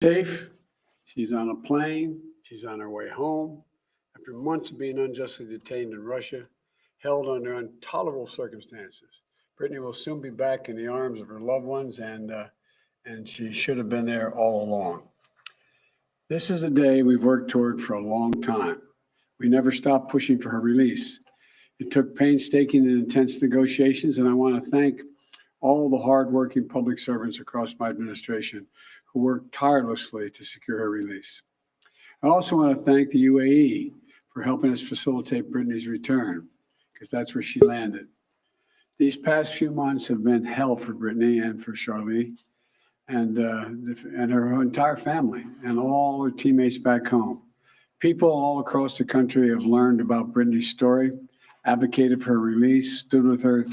Safe. She's on a plane. She's on her way home. After months of being unjustly detained in Russia, held under intolerable circumstances, Brittney will soon be back in the arms of her loved ones, and she should have been there all along. This is a day we've worked toward for a long time. We never stopped pushing for her release. It took painstaking and intense negotiations, and I want to thank all the hardworking public servants across my administration who worked tirelessly to secure her release. I also want to thank the UAE for helping us facilitate Brittney's return, because that's where she landed. These past few months have been hell for Brittney and for Charlie and her entire family and all her teammates back home. People all across the country have learned about Brittney's story, advocated for her release, stood with her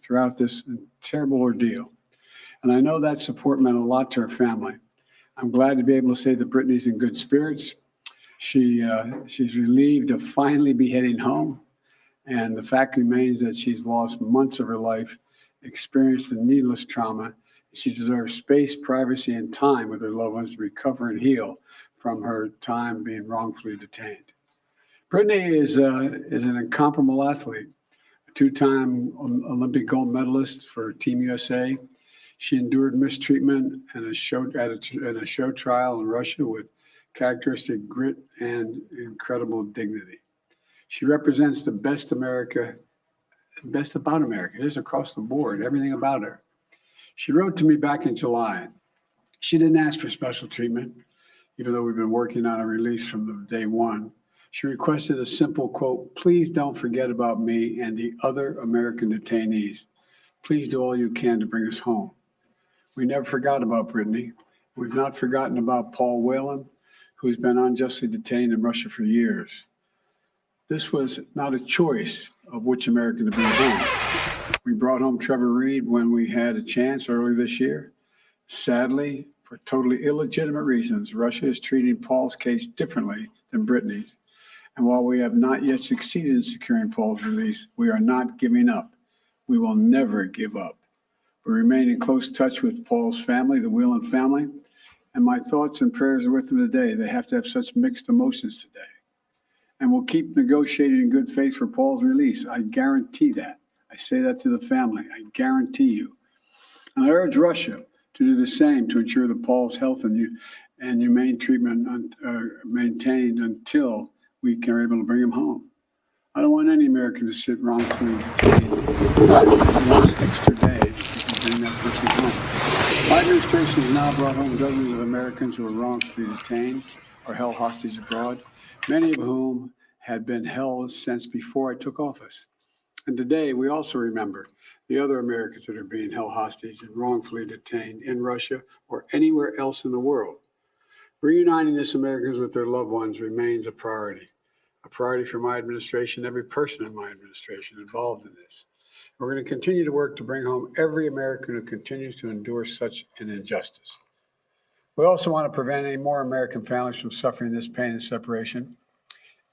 throughout this terrible ordeal. And I know that support meant a lot to her family. I'm glad to be able to say that Brittney's in good spirits. She's relieved to finally be heading home. And the fact remains that she's lost months of her life, experienced a needless trauma. She deserves space, privacy, and time with her loved ones to recover and heal from her time being wrongfully detained. Brittney is an incomparable athlete, a two-time Olympic gold medalist for Team USA. She endured mistreatment and a show trial in Russia with characteristic grit and incredible dignity. She represents the best about America. It is across the board, everything about her. She wrote to me back in July. She didn't ask for special treatment, even though we've been working on a release from the day one. She requested a simple quote: "Please don't forget about me and the other American detainees. Please do all you can to bring us home." We never forgot about Brittney. We've not forgotten about Paul Whelan, who's been unjustly detained in Russia for years. This was not a choice of which American to bring home. We brought home Trevor Reed when we had a chance earlier this year. Sadly, for totally illegitimate reasons, Russia is treating Paul's case differently than Brittney's. And while we have not yet succeeded in securing Paul's release, we are not giving up. We will never give up. We remain in close touch with Paul's family, the Whelan family, and my thoughts and prayers are with them today. They have to have such mixed emotions today. And we'll keep negotiating in good faith for Paul's release. I guarantee that. I say that to the family. I guarantee you. And I urge Russia to do the same to ensure that Paul's health and humane treatment are maintained until we are able to bring him home. I don't want any American to sit wrongfully detained one extra day to bring that person home. My administration has now brought home dozens of Americans who were wrongfully detained or held hostage abroad, many of whom had been held since before I took office. And today, we also remember the other Americans that are being held hostage and wrongfully detained in Russia or anywhere else in the world. Reuniting these Americans with their loved ones remains a priority for my administration, every person in my administration involved in this. We're going to continue to work to bring home every American who continues to endure such an injustice. We also want to prevent any more American families from suffering this pain and separation.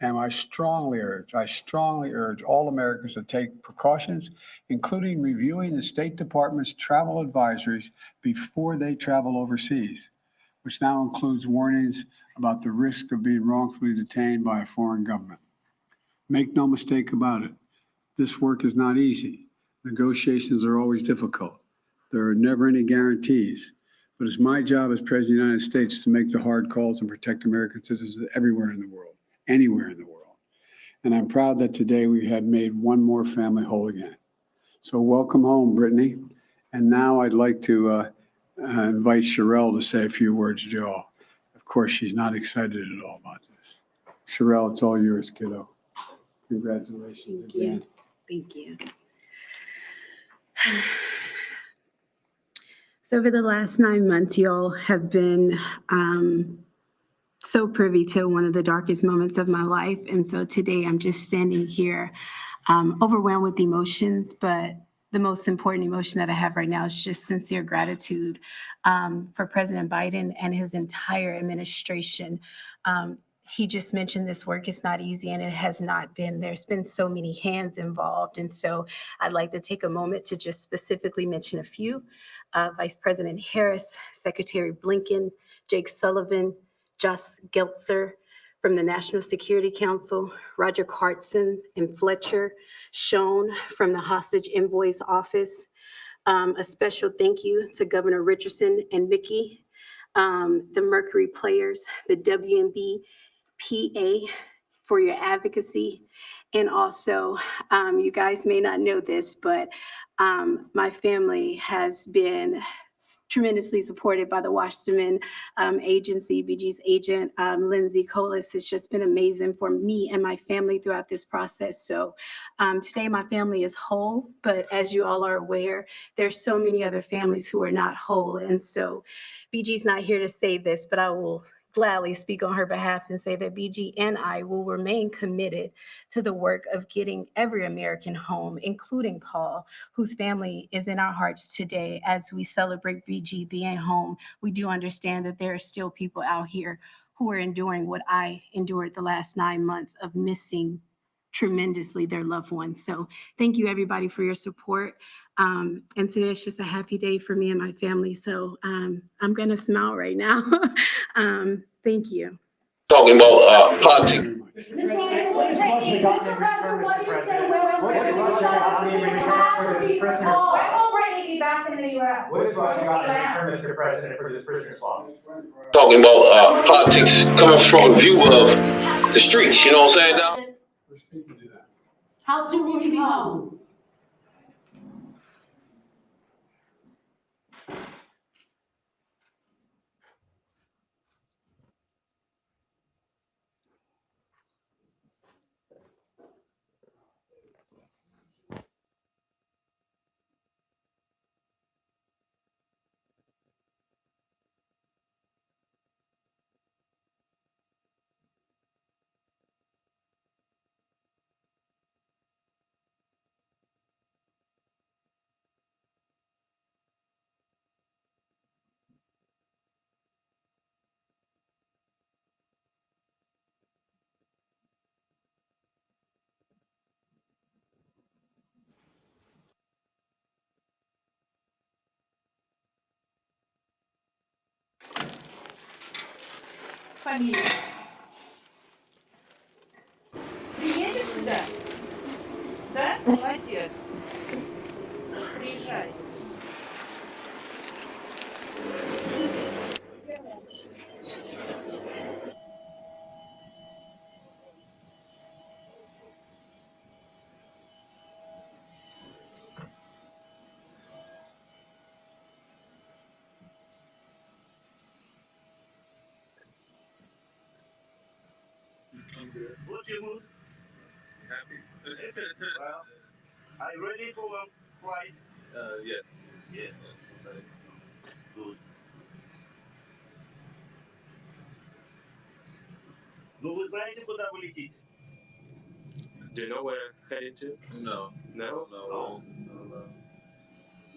And I strongly urge all Americans to take precautions, including reviewing the State Department's travel advisories before they travel overseas, which now includes warnings about the risk of being wrongfully detained by a foreign government. Make no mistake about it, this work is not easy. Negotiations are always difficult. There are never any guarantees, but it's my job as President of the United States to make the hard calls and protect American citizens everywhere in the world, anywhere in the world. And I'm proud that today we have made one more family whole again. So welcome home, Brittney. And now I'd like to invite Sherelle to say a few words to you all. Of course, she's not excited at all about this. Sherelle, it's all yours, kiddo. Congratulations again. Thank you. So over the last 9 months, y'all have been so privy to one of the darkest moments of my life. And so today I'm just standing here overwhelmed with emotions, but the most important emotion that I have right now is just sincere gratitude for President Biden and his entire administration. He just mentioned this work is not easy, and it has not been. There's been so many hands involved. And so I'd like to take a moment to just specifically mention a few. Vice President Harris, Secretary Blinken, Jake Sullivan, Josh Geltzer from the National Security Council, Roger Cartson and Fletcher Schoen from the Hostage Envoy's Office. A special thank you to Governor Richardson and Mickey, the Mercury Players, the WNB PA for your advocacy. And also, you guys may not know this, but my family has been tremendously supported by the Wasserman Agency. BG's agent, Lindsay Colas, has just been amazing for me and my family throughout this process. So today my family is whole, but as you all are aware, there's so many other families who are not whole. And so BG's not here to say this, but I will gladly speak on her behalf and say that BG and I will remain committed to the work of getting every American home, including Paul, whose family is in our hearts today. As we celebrate BG being home, we do understand that there are still people out here who are enduring what I endured the last 9 months of missing tremendously their loved ones. So thank you everybody for your support. And today it's just a happy day for me and my family. So I'm gonna smile right now. Thank you. Talking about politics. Mr. President, what do you say? What is Russia got in return for this prisoner swap? Why will Brittney be back in the U.S.? What has Russia got in return, Mr. President, for this prisoner swap? Talking about politics coming from a view of the streets, you know what I'm saying, Doc? How soon will you be home? Фамилия. Приедешь сюда? Да? Молодец. Приезжай. What's your mood? Happy. Well, are you ready for a flight? Yes. Yes. Good. Ну, вы знаете, куда вы летите? Do you know where I'm heading to? No. No? No.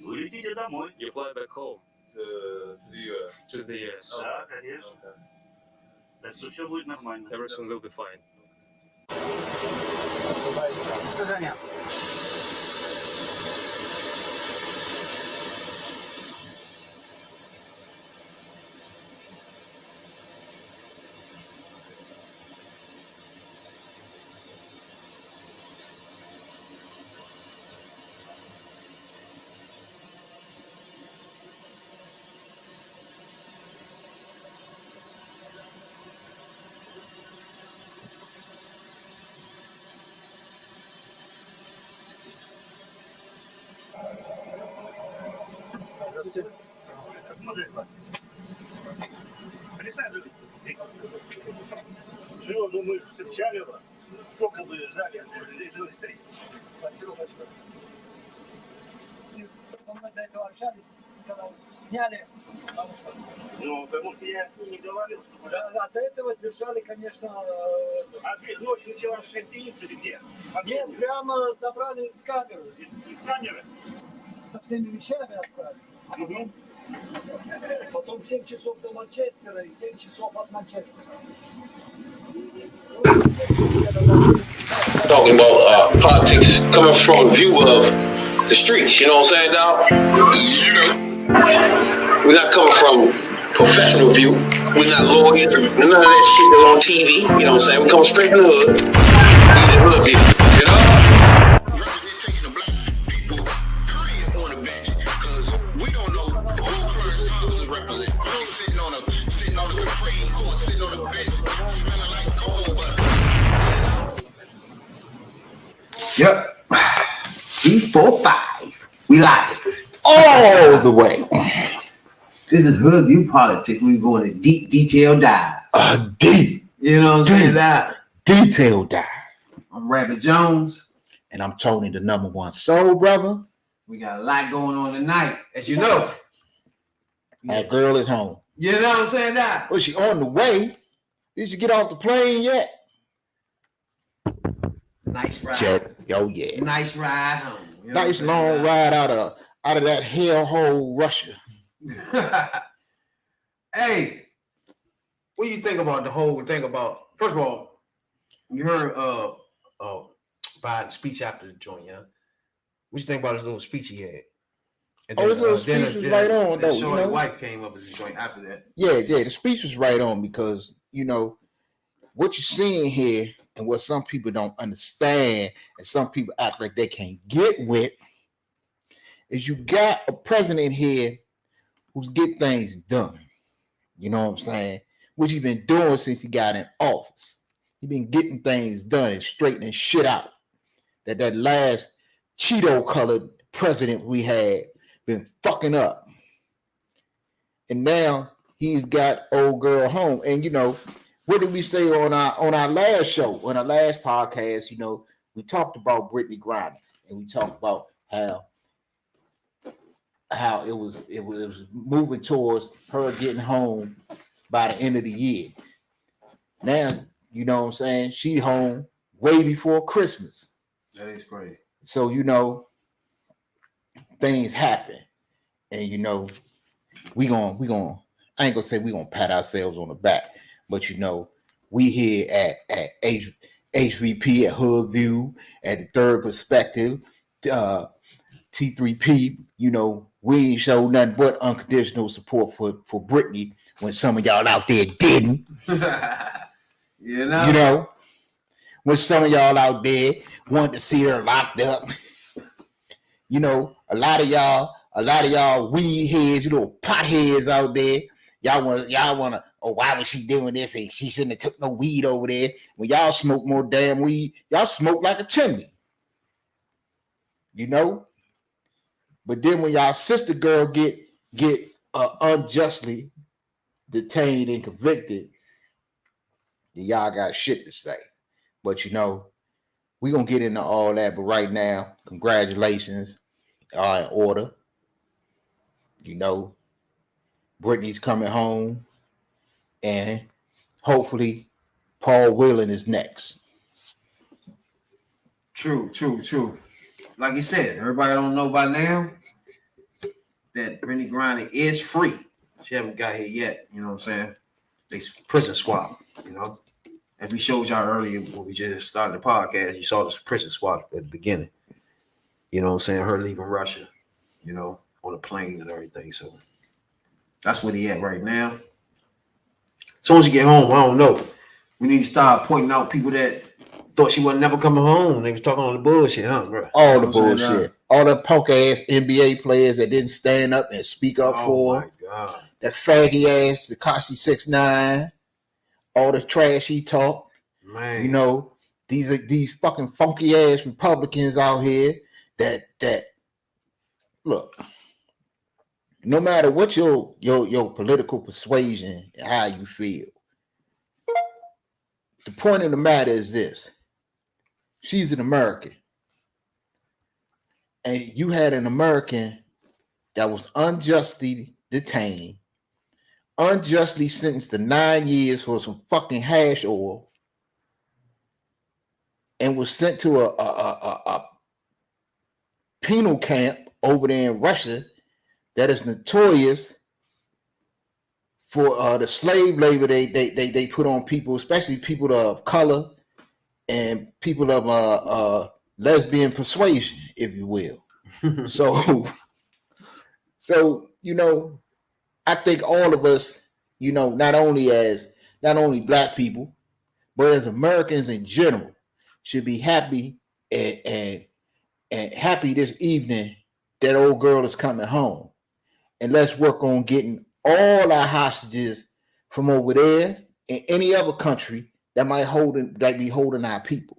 Вы летите домой. You fly back home. To the US. To the US. Да, конечно. Так что все будет нормально. Everything will be fine. До свидания. Присаживайтесь. Живо, думаю, встречали его. Сколько вы ждали, этого встретить? Спасибо большое. Мы до этого общались, когда сняли, потому что... Ну, потому что я с ним не говорил, что... Да, до этого держали, конечно... А где? Ночь началась в гостинице или где? Нет, прямо забрали из камеры. Из камеры? Со всеми вещами отправили. Угу. Потом 7 часов до Манчестера и 7 часов от Манчестера. Talking about politics coming from a view of the streets, you know what I'm saying, dog? You know, we're not coming from professional view. We're not lawyers. None of that shit that's on TV. You know what I'm saying? We come straight from the hood. We the hood people. You know? Representation of black people, period, on the bench. Because we don't know who Clarence Thomas is representing. He's sitting on the Supreme Court, sitting on the bench, smelling like cold butter. Yep. E45. We live. All the way. This is Hoodview Politics. We go into deep detail dive. Deep. You know what I'm saying? That detail dive. I'm Rabbit Jones. And I'm Tony, the number one soul brother. We got a lot going on tonight, as you know. That girl is home. You know what I'm saying? That. Well, she on the way. Did you get off the plane yet? Nice ride. Check. Oh yeah. Nice ride home. You know, nice long ride out of that hellhole Russia. Hey, what do you think about the whole thing about? First of all, you heard Biden's speech after the joint, yeah. What you think about his little speech he had? And then, his little speech was right on, though. You know, wife came up with the joint after that. Yeah, the speech was right on because you know what you're seeing here and what some people don't understand, and some people act like they can't get with, is you got a president here who's get things done. You know what I'm saying? Which he's been doing since he got in office. He's been getting things done and straightening shit out. That last Cheeto-colored president we had been fucking up. And now he's got old girl home. And you know, what did we say on our last show, on our last podcast? You know, we talked about Brittney Griner, and we talked about how it was moving towards her getting home by the end of the year. Now, you know what I'm saying? She home way before Christmas. That is crazy. So, you know, things happen. And, you know, we gonna, I ain't gonna say we gonna pat ourselves on the back, but, you know, we here at HVP, at Hoodview, at the Third Perspective, T3P, you know, we ain't show nothing but unconditional support for Brittney when some of y'all out there didn't. You know, when some of y'all out there wanted to see her locked up. You know, a lot of y'all weed heads, you know, pot heads out there. Y'all wanna, oh, why was she doing this? And she shouldn't have took no weed over there. When y'all smoke more damn weed, y'all smoke like a chimney. You know? But then when y'all sister girl get unjustly detained and convicted, then y'all got shit to say. But you know, we're gonna get into all that. But right now, congratulations are in order. You know, Brittney's coming home, and hopefully Paul Whelan is next. True. Like you said, everybody don't know by now that Brittney Griner is free. She haven't got here yet. You know what I'm saying? They prison swap. You know, as we showed y'all earlier when we just started the podcast, you saw this prison swap at the beginning. You know what I'm saying? Her leaving Russia. You know, on a plane and everything. So that's where he at right now. As soon as you get home, I don't know. We need to start pointing out people that thought she wasn't never coming home. They was talking on the bullshit, huh, bro? All the bullshit. All the punk ass NBA players that didn't stand up and speak up for her. Oh my God. That faggy ass, the Tekashi 6ix9ine, all the trash he talked. Man. You know, these fucking funky ass Republicans out here that look, no matter what your political persuasion, how you feel, the point of the matter is this. She's an American. And you had an American that was unjustly detained, unjustly sentenced to 9 years for some fucking hash oil, and was sent to a penal camp over there in Russia that is notorious for the slave labor they put on people, especially people of color and people of lesbian persuasion, if you will. So you know, I think all of us not only black people, but as Americans in general, should be happy and happy this evening that old girl is coming home. And let's work on getting all our hostages from over there and any other country that be holding our people.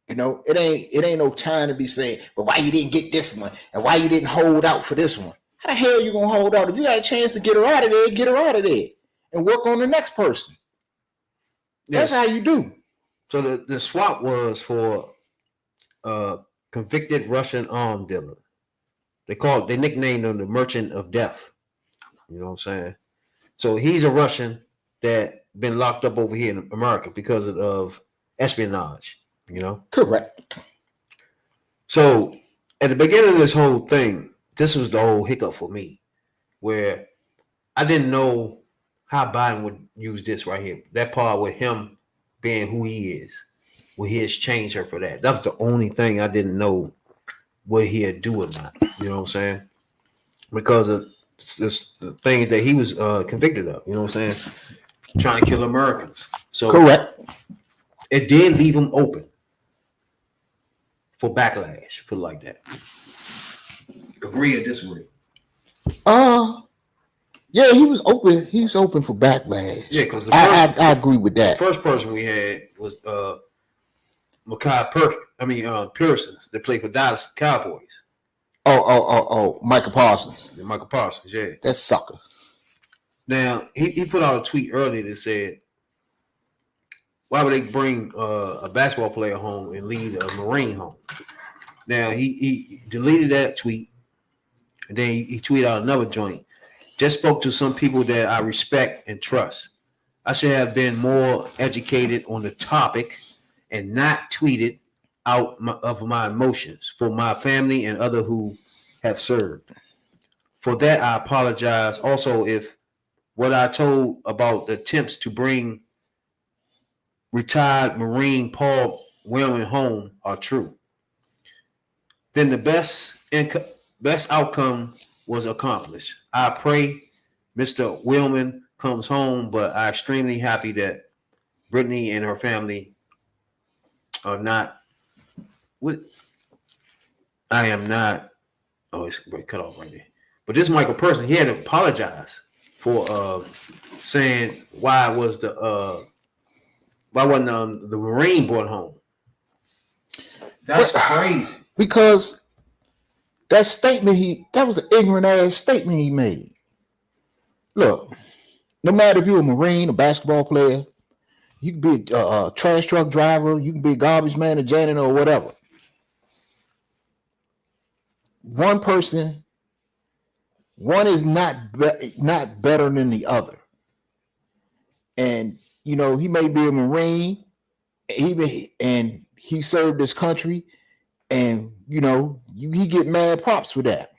It ain't no time to be saying, but why you didn't get this one and why you didn't hold out for this one? How the hell you gonna hold out? If you got a chance to get her out of there, get her out of there and work on the next person. That's how you do. So the swap was for a convicted Russian arm dealer. They nicknamed him the Merchant of Death. You know what I'm saying? So he's a Russian that been locked up over here in America because of espionage. Correct. So at the beginning of this whole thing, this was the whole hiccup for me, where I didn't know how Biden would use this right here. That part with him being who he is, would he exchange her for that? That's the only thing I didn't know what he'd do or not. You know what I'm saying? Because of the things that he was convicted of. You know what I'm saying? Trying to kill Americans. So correct. It did leave him open for backlash. Put it like that. Agree or disagree? Yeah, he was open. He was open for backlash. Yeah, because I agree with that. The first person we had was Pearson that played for Dallas Cowboys. Oh, Michael Parsons. Yeah, Michael Parsons, yeah. That sucker. Now, he put out a tweet earlier that said, why would they bring a basketball player home and leave a Marine home? Now, he deleted that tweet, and then he tweeted out another joint. Just spoke to some people that I respect and trust. I should have been more educated on the topic and not tweeted out of my emotions for my family and other who have served. For that, I apologize. Also, if what I told about the attempts to bring retired Marine Paul Whelan home are true, then the best outcome was accomplished. I pray Mr. Whelan comes home, but I'm extremely happy that Brittney and her family are not. I am not. Oh, it's cut off right there. But this Michael Person, he had to apologize for saying why wasn't the Marine brought home. That's crazy. Because that statement that was an ignorant ass statement he made. Look, no matter if you're a Marine, a basketball player, you can be a trash truck driver, you can be a garbage man, a janitor, or whatever. One is not better than the other. And he may be a Marine, and he served this country, and he get mad props for that.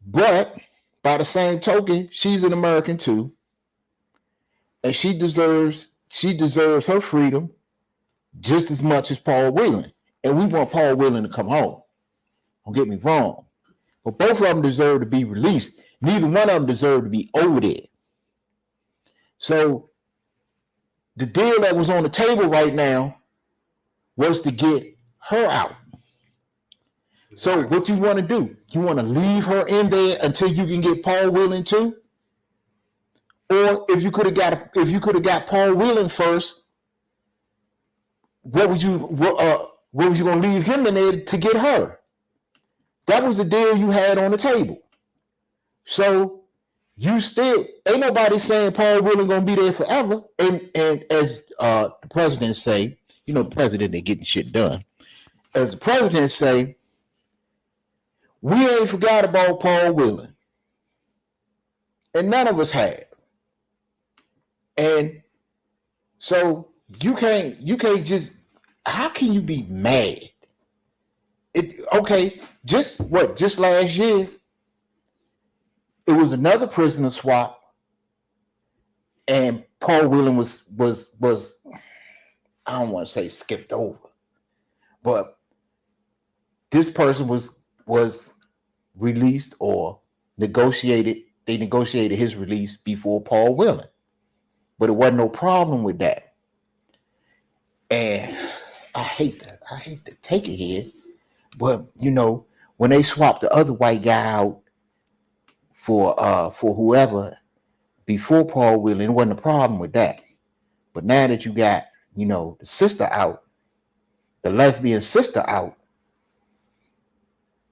But by the same token, she's an American too, and she deserves her freedom just as much as Paul Whelan. And we want Paul Whelan to come home. Don't get me wrong, but both of them deserve to be released. Neither one of them deserve to be over there. So the deal that was on the table right now was to get her out. So what you want to do? You want to leave her in there until you can get Paul Whelan too? Or if you could have got Paul Whelan first, what was you going to leave him in there to get her? That was the deal you had on the table. So you still ain't nobody saying Paul Whelan gonna be there forever. And as the president say, the president ain't getting shit done. As the president say, we ain't forgot about Paul Whelan. And none of us have. And so you can't just, how can you be mad? Just last year, it was another prisoner swap, and Paul Whelan was I don't want to say skipped over, but this person was released or negotiated they negotiated his release before Paul Whelan. But it wasn't no problem with that. And I hate to take it here, but you know, when they swapped the other white guy out for whoever before Paul Whelan, it wasn't a problem with that. But now that you got, you know, the sister out, the lesbian sister out,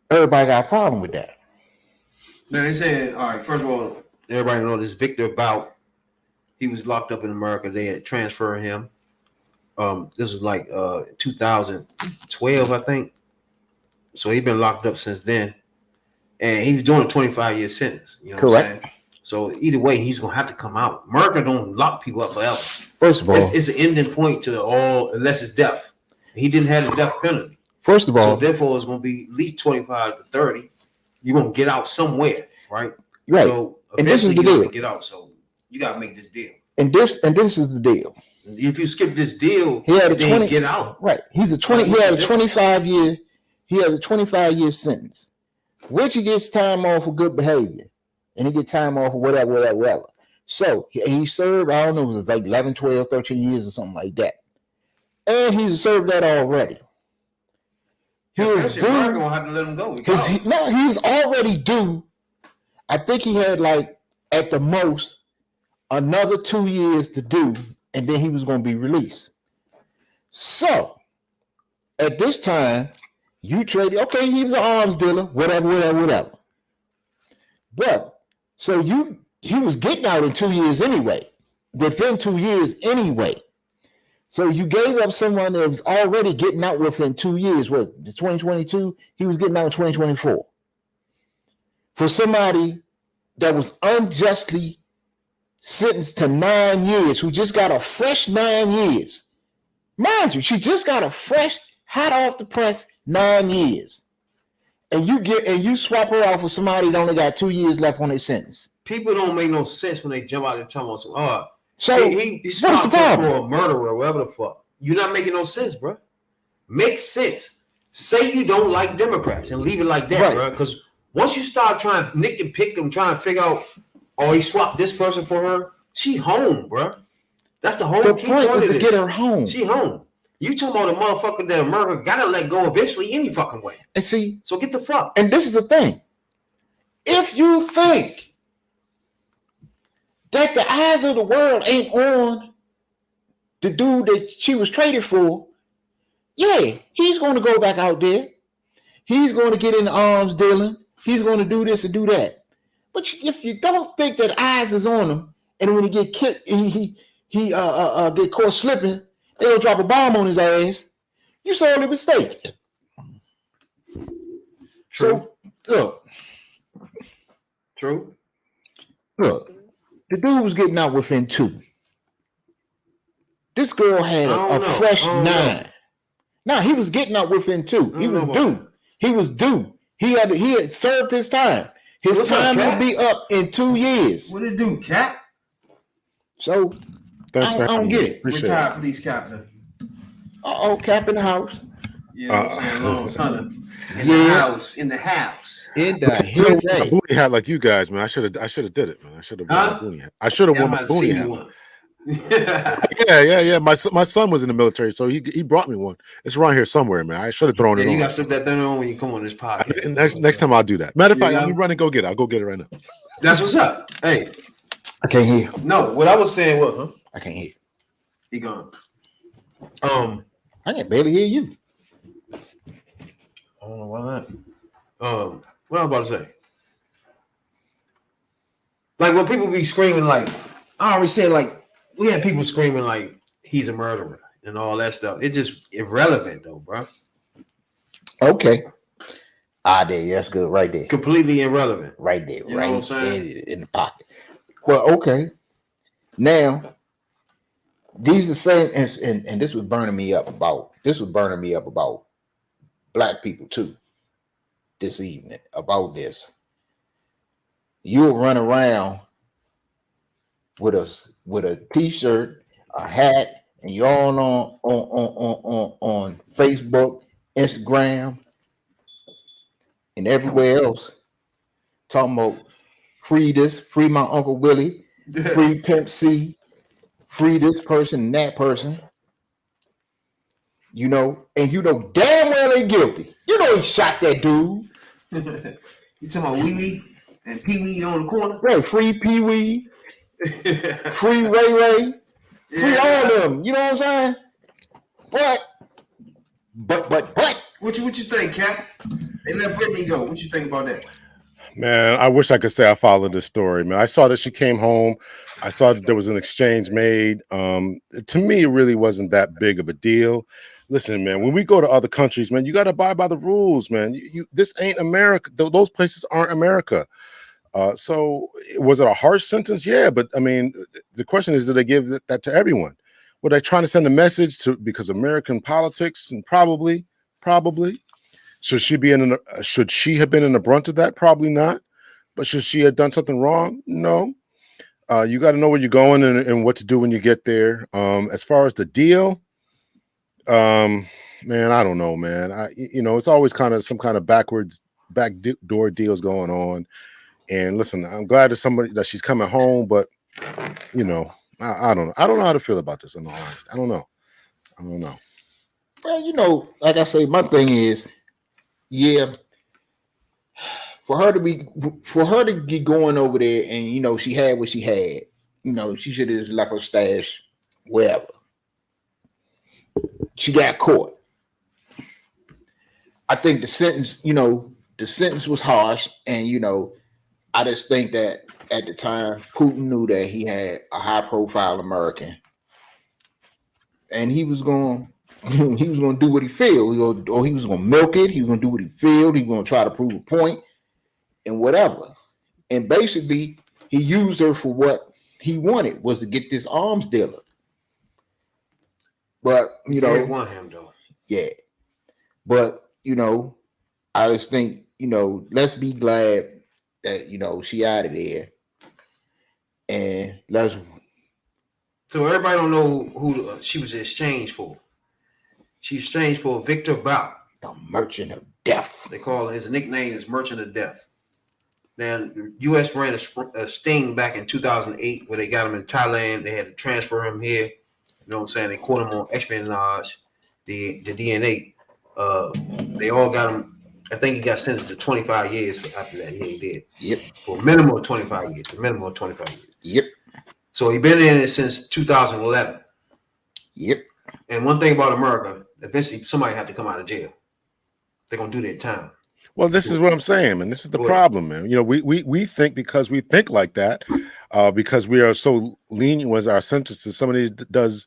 everybody got a problem with that. Now they said, all right, first of all, everybody know this Victor Bout. He was locked up in America. They had transferred him. This was like 2012, I think. So he's been locked up since then. And he was doing a 25-year sentence. You know what I'm saying? So either way, he's gonna have to come out. America don't lock people up forever. First of all, it's an ending point to all, unless it's death. He didn't have the death penalty. First of all, so therefore it's gonna be at least 25 to 30. You're gonna get out somewhere, right? Right. So and this is the you deal. Get out. So you gotta make this deal. And this is the deal. If you skip this deal, he had a 20 get out. Right. He had a 25-year sentence, which he gets time off for good behavior. And he get time off for whatever. So he served, I don't know, it was like 11, 12, 13 years or something like that. And he's served that already. He was due. Gonna have to let him go. He was already due. I think he had like at the most another 2 years to do, and then he was going to be released. So at this time, you traded. Okay, he was an arms dealer, whatever. But so he was getting out in 2 years anyway, within 2 years anyway. So you gave up someone that was already getting out within 2 years. What, 2022? He was getting out in 2024. For somebody that was unjustly sentenced to 9 years, who just got a fresh 9 years. Mind you, she just got a fresh, hot off the press 9 years. And you swap her off with somebody that only got 2 years left on their sentence. People don't make no sense when they jump out and tell us, so he's what's the problem? For a murderer, whatever the fuck. You're not making no sense, bro. Make sense. Say you don't like Democrats and leave it like that, bro. Because once you start trying to nick and pick them, trying to figure out, he swapped this person for her, she home, bro. That's the whole key point is to get her home. She home. You talking about a motherfucker that America gotta let go eventually any fucking way. And see, so get the fuck. And this is the thing. If you think that the eyes of the world ain't on the dude that she was traded for, yeah, he's going to go back out there. He's going to get in the arms dealing. He's going to do this and do that. But if you don't think that eyes is on him, and when he get kicked, he get caught slipping, they'll drop a bomb on his ass, you sorely mistaken. True. So look. True. Look, the dude was getting out within 2. This girl had a fresh 9. No, he was getting out within 2. He was due. He was due. He had served his time. His time will be up in 2 years. What did it do, Cap? So I don't get it. Retired police captain. Cap in the house. Yeah, I'm saying Lawrence Hunter. In the house. In the my booty hat like you guys, man. I should have did it, man. I should have worn my booty hat. I should have worn my booty hat. Yeah. My son was in the military, so he brought me one. It's around here somewhere, man. I should have thrown it on. You got to slip that thing on when you come on this podcast. Next time I'll do that. Matter of fact, let me run and go get it. I'll go get it right now. That's what's up. Hey, I can't hear. No, what I was saying was, I can't hear. He gone. I can barely hear you. I don't know why not. What I was about to say. Like when people be screaming, like I already said, like we had people screaming like he's a murderer and all that stuff. It's just irrelevant though, bro. Okay. There, that's good right there. Completely irrelevant. Right there, you right know what I'm saying? In the pocket. Well, okay. Now, these are saying, and this was burning me up about black people too this evening about this. You'll run around with a t-shirt, a hat, and you're all on Facebook, Instagram, and everywhere else talking about free this, free my Uncle Willie, free Pimp C, free this person and that person. You know, and you know damn well they guilty. You know he shot that dude. You talking about Wee Wee and Pee Wee on the corner? Right, free Pee Wee, free Ray Ray, free all of them. You know what I'm saying? But what you think, Cap? They let Brittney go. What you think about that? Man, I wish I could say I followed this story, man. I saw that she came home. I saw that there was an exchange made. To me, it really wasn't that big of a deal. Listen, man, when we go to other countries, man, you got to abide by the rules, man. This ain't America. Those places aren't America. So was it a harsh sentence? Yeah, but I mean, the question is, do they give that to everyone? Were they trying to send a message to because American politics? And probably. Should she have been in the brunt of that? Probably not. But should she have done something wrong? No. You got to know where you're going and what to do when you get there. As far as the deal, man, I don't know, man. It's always kind of some kind of backdoor deals going on. And listen, I'm glad that she's coming home, but I don't know. I don't know how to feel about this. In all honesty, I don't know. Well, like I say, my thing is, yeah, for her to get going over there and she had what she had, she should have just left her stash wherever. She got caught. I think the sentence was harsh, and I just think that at the time Putin knew that he had a high profile American, and he was going to do what he feel. He was going to milk it. He was going to do what he feel. He was going to try to prove a point and whatever. And basically, he used her for what he wanted, was to get this arms dealer. But They didn't want him though. Yeah. But I just think let's be glad that she out of there, and So everybody don't know who she was exchanged for. She exchanged for Victor Bout, the Merchant of Death. They call his nickname is Merchant of Death. Now, the U.S. ran a sting back in 2008 where they got him in Thailand. They had to transfer him here. You know what I'm saying? They caught him on espionage, the DNA. They all got him. I think he got sentenced to 25 years after that. Yeah, he did. Yep. For a minimum of 25 years. A minimum of 25 years. Yep. So he been in it since 2011. Yep. And one thing about America, eventually somebody have to come out of jail. They're gonna do their time. Well, this is what I'm saying, man. This is the problem, man. We think because we think like that, because we are so lenient with our sentences. Somebody gets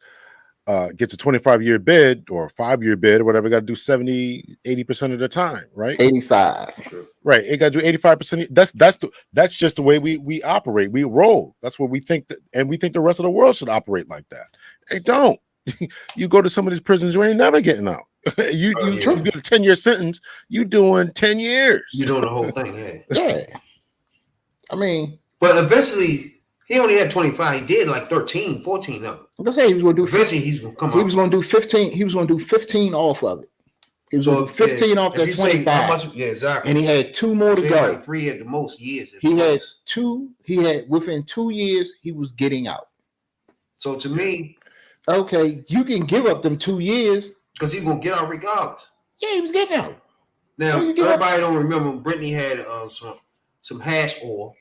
a 25-year bid or a 5-year bid or whatever, got to do 70-80% of the time, right? 85. Sure. Right. It got to do 85%. That's just the way we operate. We roll. That's what we think, and we think the rest of the world should operate like that. They don't. You go to some of these prisons, you ain't never getting out. You get a 10-year sentence, you doing 10 years. You're doing the whole thing, yeah. Yeah. I mean, but eventually he only had 25. He did like 13, 14 of them. I'm gonna say he was gonna do eventually he's gonna come he was gonna do 15. He was gonna do 15 off of it. He was gonna do 15 off that 25. Yeah, exactly. And he had 2 more to go. Like 3 at the most years. He had 2. He had within 2 years he was getting out. So to me, okay, you can give up them 2 years because he's gonna get out regardless. Yeah, he was getting out. Now everybody don't remember Brittney had some hash oil.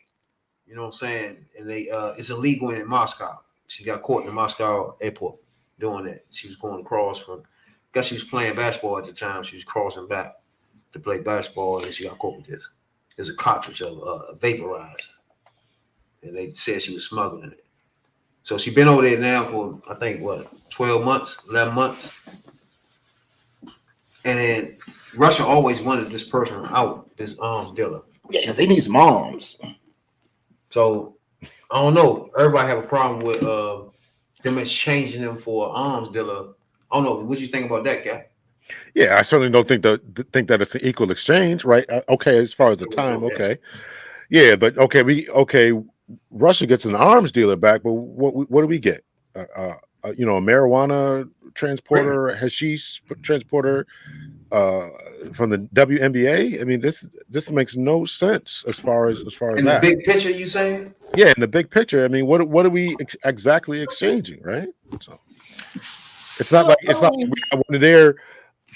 You know what I'm saying? And it's illegal in Moscow. She got caught in the Moscow airport doing that. She was going across from. Guess she was playing basketball at the time. She was crossing back to play basketball, and she got caught with this. There's a cartridge of vaporized, and they said she was smuggling it. So she been over there now for I think 12 months, 11 months, and then Russia always wanted this person out, this arms dealer. Yeah, because they need some arms. So I don't know. Everybody have a problem with them exchanging them for an arms dealer. I don't know. What do you think about that, guy? Yeah, I certainly don't think that it's an equal exchange, right? Okay, as far as the time, okay. Yeah, but okay, Russia gets an arms dealer back, but what do we get? A marijuana transporter, transporter from the WNBA? I mean, this makes no sense as far as in that. the big picture, you saying? Yeah, in the big picture. I mean, what are we exactly exchanging, right? So it's not like we got one of their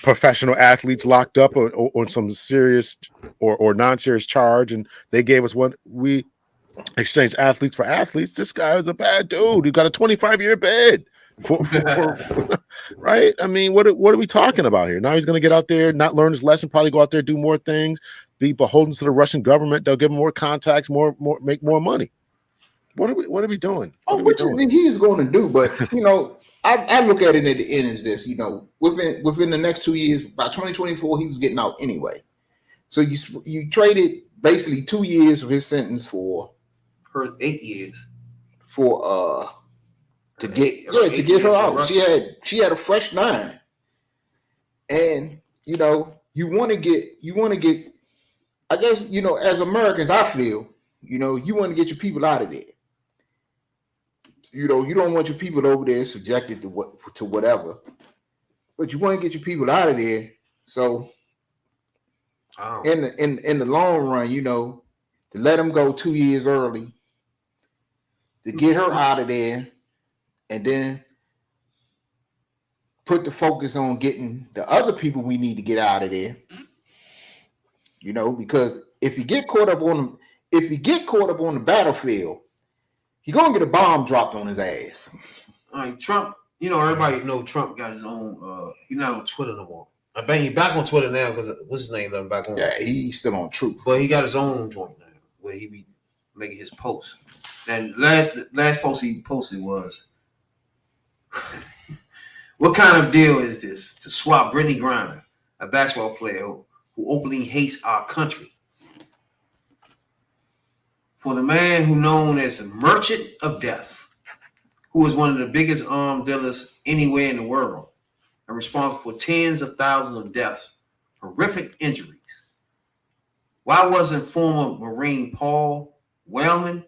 professional athletes locked up on some serious or non-serious charge, and they gave us what we exchanged athletes for athletes. This guy is a bad dude. He got a 25-year bid for right. I mean, what are we talking about here? Now he's going to get out there, not learn his lesson, probably go out there, do more things, be beholden to the Russian government. They'll give him more contacts, make more money. What are we doing? What you think he's going to do? But I look at it at the end as this. Within the next 2 years, by 2024, he was getting out anyway. So you traded basically 2 years of his sentence for her 8 years to get her out. She had a fresh 9, and you want to get. I guess as Americans, I feel you want to get your people out of there. You don't want your people over there subjected to whatever, but you want to get your people out of there. So in the long run, to let them go 2 years early, to get her out of there, and then put the focus on getting the other people we need to get out of there. Because if you get caught up on the battlefield, he's gonna get a bomb dropped on his ass. All right, Trump. Everybody know Trump got his own. He's not on Twitter no more. I bet he's back on Twitter now because what's his name? Let him back on. Yeah, he's still on Truth, but he got his own joint now where he be making his posts. And last post he posted was, "What kind of deal is this to swap Brittney Griner, a basketball player who openly hates our country, for the man who known as the Merchant of Death, who is one of the biggest arms dealers anywhere in the world and responsible for tens of thousands of deaths, horrific injuries? Why wasn't former Marine Paul Wellman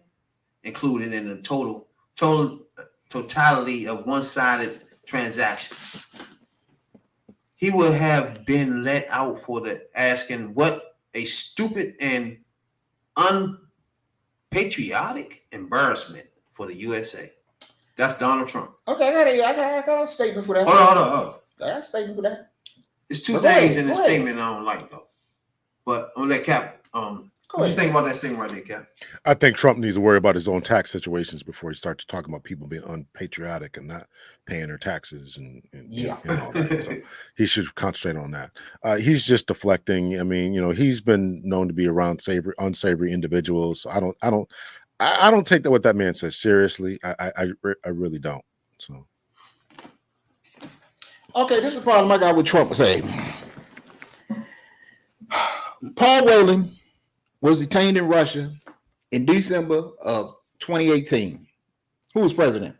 included in the totality of one-sided transaction? He would have been let out for the asking what a stupid and unpatriotic embarrassment for the USA." That's Donald Trump. Okay, I got a statement for that. Hold on. I got a statement for that. It's two things in this statement I don't like though. But I'm gonna let Cap. What do you think about that statement right there, Cap? I think Trump needs to worry about his own tax situations before he starts talking about people being unpatriotic and not paying their taxes and all that. So he should concentrate on that. He's just deflecting. I mean, he's been known to be around unsavory individuals. So I don't take what that man says seriously. I really don't. So okay, this is the problem I got with Trump saying. Paul Whelan was detained in Russia in December of 2018. Who was president?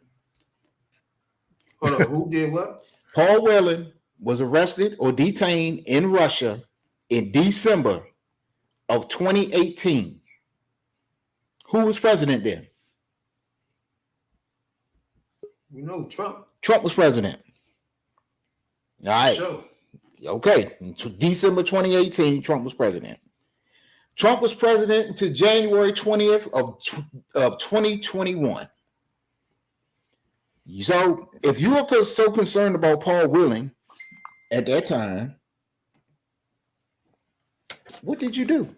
Hold on, who did what? Paul Whelan was arrested or detained in Russia in December of 2018. Who was president then? We know Trump. Trump was president. All right. Sure. Okay. December 2018, Trump was president. Trump was president until January 20th of 2021. So if you were so concerned about Paul Whelan at that time, what did you do?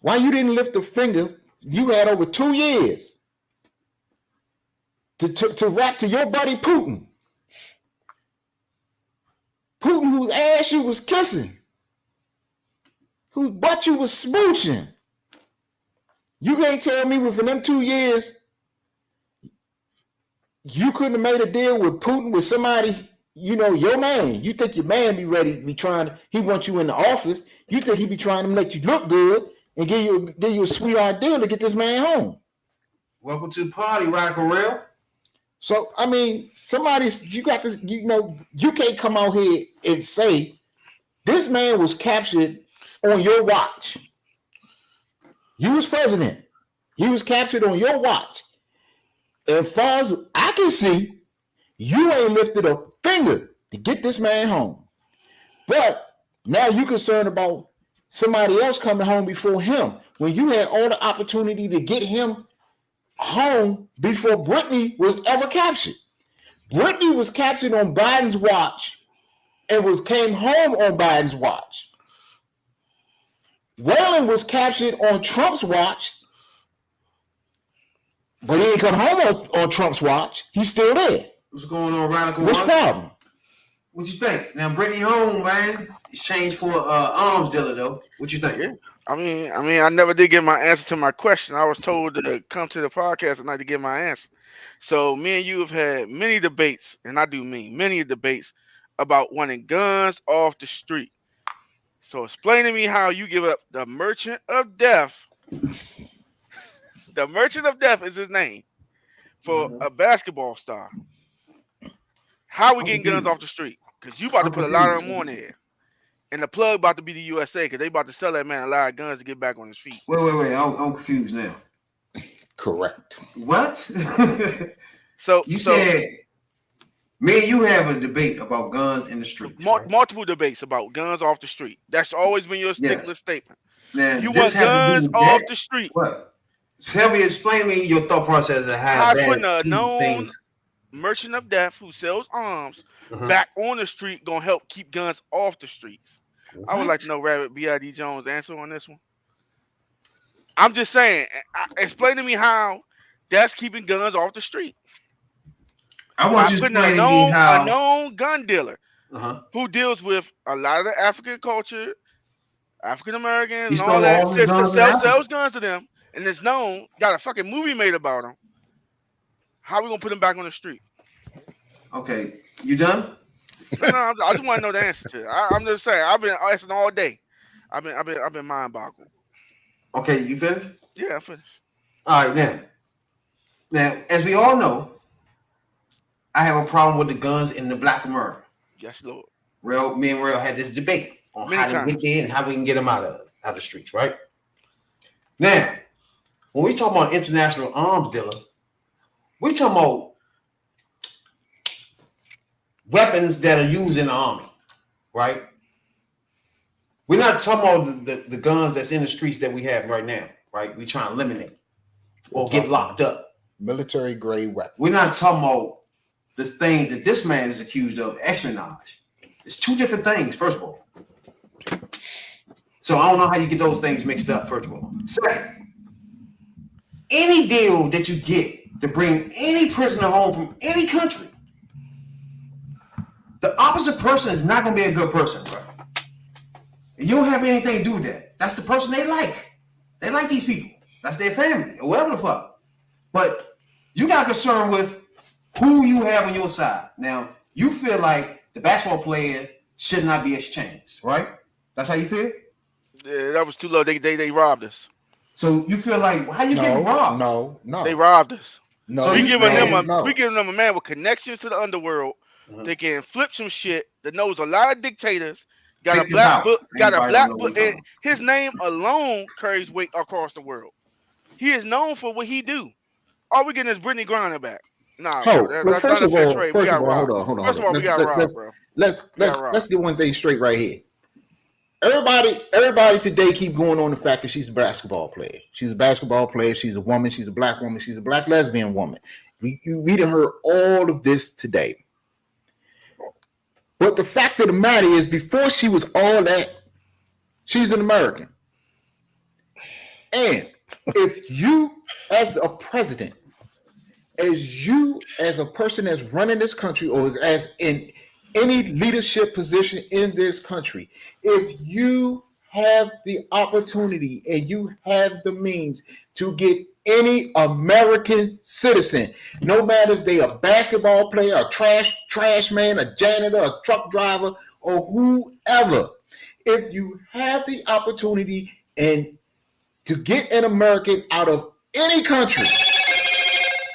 Why you didn't lift a finger? You had over 2 years to rap to your buddy Putin. Putin, whose ass you was kissing, whose butt you was smooching. You can't tell me within them 2 years you couldn't have made a deal with Putin with somebody, your man. You think your man be ready to be he wants you in the office. You think he be trying to make you look good and give you a sweetheart deal to get this man home. Welcome to the party, Radical Rail. So, I mean, you got this, you can't come out here and say this man was captured on your watch. You was president. He was captured on your watch. As far as I can see, You ain't lifted a finger to get this man home. But now you're concerned about somebody else coming home before him when you had all the opportunity to get him home before Brittney was ever captured. Brittney was captured on Biden's watch and came home on Biden's watch. Waylon was captured on Trump's watch, but he didn't come home on Trump's watch. He's still there. What's going on, Radical? What's the problem? What you think? Now, Brittney home, man. Exchange for arms dealer, though. What you think? Yeah. I mean, I never did get my answer to my question. I was told to come to the podcast tonight to get my answer. So me and you have had many debates, and I do mean many debates about wanting guns off the street. So explain to me how you give up the Merchant of Death. The Merchant of Death is his name for a basketball star. How we getting guns off the street? Because you about to put a lot of them on there. And the plug about to be the USA because they about to sell that man a lot of guns to get back on his feet. Wait. I'm confused now. Correct. What? So you said me and you have a debate about guns in the streets. Multiple debates about guns off the street. That's always been your stickler statement. Now, you want guns off the street. What? Explain to me your thought process of how putting a known merchant of death who sells arms back on the street gonna help keep guns off the streets. What? I would like to know Rabbit B.I.D. Jones' answer on this one. I'm just saying, explain to me how that's keeping guns off the street. I want you to explain to me how a known gun dealer who deals with a lot of the African culture, African Americans, and all that, sells guns to them, and it's known, got a fucking movie made about them. How we gonna put them back on the street? Okay, you done? No, I just want to know the answer to it. I'm just saying, I've been asking all day. I've been mind boggled. Okay, you finished? Yeah, I finished. All right, now, as we all know, I have a problem with the guns in the Black America. Yes, Lord. Me and Real had this debate on how to get there and how we can get them out of the streets, right? Now, when we talk about international arms dealer, we talking about weapons that are used in the army, right? We're not talking about the guns that's in the streets that we have right now, right? We trying to eliminate or get locked up. Military grade weapons. We're not talking about the things that this man is accused of, espionage. It's two different things, first of all. So I don't know how you get those things mixed up, first of all. Second, any deal that you get to bring any prisoner home from any country, the opposite person is not going to be a good person, bro. You don't have anything to do with that. That's the person they like. They like these people. That's their family or whatever the fuck. But you got concern with who you have on your side. Now, you feel like the basketball player should not be exchanged, right? That's how you feel? Yeah, that was too low. They robbed us. So you feel like, how you getting robbed? No. They robbed us. No. So we giving them a man with connections to the underworld. They can flip some shit that knows a lot of dictators. Got a black book, and his name alone carries weight across the world. He is known for what he do. All we getting is Brittney Griner back. Nah, bro, that's not a fair trade. We got robbed. First of all, we got robbed, bro. Let's get one thing straight right here. Everybody today keep going on the fact that she's a basketball player. She's a basketball player. She's a woman. She's a black woman. She's a black lesbian woman. We done heard all of this today. But the fact of the matter is, before she was all that, she's an American. And if you, as a president, as you, as a person that's running this country, or as in any leadership position in this country, if you have the opportunity and you have the means to get any American citizen, no matter if they a basketball player, a trash man, a janitor, a truck driver, or whoever, if you have the opportunity and to get an American out of any country,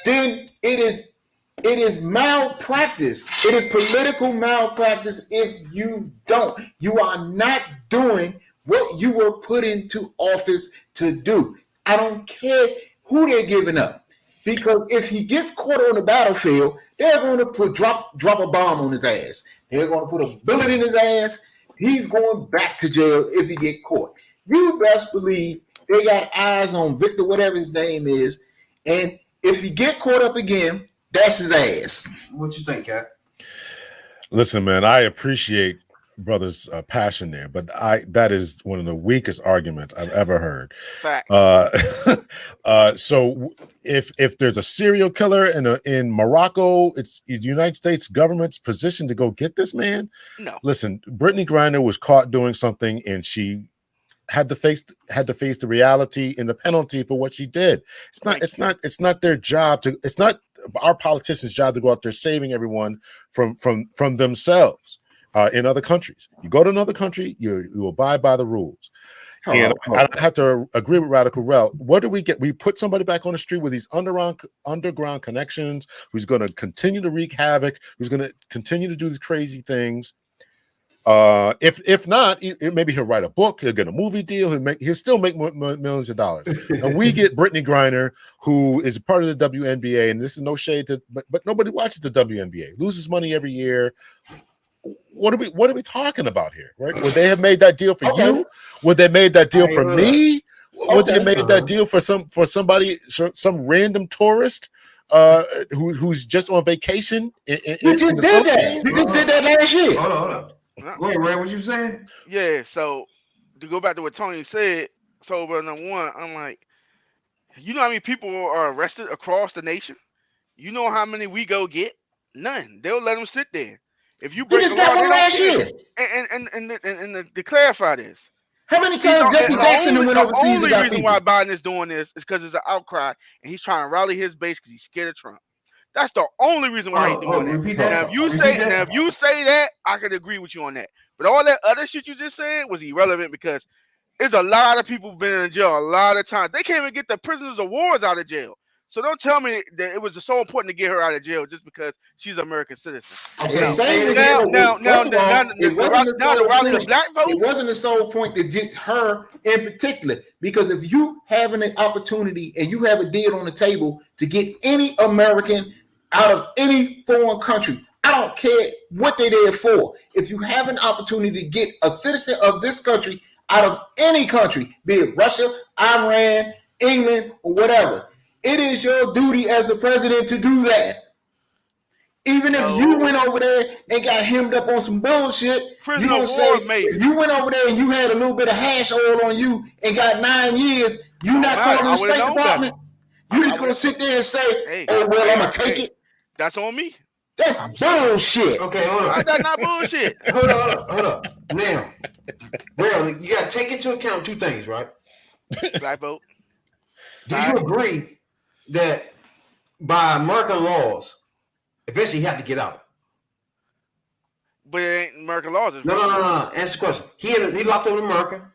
then it is malpractice. It is political malpractice if you don't. You are not doing what you were put into office to do. I don't care who they're giving up. Because if he gets caught on the battlefield, they're going to drop a bomb on his ass. They're going to put a bullet in his ass. He's going back to jail if he get caught. You best believe they got eyes on Victor, whatever his name is, and if he get caught up again, that's his ass. What you think, Cat? Listen, man, I appreciate brother's passion there, but that is one of the weakest arguments I've ever heard. Fact. So if there's a serial killer in Morocco, it's the United States government's position to go get this man. No. Listen, Brittney Griner was caught doing something, and she had to face the reality and the penalty for what she did. It's not their job to. It's not our politicians' job to go out there saving everyone from themselves. In other countries, you go to another country, you abide by the rules. And I have to agree with Radical Rel. What do we get? We put somebody back on the street with these underground connections, who's going to continue to wreak havoc, who's going to continue to do these crazy things. If not, maybe he'll write a book, he'll get a movie deal, he'll still make millions of dollars. And we get Brittney Griner, who is a part of the WNBA, and this is no shade to, but nobody watches the WNBA, loses money every year. What are we talking about here? Right? Would they have made that deal for you? Would they made that deal for me? Would they made that deal for somebody, some random tourist who's just on vacation? You just did that. You just did that last year. Hold on. Go ahead, Ray. What you saying? Yeah. So to go back to what Tony said, sober number one, I'm like, you know how many people are arrested across the nation? You know how many we go get? None. They'll let them sit there. If you break the law, they don't care. And to clarify this, how many times Jesse Jackson went overseas and got people? The only reason why Biden is doing this is because it's an outcry, and he's trying to rally his base because he's scared of Trump. That's the only reason why he's doing that. Now, if you say that, I could agree with you on that. But all that other shit you just said was irrelevant because there's a lot of people been in jail a lot of times. They can't even get the prisoners of wars out of jail. So don't tell me that it was so important to get her out of jail just because she's an American citizen. It wasn't the sole point to get her in particular, because if you have an opportunity and you have a deal on the table to get any American out of any foreign country, I don't care what they're there for. If you have an opportunity to get a citizen of this country out of any country, be it Russia, Iran, England, or whatever, it is your duty as a president to do that. Even if you went over there and got hemmed up on some bullshit, you gonna say if you went over there and you had a little bit of hash oil on you and got 9 years, you not calling the State Department. You just gonna sit there and say, "Oh well, I'm gonna take it." That's on me. That's bullshit. Okay, hold on. That's not bullshit. Hold on. Now, Real, you gotta take into account two things, right? Black vote. Do you agree that by American laws, eventually he had to get out? But it ain't American laws. No. Answer the question. He locked up in America.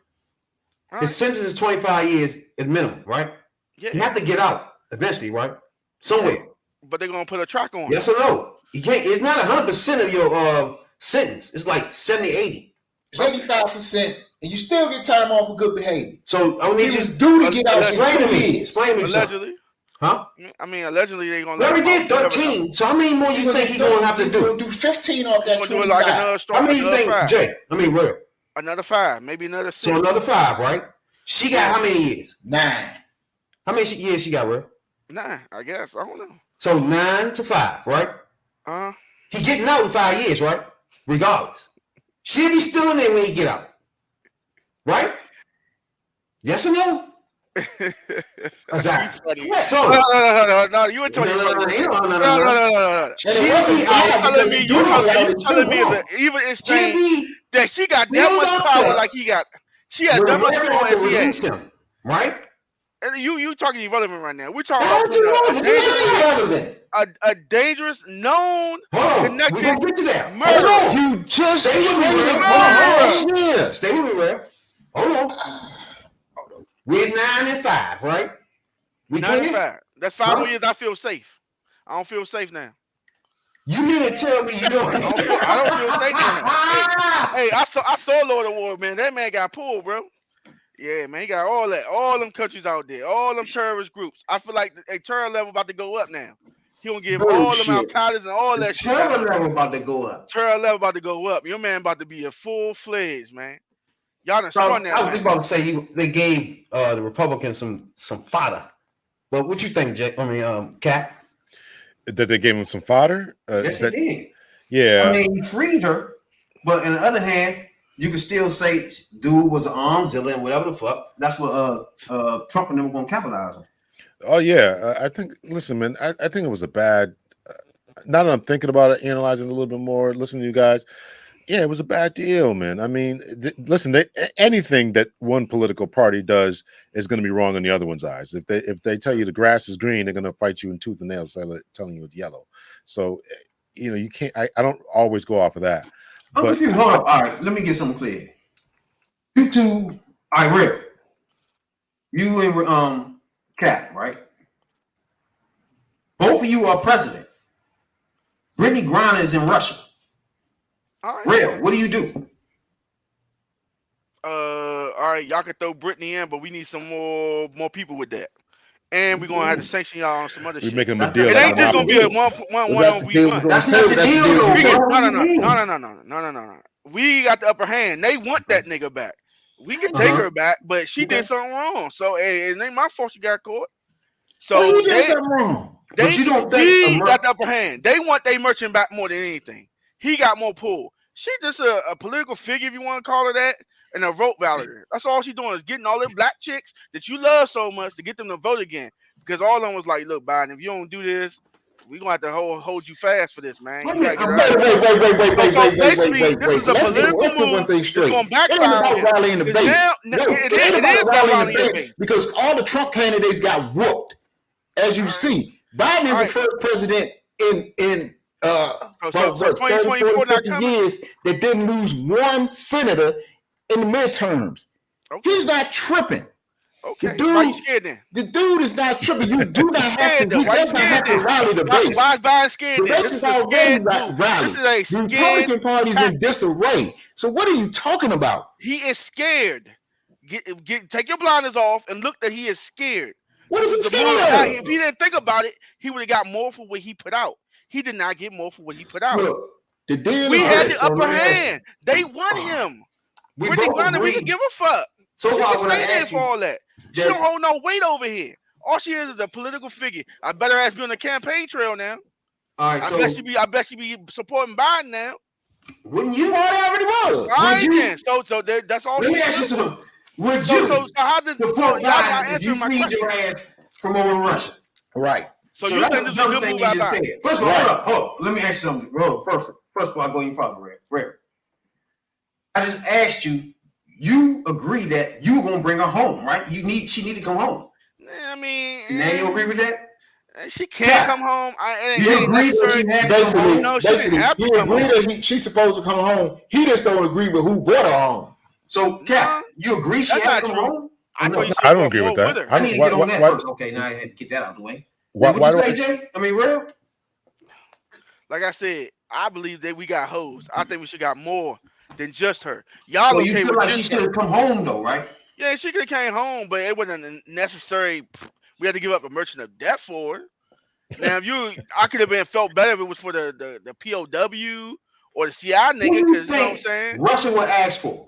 His sentence is 25 years at minimum, right? Yeah. He have to get out eventually, right? Somewhere. But they're gonna put a track on. Yes or no? You can't. It's not 100% of your sentence. It's like 70, 80. It's 85%, and you still get time off for good behavior. So I need you due to get out. Explain to me. Explain to me. Allegedly. Huh? I mean, allegedly they're gonna. We already did 13. So how many more you think he's gonna have to do? Do 15 off that 25. Like another how many you think, Jay? I mean, Real. Another 5, maybe another 6. So another 5, right? She got how many years? 9. How many years she got, Real? 9, I guess. I don't know. So 9 to 5, right? He getting out in 5 years, right? Regardless. She'll be still in there when he get out. Right? Yes or no? Exactly. So no, you ain't talking about no. You telling me that even exchange that she got that much power like he got. She has that much power as he has. Right? You talking irrelevant right now. We're talking about a dangerous, known, connected murder. You just stay with me, Real. Hold on. We're 9 and 5, right? 9 and 5. That's 5 more years. I feel safe. I don't feel safe now. You mean to tell me you don't? I don't feel safe now. Hey, I saw Lord of War, man. That man got pulled, bro. Yeah, man, he got all that, all them countries out there, all them terrorist groups. I feel like a terror level about to go up now. He gonna give all them Al Bullshit. Qaedas and all The that shit. terror Down. level about to go up. Terror level about to go up. Your man about to be a full fledged man. Y'all done So, spun that. I was man. just about to say they gave the Republicans some fodder. But what you think, Jay? I mean, Cat? That they gave him some fodder. Yes, he did. Yeah. I mean, he freed her, but on the other hand, you can still say dude was an arms dealer and whatever the fuck. That's what Trump and them were gonna capitalize on. Oh yeah, I think. Listen, man, I think it was a bad. Now that I'm thinking about it, analyzing it a little bit more, listening to you guys, yeah, it was a bad deal, man. I mean, listen, anything that one political party does is going to be wrong in the other one's eyes. If they tell you the grass is green, they're going to fight you in tooth and nail, telling you it's yellow. So, you can't. I don't always go off of that. I'm confused. Hold on. All right, let me get something clear. You two, all right, Rick. You and Cap, right? Both of you are president. Brittney Griner is in Russia. All right. Real, what do you do? All right, y'all can throw Brittney in, but we need some more people with that. And we're gonna have to sanction y'all on some other shit. Making them a deal. It ain't just gonna be a one on one. That's not the deal, No. We got the upper hand. They want that nigga back. We can take her back, but she did something wrong. So it ain't my fault she got caught. So you did something wrong. But you don't we think got the upper hand. They want their merchant back more than anything. He got more pull. She just a political figure, if you want to call her that, and a vote validator. That's all she's doing is getting all them black chicks that you love so much to get them to vote again. Because all of them was like, look, Biden, if you don't do this, we're going to have to hold you fast for this, man. Wait. This is a political move. It's going to backfire. It is rallying the base because all the Trump candidates got whooped. As you see, Biden is the first president in 30 years that didn't lose one senator in the midterms. Okay. He's not tripping. Okay, why you scared then? The dude is not tripping. You do not have to. You does not have to rally the base. Why is Biden scared then? This is already rally. This is a the Republican Party's in disarray. So what are you talking about? He is scared. Take your blinders off and look that he is scared. What is he scared of? If he didn't think about it, he would have got more for what he put out. He did not get more for what he put out. Look, we had the upper hand. They want him. Brittney Griner, we can give a fuck. So she far, can stay there for all that. She don't hold no weight over here. All she is a political figure. I better ask be on the campaign trail now. All right, I bet she be supporting Biden now. Wouldn't you? Already was. All right, then. So that's all. Let me ask you something. Would you? So how does support Biden if you my freed your ass from over Russia? Right. So you think this is a good move by Biden? First of all, hold up. Let me ask you something, bro. First of all, I go your father, Red. I just asked you. You agree that you were gonna bring her home, right? She need to come home. I mean, now you agree with that? She can't come home. You agree that she had to come home? No, she didn't have to come home. That she's supposed to come home. He just don't agree with who brought her home. So, Cap, you agree she had to come home? I don't agree with that. I need to get on that first. Okay, now I had to get that out of the way. What you say, Jay? I mean, real? Like I said, I believe that we got hoes. I think we should got more than just her. Y'all so you feel like she should have come home though, right? Yeah, she could have came home, but it wasn't necessary. We had to give up a merchant of death for her. Now, I could have felt better if it was for the POW or the CI nigga, because you know what I'm saying? Russia would ask for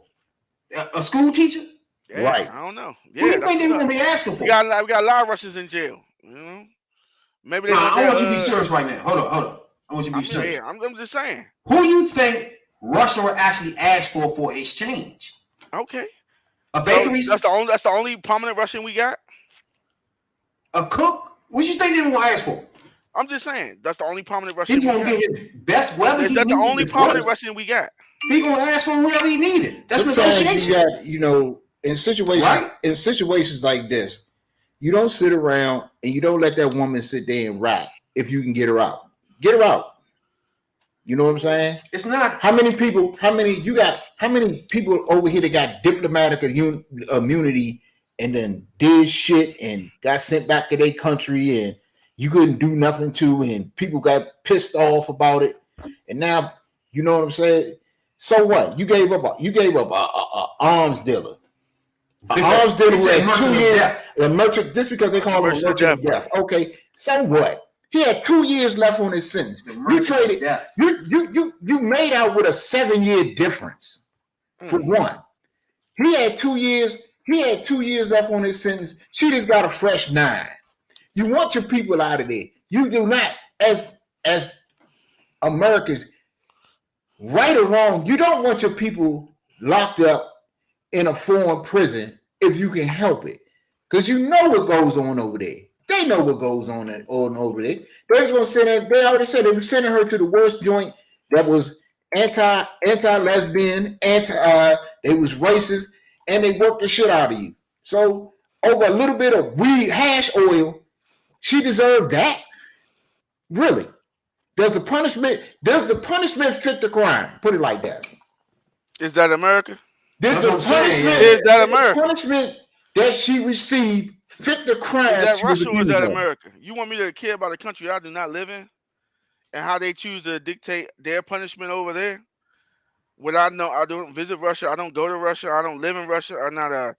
a school teacher, yeah, right? I don't know. Yeah, what do you think they were gonna be asking for? We got a lot of Russians in jail. You know, maybe they. I want you to be serious right now. Hold on. I want you to be serious. I'm just saying. Who you think Russia would actually ask for exchange? Okay. A bakery. So that's the only prominent Russian we got. A cook. What do you think they were gonna ask for? I'm just saying that's the only prominent Russian. He's gonna get his best weather. Is that the only prominent Russian we got? He gonna ask for whatever he needed. That's negotiation. You got, in situations like this, you don't sit around and you don't let that woman sit there and rot. If you can get her out, get her out. You know what I'm saying? It's not. How many people over here that got diplomatic immunity and then did shit and got sent back to their country and you couldn't do nothing to, and people got pissed off about it, and now you know what I'm saying. So what? You gave up a arms dealer. arms dealer who said had merchant 2 of years. death. A merchant, just because they call him a Merchant of merchant of death. Okay, so what? He had 2 years left on his sentence. You traded. You made out with a 7-year difference for one. He had 2 years. He had 2 years left on his sentence. She just got a fresh 9. You want your people out of there. You do not, as Americans, right or wrong, you don't want your people locked up in a foreign prison if you can help it. Because you know what goes on over there. They know what goes on over there. They was gonna send her, they already said they were sending her to the worst joint that was anti-lesbian, they was racist, and they worked the shit out of you. So over a little bit of weed hash oil, she deserved that? Really? Does the punishment fit the crime? Put it like that. Is that America? Is that America? The punishment that she received fit the crime? Is that Russia or is that America? You want me to care about a country I do not live in and how they choose to dictate their punishment over there? What I know, I don't visit Russia. I don't go to Russia. I don't live in Russia. I'm not a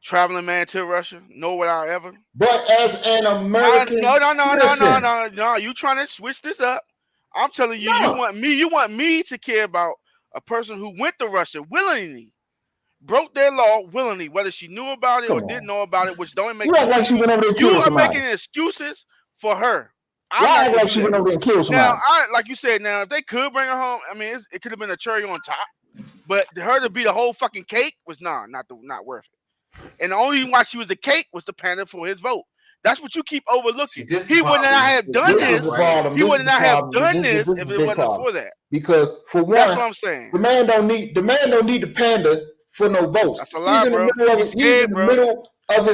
traveling man to Russia. Nor would I ever. But as an American citizen, no. You trying to switch this up? I'm telling you, you want me to care about a person who went to Russia willingly, broke their law willingly, whether she knew about it or didn't know about it, which don't make you act like she went over there and killed somebody. You are making excuses for her. I act like she went over there and killed somebody. Now, like you said, now if they could bring her home, I mean, it could have been a cherry on top, but her to be the whole fucking cake was not worth it. And the only reason why she was the cake was to pander for his vote. That's what you keep overlooking. He would not have done this. He would not have done this if it wasn't for that. Because for one, that's what I'm saying. The man don't need to pander for no votes. That's a lie, bro. He's in the middle of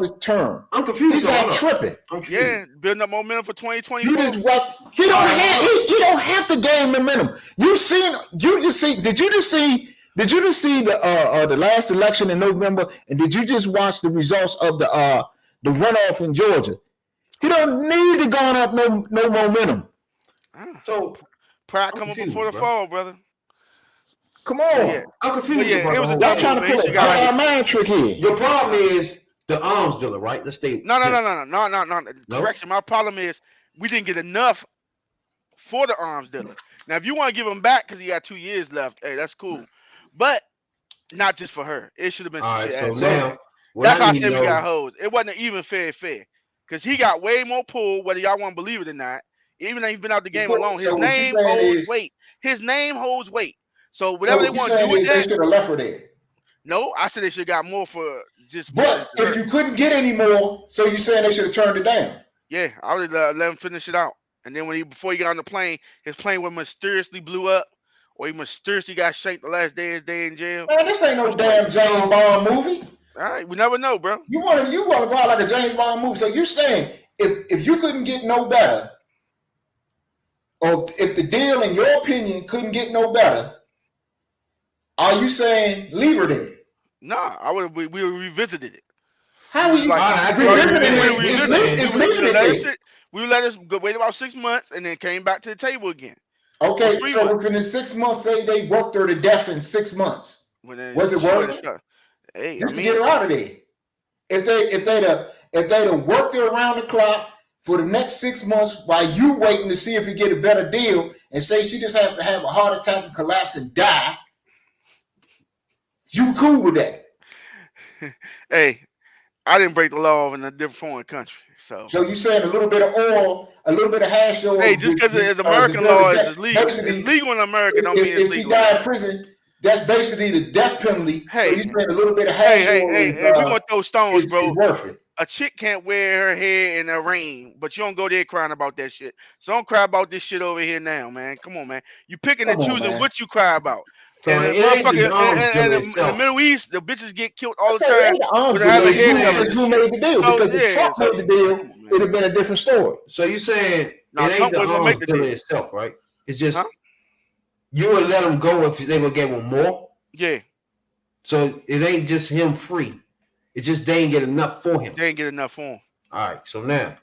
his term. I'm confused. He's not tripping. Yeah, building up momentum for 2024. He don't have to gain momentum. Did you just see the last election in November, and did you just watch the results of the runoff in Georgia? He don't need to garner up no momentum. So pride coming before the fall, brother. Come on. Yeah. I'm confused. Yeah, it was a I'm trying to play a mind trick here. Your problem is the arms dealer, right? Let's stay. No. Correction. My problem is we didn't get enough for the arms dealer. Now, if you want to give him back because he got 2 years left, hey, that's cool. But not just for her. It should have been some shit. So now, that's how I said we got hoes. It wasn't even fair. Because he got way more pull, whether y'all want to believe it or not. Even though he's been out the game alone, his name holds weight. His name holds weight. So whatever they want to do with that, they should have left her there. No, I said they should have got more for just. But if you couldn't get any more, so you saying they should have turned it down? Yeah, I would let him finish it out. And then before he got on the plane, his plane was mysteriously blew up, or he mysteriously got shanked the last day of his day in jail. Man, this ain't no damn James Bond movie. All right, we never know, bro. You want to go out like a James Bond movie. So you're saying if you couldn't get no better, or if the deal, in your opinion, couldn't get no better, are you saying leave her there? Nah, we revisited it. How are you revisiting? We let us go wait about 6 months and then came back to the table again. Okay, so within the 6 months, say they worked her to death in 6 months. Was it worth it? Hey, just to get her out of there. If they'd have worked her around the clock for the next 6 months while you waiting to see if you get a better deal, and say she just have to have a heart attack and collapse and die, you cool with that? Hey, I didn't break the law in a different foreign country. So you saying a little bit of oil, a little bit of hash oil? Hey, just because it's American law is legal. It's legal in America. Don't mean it's legal. If she died in prison, that's basically the death penalty. Hey, so you saying a little bit of hash oil? Hey, we're gonna throw stones, bro. It's worth it. A chick can't wear her hair in the rain, but you don't go there crying about that shit. So don't cry about this shit over here now, man. Come on, man. You picking and choosing what you cry about. So and in the Middle East, the bitches get killed all the time. Who made the deal? Because if Trump made the deal, it'd have been a different story. So you're saying it ain't the arms dealer itself, right? It's just you would let them go if they would get one more. Yeah. So it ain't just him free. It's just they ain't get enough for him. They ain't get enough for him. All right. So now,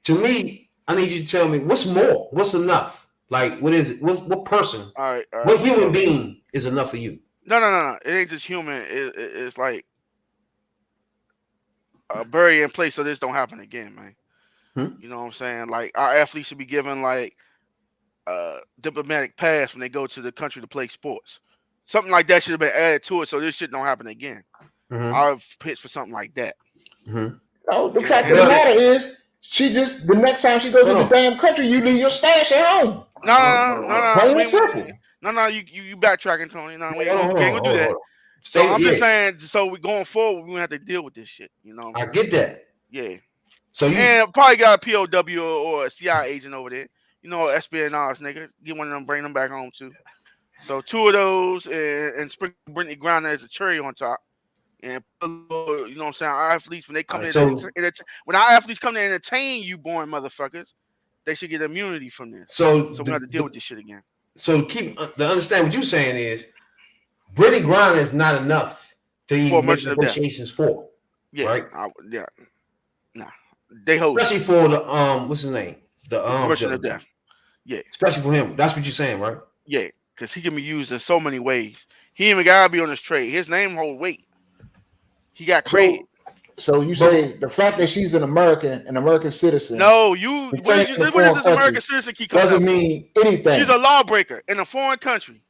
to me, I need you to tell me what's more. What's enough? Like, what is it? What person? All right. What human being is enough for you? No. It ain't just human. It's like bury in place so this don't happen again, man. You know what I'm saying? Like our athletes should be given like diplomatic pass when they go to the country to play sports. Something like that should have been added to it so this shit don't happen again. I've pitched for something like that. Oh, the fact of the matter is, she just the next time she goes to the damn country, you leave your stash at home. No. Plain and simple. No. You backtracking, Tony. No, we ain't gonna do that. So I'm just saying. So we going forward, we gonna have to deal with this shit. You know. I get that. Yeah. So you and probably got a POW or a CIA agent over there. You know, espionage nigga. Get one of them, bring them back home too. So 2 of those and sprinkle Brittney Griner as a cherry on top. And you know what I'm saying? Our athletes when they come when our athletes come to entertain you, born motherfuckers, they should get immunity from this. So we have to deal with this shit again. So keep to understand what you're saying is, Brittney Griner is not enough to even make negotiations for. Yeah, right? Nah, they hold. Especially for the what's his name? The Merchant of Death. Yeah. Especially for him. That's what you're saying, right? Yeah, because he can be used in so many ways. He even gotta be on this trade. His name hold weight. He got credit. So you say the fact that she's an American citizen. No, what is this American citizen keep coming doesn't mean anything. She's a lawbreaker in a foreign country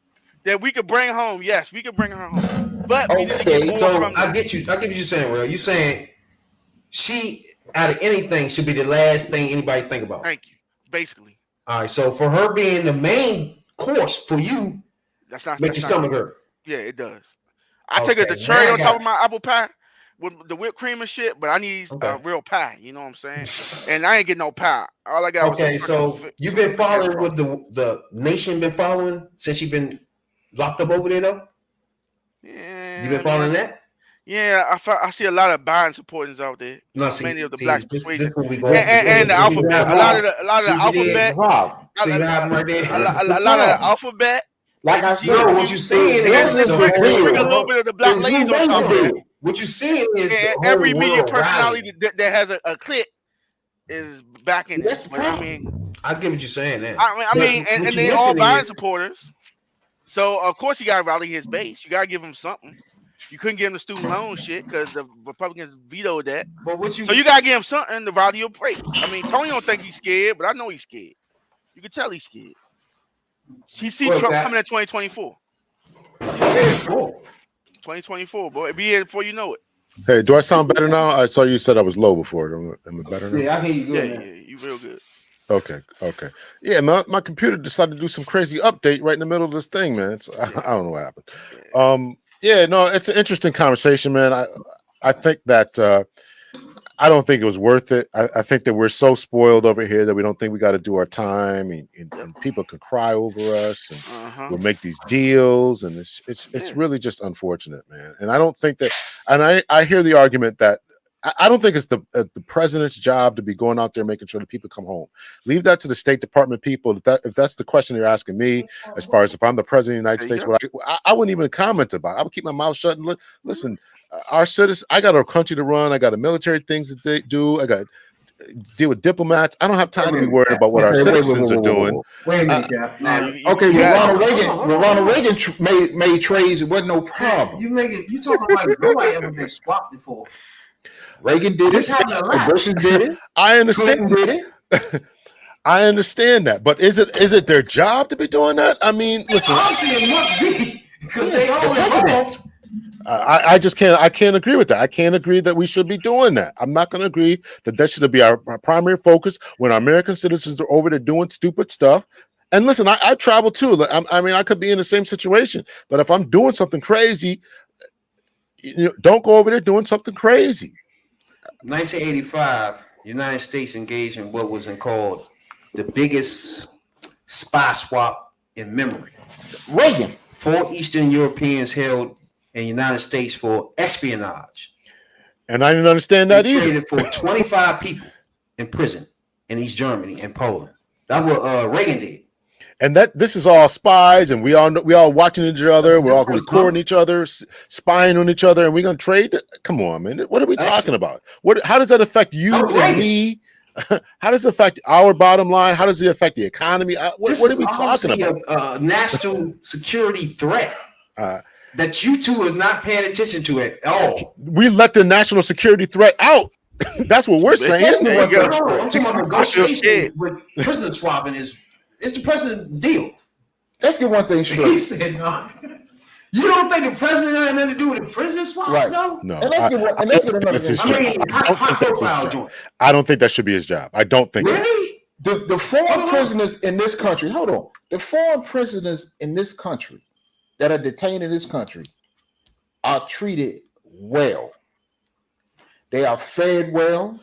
that we could bring home. Yes, we could bring her home. But we need to get more from I get you. I get what you're saying, Real. You're saying she out of anything should be the last thing anybody think about. Thank you. Basically. All right. So for her being the main course for you, make your stomach hurt. Yeah, it does. I take it the cherry on top of my apple pie with the whipped cream and shit, but I need real pie. You know what I'm saying? And I ain't getting no pie. All I got was so you've been following what the nation been following since you've been locked up over there, though? Yeah. You been following that? Yeah, I see a lot of Biden supporters out there. No, many of the black persuasion. And the alphabet. A lot of the alphabet. A lot of the alphabet. Like I said, what you saying is bring a little bit of the black ladies on top of it. What you saying is every media personality that has a clip is backing it. I mean, I get what you're saying. Then I mean, and they all Biden supporters. So of course you gotta rally his base. You gotta give him something. You couldn't give him the student loan shit because the Republicans vetoed that. So you gotta give him something to rally your base. I mean, Tony don't think he's scared, but I know he's scared. You can tell he's scared. He see Trump coming in 2024. 2024, boy. Be here before you know it. Hey, do I sound better now? I saw you said I was low before. Am I better now? Yeah, I hear you good. Yeah, you real good. Okay. Yeah, my computer decided to do some crazy update right in the middle of this thing, man. I don't know what happened. Yeah, no, it's an interesting conversation, man. I think that I don't think it was worth it. I think that we're so spoiled over here that we don't think we got to do our time, and people can cry over us, and we'll make these deals, and it's really just unfortunate, man. And I don't think that, and I hear the argument that I don't think it's the president's job to be going out there making sure that people come home. Leave that to the State Department people. If that's the question you're asking me, as far as if I'm the president of the United States, I wouldn't even comment about it. I would keep my mouth shut and listen. Our citizens, I got a country to run. I got a military things that they do. I got to deal with diplomats. I don't have time to be worried about what our citizens are doing. Wait a minute, Cap. Okay, when Ronald Reagan made trades, it wasn't no problem. You talking like nobody ever been swapped before. Reagan did it. Bush did it. I understand. Clinton did it. I understand that, but is it their job to be doing that? I mean, listen. Obviously, it must be because they always involved. I just can't. I can't agree with that. I can't agree that we should be doing that. I'm not going to agree that should be our primary focus when our American citizens are over there doing stupid stuff. And listen, I travel too. I mean, I could be in the same situation, but if I'm doing something crazy, don't go over there doing something crazy. 1985, United States engaged in what was called the biggest spy swap in memory. Reagan. 4 Eastern Europeans held in the United States for espionage. And I didn't understand that either. Traded for 25 people in prison in East Germany and Poland. That's what Reagan did. And this is all spies, and we all watching each other. We're all recording each other, spying on each other, and we're gonna trade. Come on, man. What are we talking about? How does that affect you and me? How does it affect our bottom line? How does it affect the economy? What are we talking about? A national security threat. that you two are not paying attention to at all. We let the national security threat out. That's what we're saying. There you go. I'm talking about I feel negotiations scared. with prisoner swapping it's the president's deal. Let's get one thing He straight. said no. You don't think the president had nothing to do with the prison swaps, Right. though? No, And let's get another that's his thing. I mean, job. high profile joint. I don't think that should be his job. I don't think. Really? The foreign prisoners in this country, hold on. The foreign prisoners in this country that are detained in this country are treated well. They are fed well.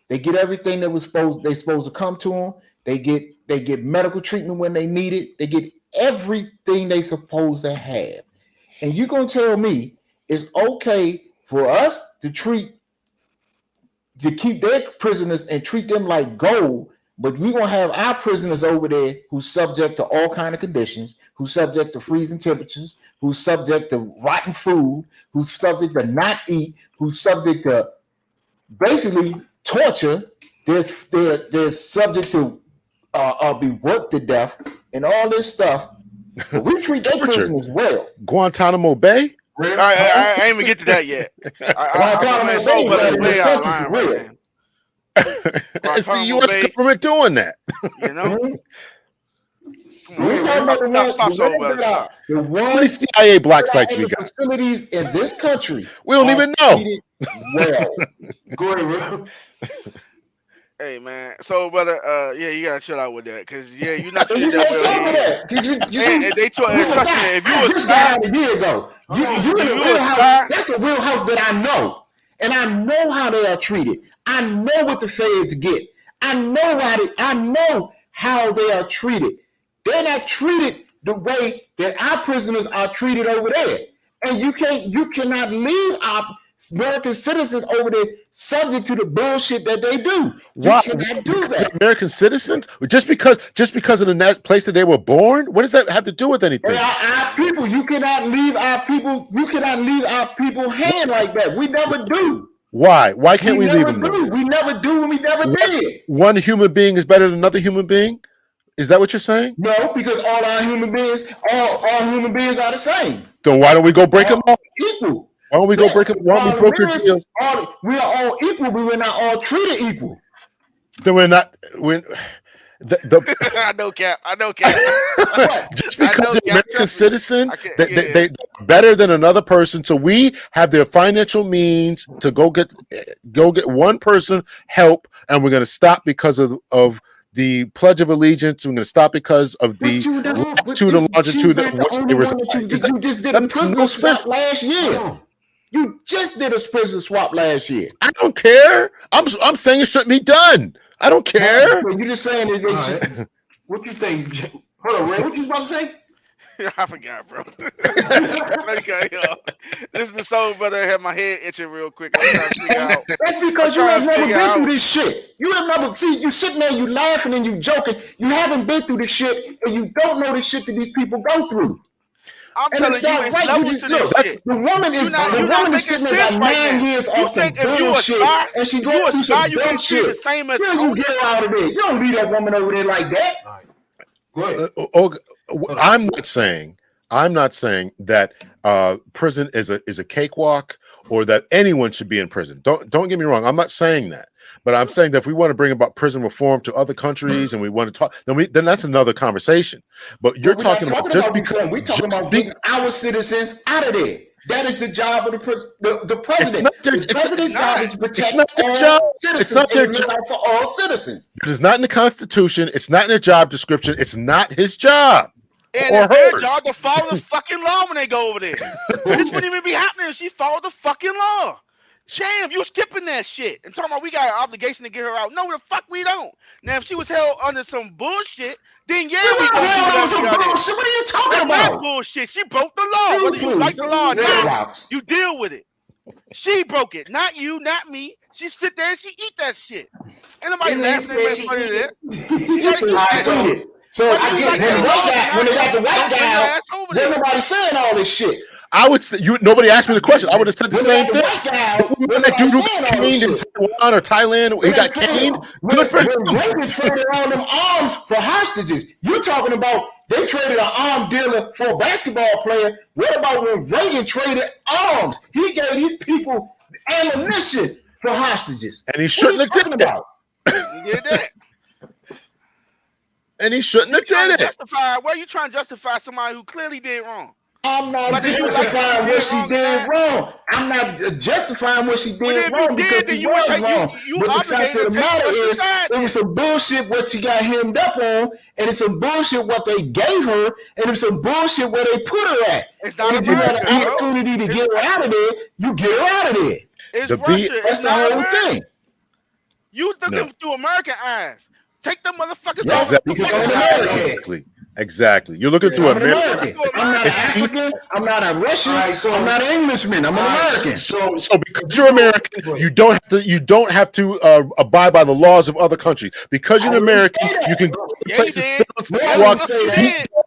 They get everything they supposed to come to them. They get medical treatment when they need it. They get everything they supposed to have. And you're gonna tell me it's okay for us to keep their prisoners and treat them like gold, but we're gonna have our prisoners over there who's subject to all kind of conditions, who's subject to freezing temperatures, who's subject to rotten food, who's subject to not eat, who's subject to basically torture. They're subject to be worked to death and all this stuff. But we treat their prisoners well. Guantanamo Bay? I ain't even get to that yet. Guantanamo Bay is way out of line real. right now. It's the U.S. government doing that. You know? We're talking about the How many CIA black sites we got? Facilities in this country. We don't even know. Well, go ahead. Hey man, so brother, yeah, you gotta chill out with that, cause yeah, you're not you treated that can't tell me well. that. They told You trust me, forgot. if you I was just got out a year ago. You in a real house. That's a real house that I know, and I know how they are treated. I know what the feds get. I know how they are treated. They're not treated the way that our prisoners are treated over there, and you cannot leave our American citizens over there subject to the bullshit that they do. Why? You cannot do that. American citizens? Just because of the place that they were born? What does that have to do with anything? Our people, you cannot leave our people. You cannot leave our people hanging like that. We never do. Why? Why can't we leave them? We never do, and we never did. One human being is better than another human being? Is that what you're saying? No, because all human beings are the same. Then why don't we go break them all? Equal. Why don't we go break them? Why don't we broker deals? We are all equal, but we're not all treated equal. Then we're not. I know, Cap. Just because you're an American citizen, they better than another person. So we have their financial means to go get one person help, and we're going to stop because of the Pledge of Allegiance. We're going to stop because of the latitude and longitude of which they reside. You just did a prisoner swap last year. You just did a prisoner swap last year. I don't care. I'm saying it shouldn't be done. I don't care. You're just saying that they should. What you think? Hold on, Ray. What you was about to say? I forgot, bro. This is the soul brother. I have my head itching real quick. I'm trying to figure out. That's because you have never been through this shit. You have never you sitting there, you laughing and you joking. You haven't been through this shit, and you don't know the shit that these people go through. I'm telling you, it's levels to this shit. The woman is sitting there got 9 years off some bullshit, and she going through some bullshit. The same as you get her out of there. You don't leave that woman over there like that. Go ahead. I'm not saying that prison is a cakewalk or that anyone should be in prison. Don't get me wrong. I'm not saying that. But I'm saying that if we want to bring about prison reform to other countries and we want to talk, then that's another conversation. But you're talking about just because we're talking about getting our citizens out of there. That is the job of the president. The president's job is to protect all citizens. It's not their job for all citizens. It is not in the Constitution. It's not in their job description. It's not his job. And it's their job to follow the fucking law when they go over there. This wouldn't even be happening if she followed the fucking law. Damn, you skipping that shit and talking about we got an obligation to get her out. No, the fuck we don't. Now, if she was held under some bullshit, then yeah, we can do some bullshit. What are you talking about? That bullshit. She broke the law. Whether you like the law or not, you deal with it. She broke it, not you, not me. She sit there and she eat that shit. Ain't nobody laughing at me for that. So I get when they got the white guy out, then nobody saying all this shit. I would say nobody asked me the question. I would have said the same thing. The woman that you got caned in Taiwan or Thailand, he got caned. Good for him. Reagan traded all them arms for hostages. You're talking about They traded an arm dealer for a basketball player. What about when Reagan traded arms? He gave these people ammunition for hostages. And he shouldn't have did that. He did that. And he shouldn't have did it. Why are you trying to justify somebody who clearly did wrong? I'm not justifying what she did wrong. I'm not justifying what she did wrong because she was wrong. But the fact of the matter is, it was some bullshit what she got hemmed up on, and it's some bullshit what they gave her, and it's some bullshit where they put her at. It's not and if you got an opportunity to get her out of there, you get her out of there. It's Russia. That's the whole thing. You looking through American eyes. Take them motherfuckers off. Exactly. You're looking through American. I'm not African. I'm not a Russian. I'm not an Englishman. I'm an American. So because you're American, you don't have to abide by the laws of other countries. Because you're an American, you can go to places, spit on sidewalks.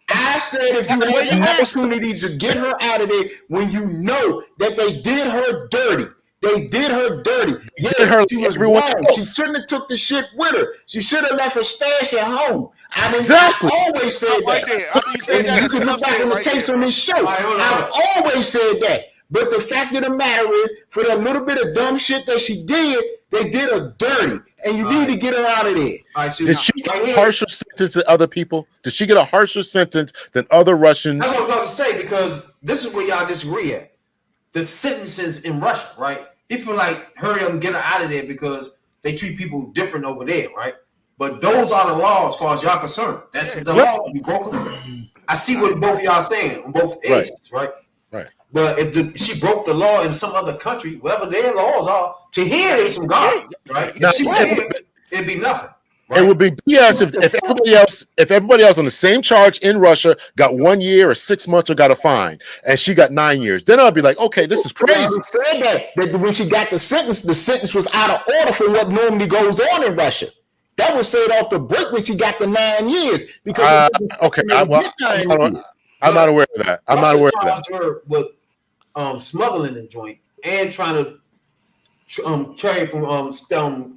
I said if you had an opportunity to get her out of there when you know that they did her dirty. They did her dirty. Yeah, she was wrong. She shouldn't have took the shit with her. She should have left her stash at home. I always said that. You can look back on the tapes on this show. I've always said that. But the fact of the matter is, for that little bit of dumb shit that she did, they did her dirty. And you need to get her out of there. Did she get a harsher sentence than other people? Did she get a harsher sentence than other Russians? That's what I was about to say, because this is where y'all disagree at. The sentences in Russia, right? They feel like hurry up and get her out of there because they treat people different over there, right? But those are the laws as far as y'all concerned. That's the law. You broke them. I see what both of y'all saying on both ages, right? Right. But if she broke the law in some other country, whatever their laws are, to hear there's some garbage, right? If she was here, it'd be nothing. Right? It would be BS if everybody else on the same charge in Russia got 1 year or 6 months or got a fine, and she got 9 years. Then I'd be like, okay, this is crazy. I said that when she got the sentence was out of order for what normally goes on in Russia. That was said off the break when she got the 9 years. Because I'm not aware of that. I'm not aware of that. Her with smuggling the joint and trying to carry from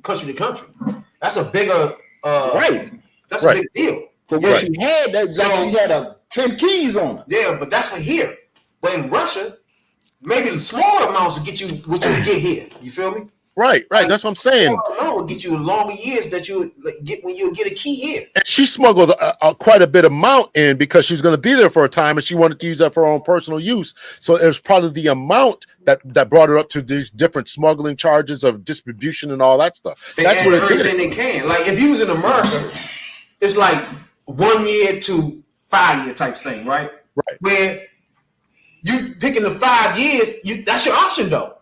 country to country. That's a bigger That's a big deal. For what she had, she had 10 keys on her. Yeah, but that's for here. But in Russia, maybe the smaller amounts will get you what you get here. You feel me? Right. That's what I'm saying. Will get you longer years that you get when you get a key here. And she smuggled quite a bit of amount in because she was going to be there for a time, and she wanted to use that for her own personal use. So it was probably the amount that brought her up to these different smuggling charges of distribution and all that stuff. That's what it did. Everything they can. Like if you was in America, it's like 1 year to 5 year type thing, right? Right. Where you picking the 5 years, that's your option though.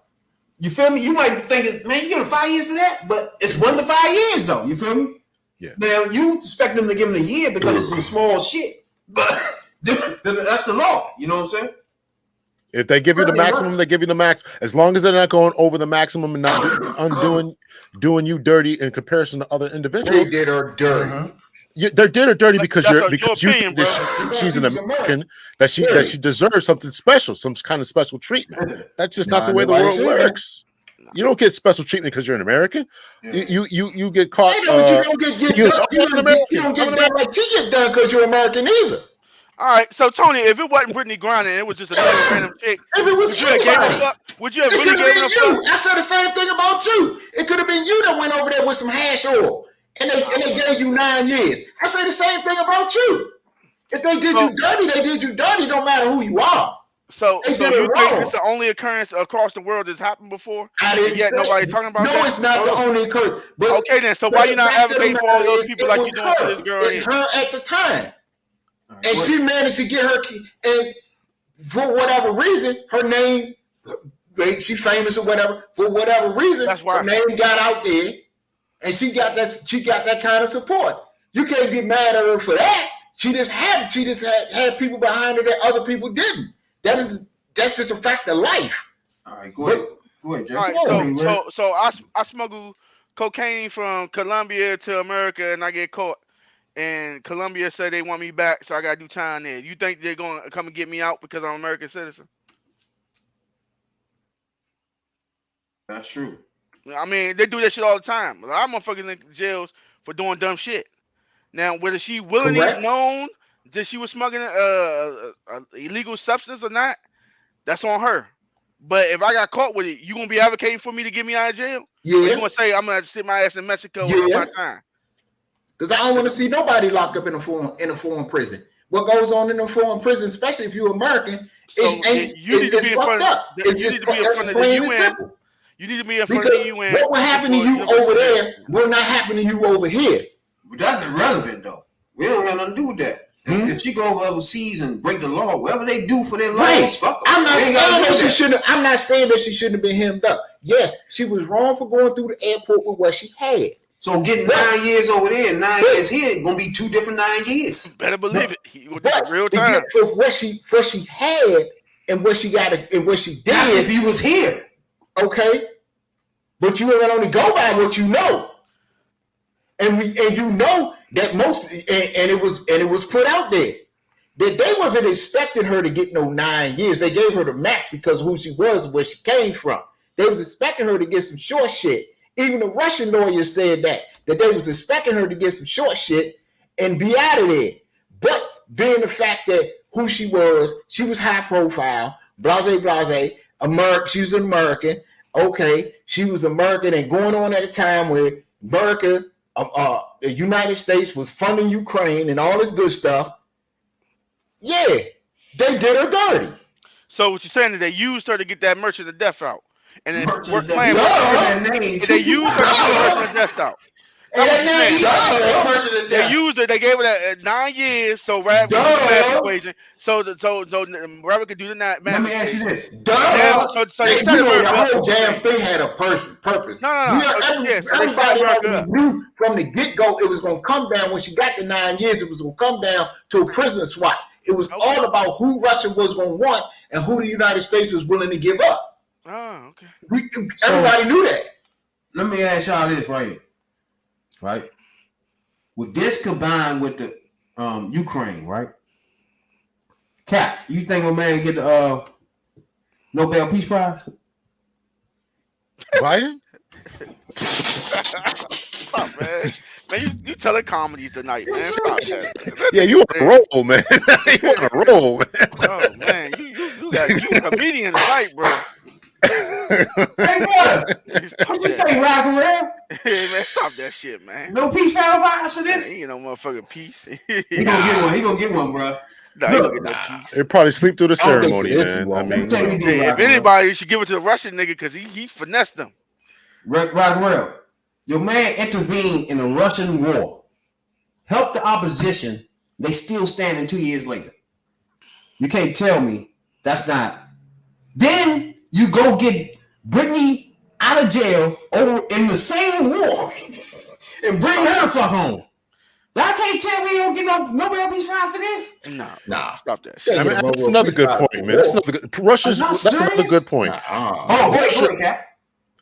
You feel me? You might think, man, you give him 5 years for that, but it's 1 to 5 years though. You feel me? Yeah. Now you expect them to give him a year because it's some small shit, but that's the law. You know what I'm saying? If they give you the maximum, they give you the max. As long as they're not going over the maximum and not doing you dirty in comparison to other individuals. They did her dirty. They did her dirty because opinion, she's an American, that she deserves something special, some kind of special treatment. That's just not the way the world works. You don't get special treatment because you're an American. You get caught. You don't get done like she get done because you're American either. All right, so Tony, if it wasn't Brittney Griner, it was just another random chick. If it was anybody, would you have it really could have given been up? you. I said the same thing about you. It could have been you that went over there with some hash oil, and they gave you 9 years. I say the same thing about you. If they did you dirty, they did you dirty. Don't matter who you are. So you think it's the only occurrence across the world that's happened before? I didn't yet say nobody talking about that? No, it's not the only occurrence. But okay, then. So why you not advocating for all those people like you doing for this girl? It's her at the time. And she managed to get her key, and for whatever reason, her name, she's famous or whatever. For whatever reason, that's why her name got out there, and she got that kind of support. You can't get mad at her for that. She just had people behind her that other people didn't. That's just a fact of life. All right, go ahead, Jeff. All right, so I smuggle cocaine from Colombia to America, and I get caught. And Colombia said they want me back, so I gotta do time there. You think they're gonna come and get me out because I'm an American citizen? That's true. I mean, they do that shit all the time. A lot of motherfuckers in jails for doing dumb shit. Now, whether she willingly That she was smuggling illegal substance or not, that's on her. But if I got caught with it, you gonna be advocating for me to get me out of jail? Or you Yeah, gonna say I'm gonna have to sit my ass in Mexico and do yeah. my time? Because I don't want to see nobody locked up in a foreign prison. What goes on in a foreign prison, especially if you're American, So you need to be in front. You need to be in front of the UN. You need to be in front of the UN. What will happen to you over there will not happen to you over here. But that's irrelevant, though. We don't have nothing to do with that. If she go overseas and break the law, whatever they do for their laws, fuck them. I'm not saying that she shouldn't. I'm not saying that she shouldn't have been hemmed up. Yes, she was wrong for going through the airport with what she had. So getting 9 years over there and 9 years here is gonna be 2 different 9 years. Better believe it. You gonna do it real time. For what she had and what she got and what she did. That's if you was here. Okay. But you can only go by what you know. And you know that it was put out there that they wasn't expecting her to get no 9 years. They gave her the max because of who she was and where she came from. They was expecting her to get some short shit. Even the Russian lawyers said that they was expecting her to get some short shit and be out of there. But being the fact that who she was high profile, blase, American, she was an American. Okay, she was American and going on at a time where America, the United States was funding Ukraine and all this good stuff. Yeah, they did her dirty. So what you're saying is they used her to get that merchant of death out, and then work plan. They used her to get the merchant of death out. They used it. They gave her that 9 years, so Rabbit could do the math equation. So Rabbit could do the math. Let me ask you this. The whole damn thing had a purpose. No. Everybody knew from the get-go it was going to come down. When she got the 9 years, it was going to come down to a prisoner swap. It was all about who Russia was going to want and who the United States was willing to give up. Oh, okay. Everybody knew that. Let me ask y'all this right here. Right, with this combined with the Ukraine, right? Cap, you think my man get the Nobel Peace Prize? Biden? Stop, man. Man, you telling comedies tonight, man. Stop that. Yeah, you on a roll, man. You on a roll, man. Oh man, you a comedian tonight, bro. Hey, what you think, Rockwell? Hey, man, stop that shit, man. No peace prize for this? Ain't no motherfucking peace. He gonna get one, bro. No, he gonna get no peace. They probably sleep through the ceremony, man. I mean, if anybody, you should give it to the Russian nigga because he finessed them. Rockwell, your man intervened in the Russian war, helped the opposition. They still standing 2 years later. You can't tell me that's not. Then you go get Brittney out of jail over in the same war and bring her the fuck home. I can't tell me you don't get no Nobel Peace Prize for this. Nah, stop that shit. I mean, that's another good point, man. That's another good. That's another good point. Oh, wait, Cap.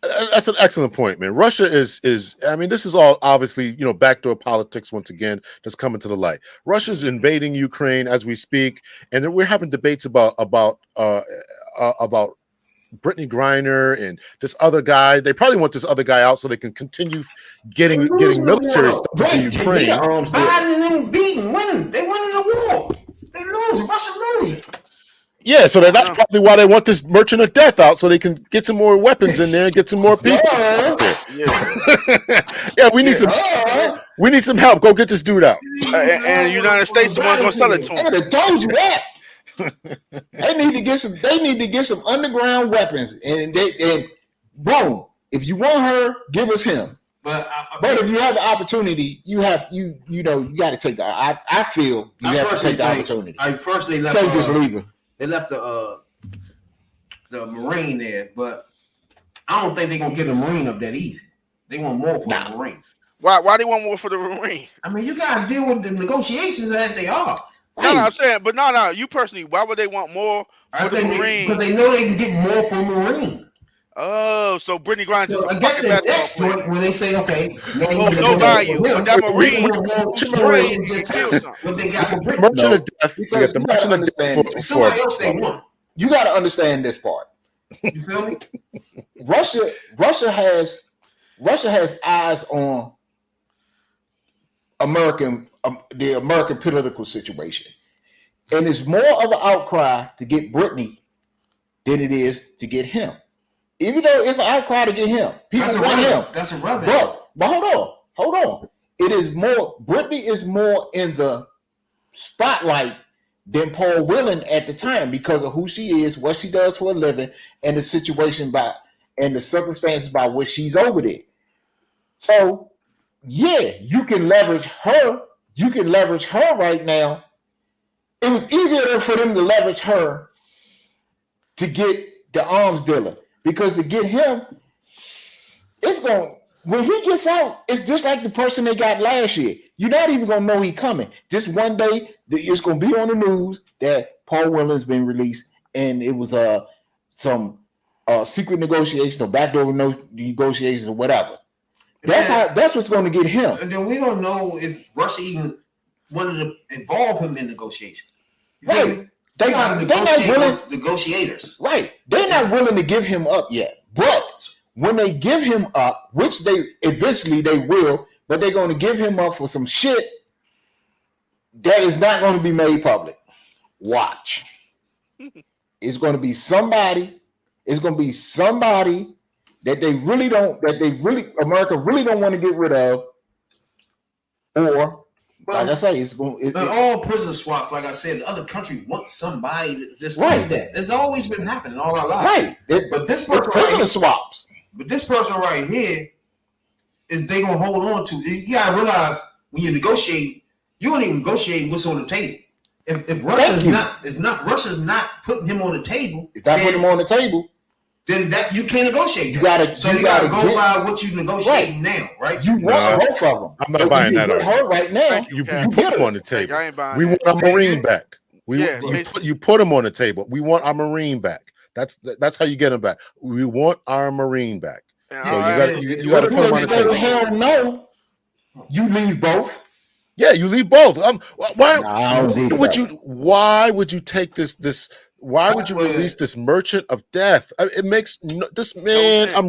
That's an excellent point, man. Russia is. I mean, this is all obviously, backdoor politics once again that's coming to the light. Russia's invading Ukraine as we speak, and then we're having debates about Brittney Griner and this other guy. They probably want this other guy out so they can continue getting military stuff into Ukraine. Biden and them winning. They winning the war. They losing. Russia losing. Yeah, so that's probably why they want this merchant of death out so they can get some more weapons in there and get some more people. Yeah, we need some. We need some help. Go get this dude out. And the United States the one gonna sell it to him. I told you that. They need to get some underground weapons, and boom. If you want her, give us him. But if you have the opportunity, you got to take the. I feel you have to take the opportunity. First they left. Can't just leave her. They left the Marine there, but I don't think they're gonna get the Marine up that easy. They want more for the Marine. Why they want more for the Marine? I mean, you gotta deal with the negotiations as they are. No, I'm saying, but no. You personally, why would they want more for the Marine? Because they know they can get more from Marine. Oh, so Brittney Griner. So I guess the next joint when they say, okay, no value. But that Marine just what they got for Brittney. Merchant of death. Because the merchant of death. Somebody else they want. You got to understand this part. You feel me? Russia has eyes on the American political situation. And it's more of an outcry to get Brittney than it is to get him. Even though it's an outcry to get him. People want him. That's irrelevant. But hold on. It is more, Brittney is more in the spotlight than Paul Whelan at the time because of who she is, what she does for a living, and the situation and the circumstances by which she's over there. So, yeah, you can leverage her. You can leverage her right now. It was easier for them to leverage her to get the arms dealer because to get him, when he gets out, it's just like the person they got last year. You're not even gonna know he coming. Just one day, it's gonna be on the news that Paul Whelan's been released, and it was some secret negotiations or backdoor negotiations or whatever. That's what's going to get him. And then we don't know if Russia even wanted to involve him in negotiations. Right? They're not willing. Negotiators. Right? They're not willing to give him up yet. But when they give him up, which they eventually they will, but they're going to give him up for some shit that is not going to be made public. Watch. It's going to be somebody. It's going to be somebody that America really don't want to get rid of, or like I say, it's all prison swaps. Like I said, the other country wants somebody to just right. That. There's always been happening all our lives. Right. But this person prison swaps. But this person right here is they gonna hold on to. You gotta realize when you negotiate, you don't even negotiate what's on the table. If Russia's not putting him on the table, putting him on the table, then that you can't negotiate. You gotta go by what you negotiating now, right? You want both of them. I'm not buying that. Her right now, you put them on the table. We want our Marine back. You put him on the table. We want our Marine back. That's how you get him back. We want our Marine back. So you got to put him on the table. Hell no. You leave both. Yeah, you leave both. Why would you take this? Why would you release this merchant of death? It makes this man. I'm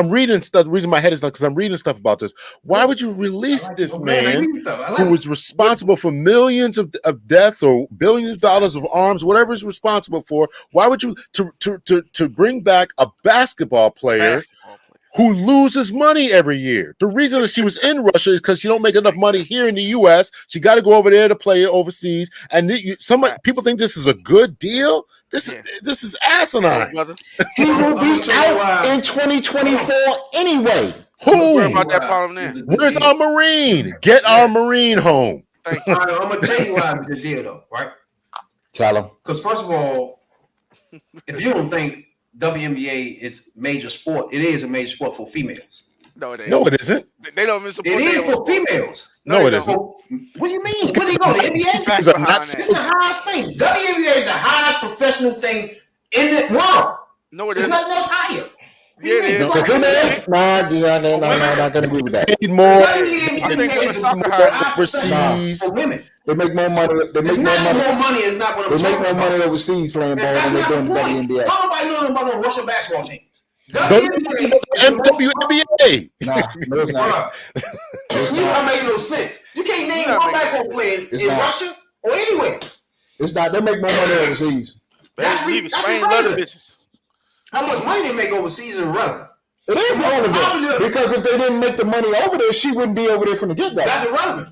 reading stuff. The reason my head is not because I'm reading stuff about this. Why would you release this man who was responsible for millions of deaths or billions of dollars of arms, whatever he's responsible for? Why would you to bring back a basketball player who loses money every year? The reason that she was in Russia is because she don't make enough money here in the U.S. She got to go over there to play overseas. And people think this is a good deal. This is asinine. He will be out in 2024 anyway. Who? About that problem there. Where's our Marine? Get our Marine home. Thank you. I'm gonna tell you why the deal though, right? Tell him. Because first of all, if you don't think WNBA is major sport, it is a major sport for females. No, it isn't. They don't even support it is for females. No, it isn't. What do you mean? What do you go? The NBA? It's the highest thing. WNBA is the highest professional thing in the world. No, it's nothing else higher. Yeah, it is. No, not gonna agree with that. More. I think women's soccer overseas. For women. They make more money. They make more money overseas playing ball than they do in the WNBA. Nobody knows about no Russian basketball team. WNBA. Nah, no, it's not. It's not making no sense. You can't name one basketball player in Russia or anywhere. It's not. They make more money overseas. That's irrelevant. How much money they make overseas is irrelevant. It is relevant because if they didn't make the money over there, she wouldn't be over there from the get-go. That's irrelevant.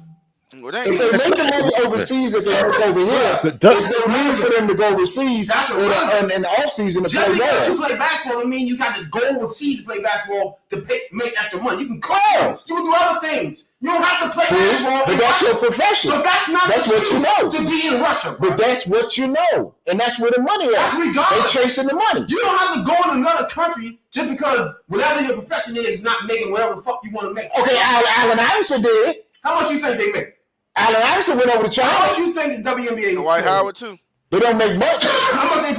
Well, if they make the money overseas that they make over here, there's no need for them to go overseas in the off season to play ball. Just because you play basketball, I mean you got to go overseas to play basketball to make extra money. You can call. You can do other things. You don't have to play basketball. But that's your profession. So that's not what you know to be in Russia. Bro. But that's what you know, and that's where the money is. That's regardless. They're chasing the money. You don't have to go in another country just because whatever your profession is not making whatever the fuck you want to make. Okay, Allen Iverson did. How much you think they make? Allen Iverson went over to China. How much you think the WNBA? And Dwight Howard too. They don't make much. How much they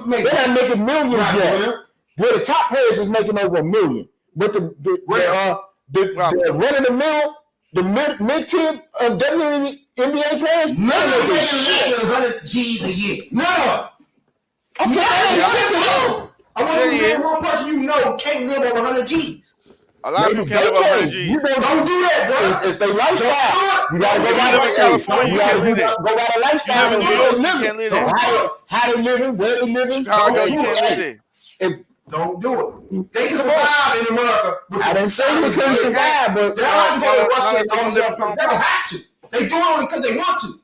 make? They're not making millions yet. Where the top players is making over $1 million, but the run of the mill, the mid-tier WNBA players, none of them making 100 G's a year. No. Okay, I want you to name one person you know can't live on 100 G's. A lot of people can't live off 100 G's. You don't do that, bro. It's their lifestyle. You gotta go If you live in California, you can't live there. Go by the lifestyle. You live in New York, you can't live there. How they living, where they living. Chicago, you can't live there. Don't do it. They can survive in America. I didn't say they couldn't survive, but they don't have to go to Russia and all that. They don't have to. They do it only because they want to.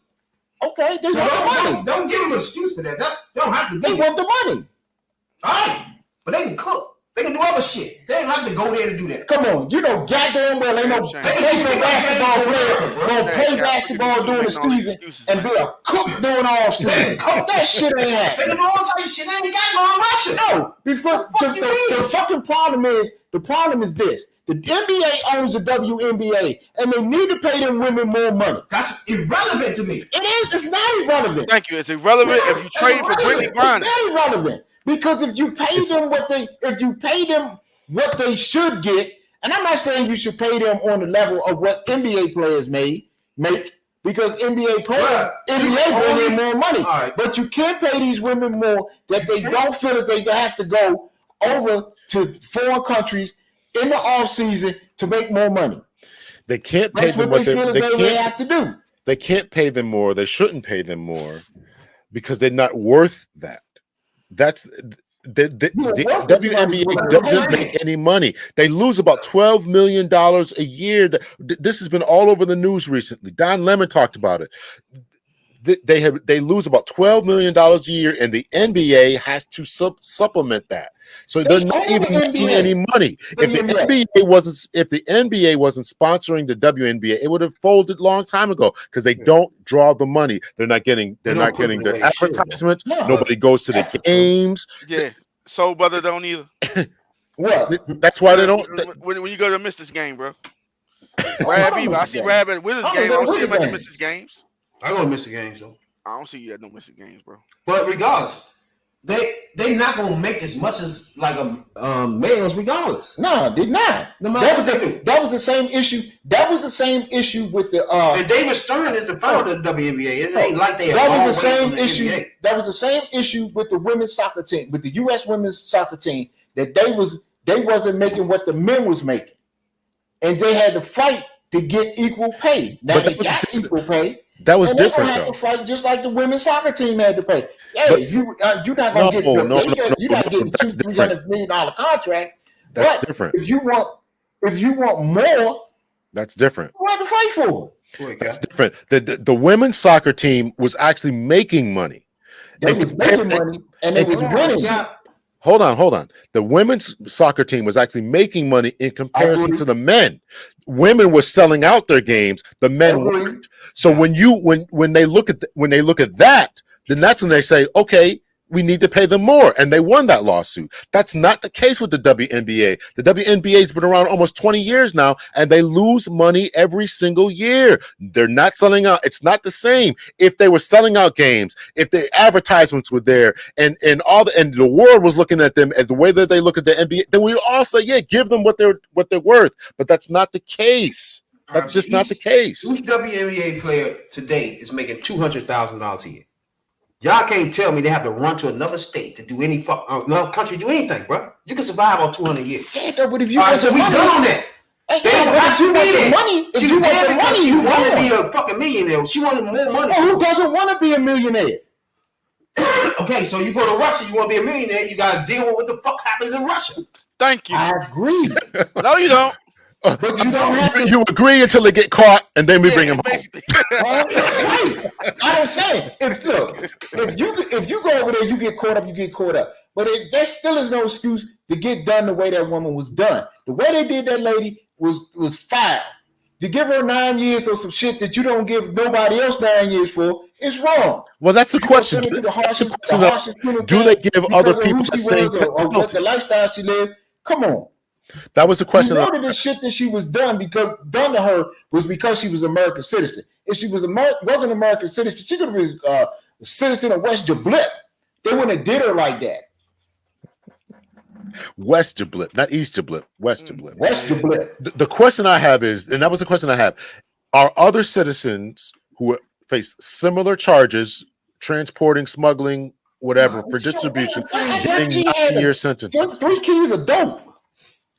Okay, they want the money. Don't give them an excuse for that. They don't have to. They want the money. All right, but they can cook. They can do other shit. They don't have to go there to do that. Come on, you know goddamn well ain't no professional basketball player gonna play basketball during the season and be a cook during off season. That shit ain't happening. They can do all types of shit. They ain't got to go to Russia. No, because the fucking problem is this. The NBA owns the WNBA, and they need to pay them women more money. That's irrelevant to me. It is. It's not irrelevant. Thank you. It's irrelevant if you trade for Brittney Griner. It's not irrelevant because if you pay them what they should get, and I'm not saying you should pay them on the level of what NBA players make, because NBA players bring in more money. Right. But you can't pay these women more that they don't feel that they have to go over to foreign countries in the off season to make more money. They can't pay them what they feel they have to do. They can't pay them more. They shouldn't pay them more because they're not worth that. That's the WNBA doesn't make any money. They lose about $12 million a year. This has been all over the news recently. Don Lemon talked about it. They lose about $12 million a year, and the NBA has to supplement that. So they're not even making any money. If the NBA wasn't sponsoring the WNBA, it would have folded a long time ago because they don't draw the money. They're not getting the advertisements. Nobody goes to the games. Yeah. So brother don't either. Well, that's why they don't. When you go to miss this game, bro. I see Rab at Wizards game. I don't see him at the Mrs. games. I go to miss the games though. I don't see you at no Mrs. games, bro. But regardless, they not gonna make as much as like a males regardless. No, they're not. That was the same issue. That was the same issue with the and David Stern is the founder of the WNBA. It ain't like they that was the same issue. NBA. That was the same issue with the women's soccer team, with the US women's soccer team, that they wasn't making what the men was making. And they had to fight to get equal pay. Now they got equal pay. That was different, though. To fight just like the women's soccer team had to pay. Hey, you're not going to get you're not getting $200-300 million contracts. That's different. If you want more, that's different. You have to fight for it. That's different. The women's soccer team was actually making money. They was making money, and they was winning. Hold on. The women's soccer team was actually making money in comparison to the men. Women were selling out their games. The men weren't. So when they look at that, then that's when they say, okay, we need to pay them more, and they won that lawsuit. That's not the case with the WNBA. The WNBA has been around almost 20 years now, and they lose money every single year. They're not selling out. It's not the same. If they were selling out games, if the advertisements were there, and the world was looking at them as the way that they look at the NBA, then we all say, yeah, give them what they're worth. But that's not the case. That's just not the case. Each WNBA player today is making $200,000 a year. Y'all can't tell me they have to run to another state to do another country do anything, bro. You can survive on $200 a year. Yeah, but if you so we done on that. They don't have to be there. Money, she was there because she wanted to be a fucking millionaire. She wanted more money. Well, who doesn't want to be a millionaire? Okay, so you go to Russia, you want to be a millionaire, you got to deal with what the fuck happens in Russia. Thank you. I agree. No, you don't. But you don't have to. You agree until they get caught, and then we bring them home. Right. I'm saying, if you go over there, you get caught up. But that still is no excuse to get done the way that woman was done. The way they did that lady was foul. To give her 9 years or some shit that you don't give nobody else 9 years for, it's wrong. Well, that's the question. Do they give other people the same or what the lifestyle she lived? Come on. That was the question. You know that the shit that she was done to her was because she was an American citizen. If she wasn't an American citizen, she could have been a citizen of West Jablip. They wouldn't have did her like that. West Jablip, not East Jablip. West Jablip. West Jablip. The question I have is, and that was the question I have: are other citizens who face similar charges, transporting, smuggling, whatever, for distribution, getting 9-year sentences? 3 keys of dope.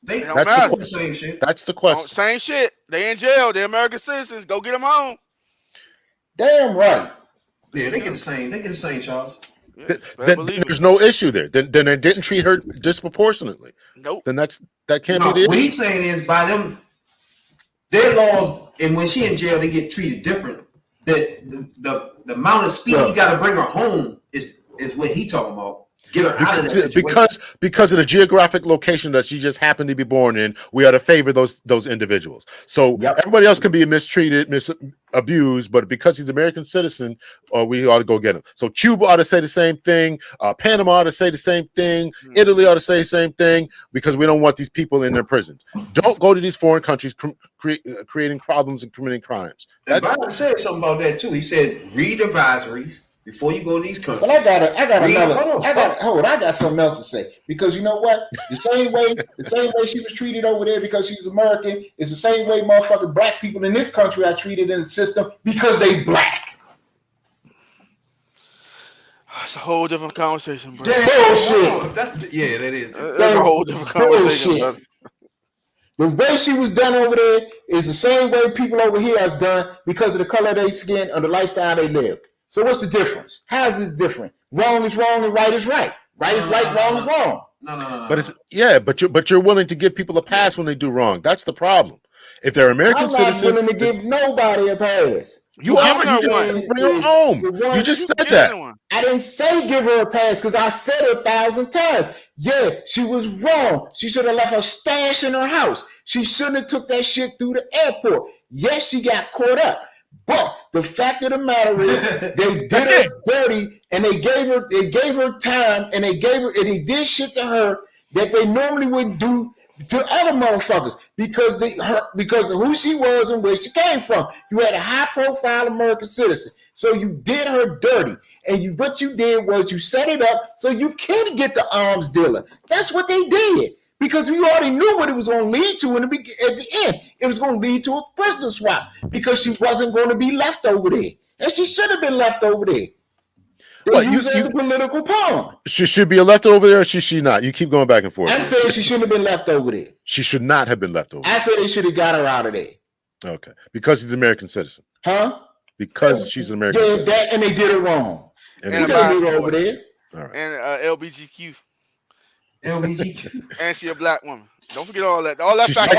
It don't That's matter. the Same shit. That's the question. Same shit. They in jail. They're American citizens. Go get them home. Damn right. Yeah, they get the same. They get the same, Charles. Yeah, Then there's no issue there. Then they didn't treat her disproportionately. Nope. Then that can't No, be the what issue. he's saying is by them, their laws, and when she in jail, they get treated different. That the amount of speed you got to bring her home is what he talking about. Get her out of that situation. Because of the geographic location that she just happened to be born in, we ought to favor those individuals. So everybody else can be mistreated, abused, but because he's an American citizen, we ought to go get him. So Cuba ought to say the same thing. Panama ought to say the same thing. Italy ought to say the same thing, because we don't want these people in their prisons. Don't go to these foreign countries creating problems and committing crimes. And Biden said something about that too. He said read advisories before you go to these countries. But I got something else to say, because you know what? The same way she was treated over there because she's American is the same way motherfucking black people in this country are treated in the system because they black. That's a whole different conversation, bro. Bullshit. That is. That's a whole different conversation, bro. The way she was done over there is the same way people over here are done because of the color of their skin or the lifestyle they live. So what's the difference? How is it different? Wrong is wrong and right is right. Right is right, wrong is wrong. No. But you're willing to give people a pass when they do wrong. That's the problem. If they're American citizens, I'm not willing to give nobody a pass. You are. You just bring her home. You just said that. I didn't say give her a pass because I said it 1,000 times. Yeah, she was wrong. She should have left her stash in her house. She shouldn't have took that shit through the airport. Yes, she got caught up. But the fact of the matter is, they did her dirty, and they gave her time, and they did shit to her that they normally wouldn't do to other motherfuckers because of who she was and where she came from. You had a high-profile American citizen, so you did her dirty, and what you did was you set it up so you can get the arms dealer. That's what they did. Because we already knew what it was going to lead to at the end. It was going to lead to a prisoner swap because she wasn't going to be left over there. And she should have been left over there. They use her as a political pawn. She should be left over there, or should she not? You keep going back and forth. I'm saying she shouldn't have been left over there. She should not have been left over there. I said they should have got her out of there. Okay. Because she's an American citizen. Huh? Because she's an American citizen. That, and they did it wrong. And they did it over there. All right. And LBGQ. And she a black woman. Don't forget all that. All that fact.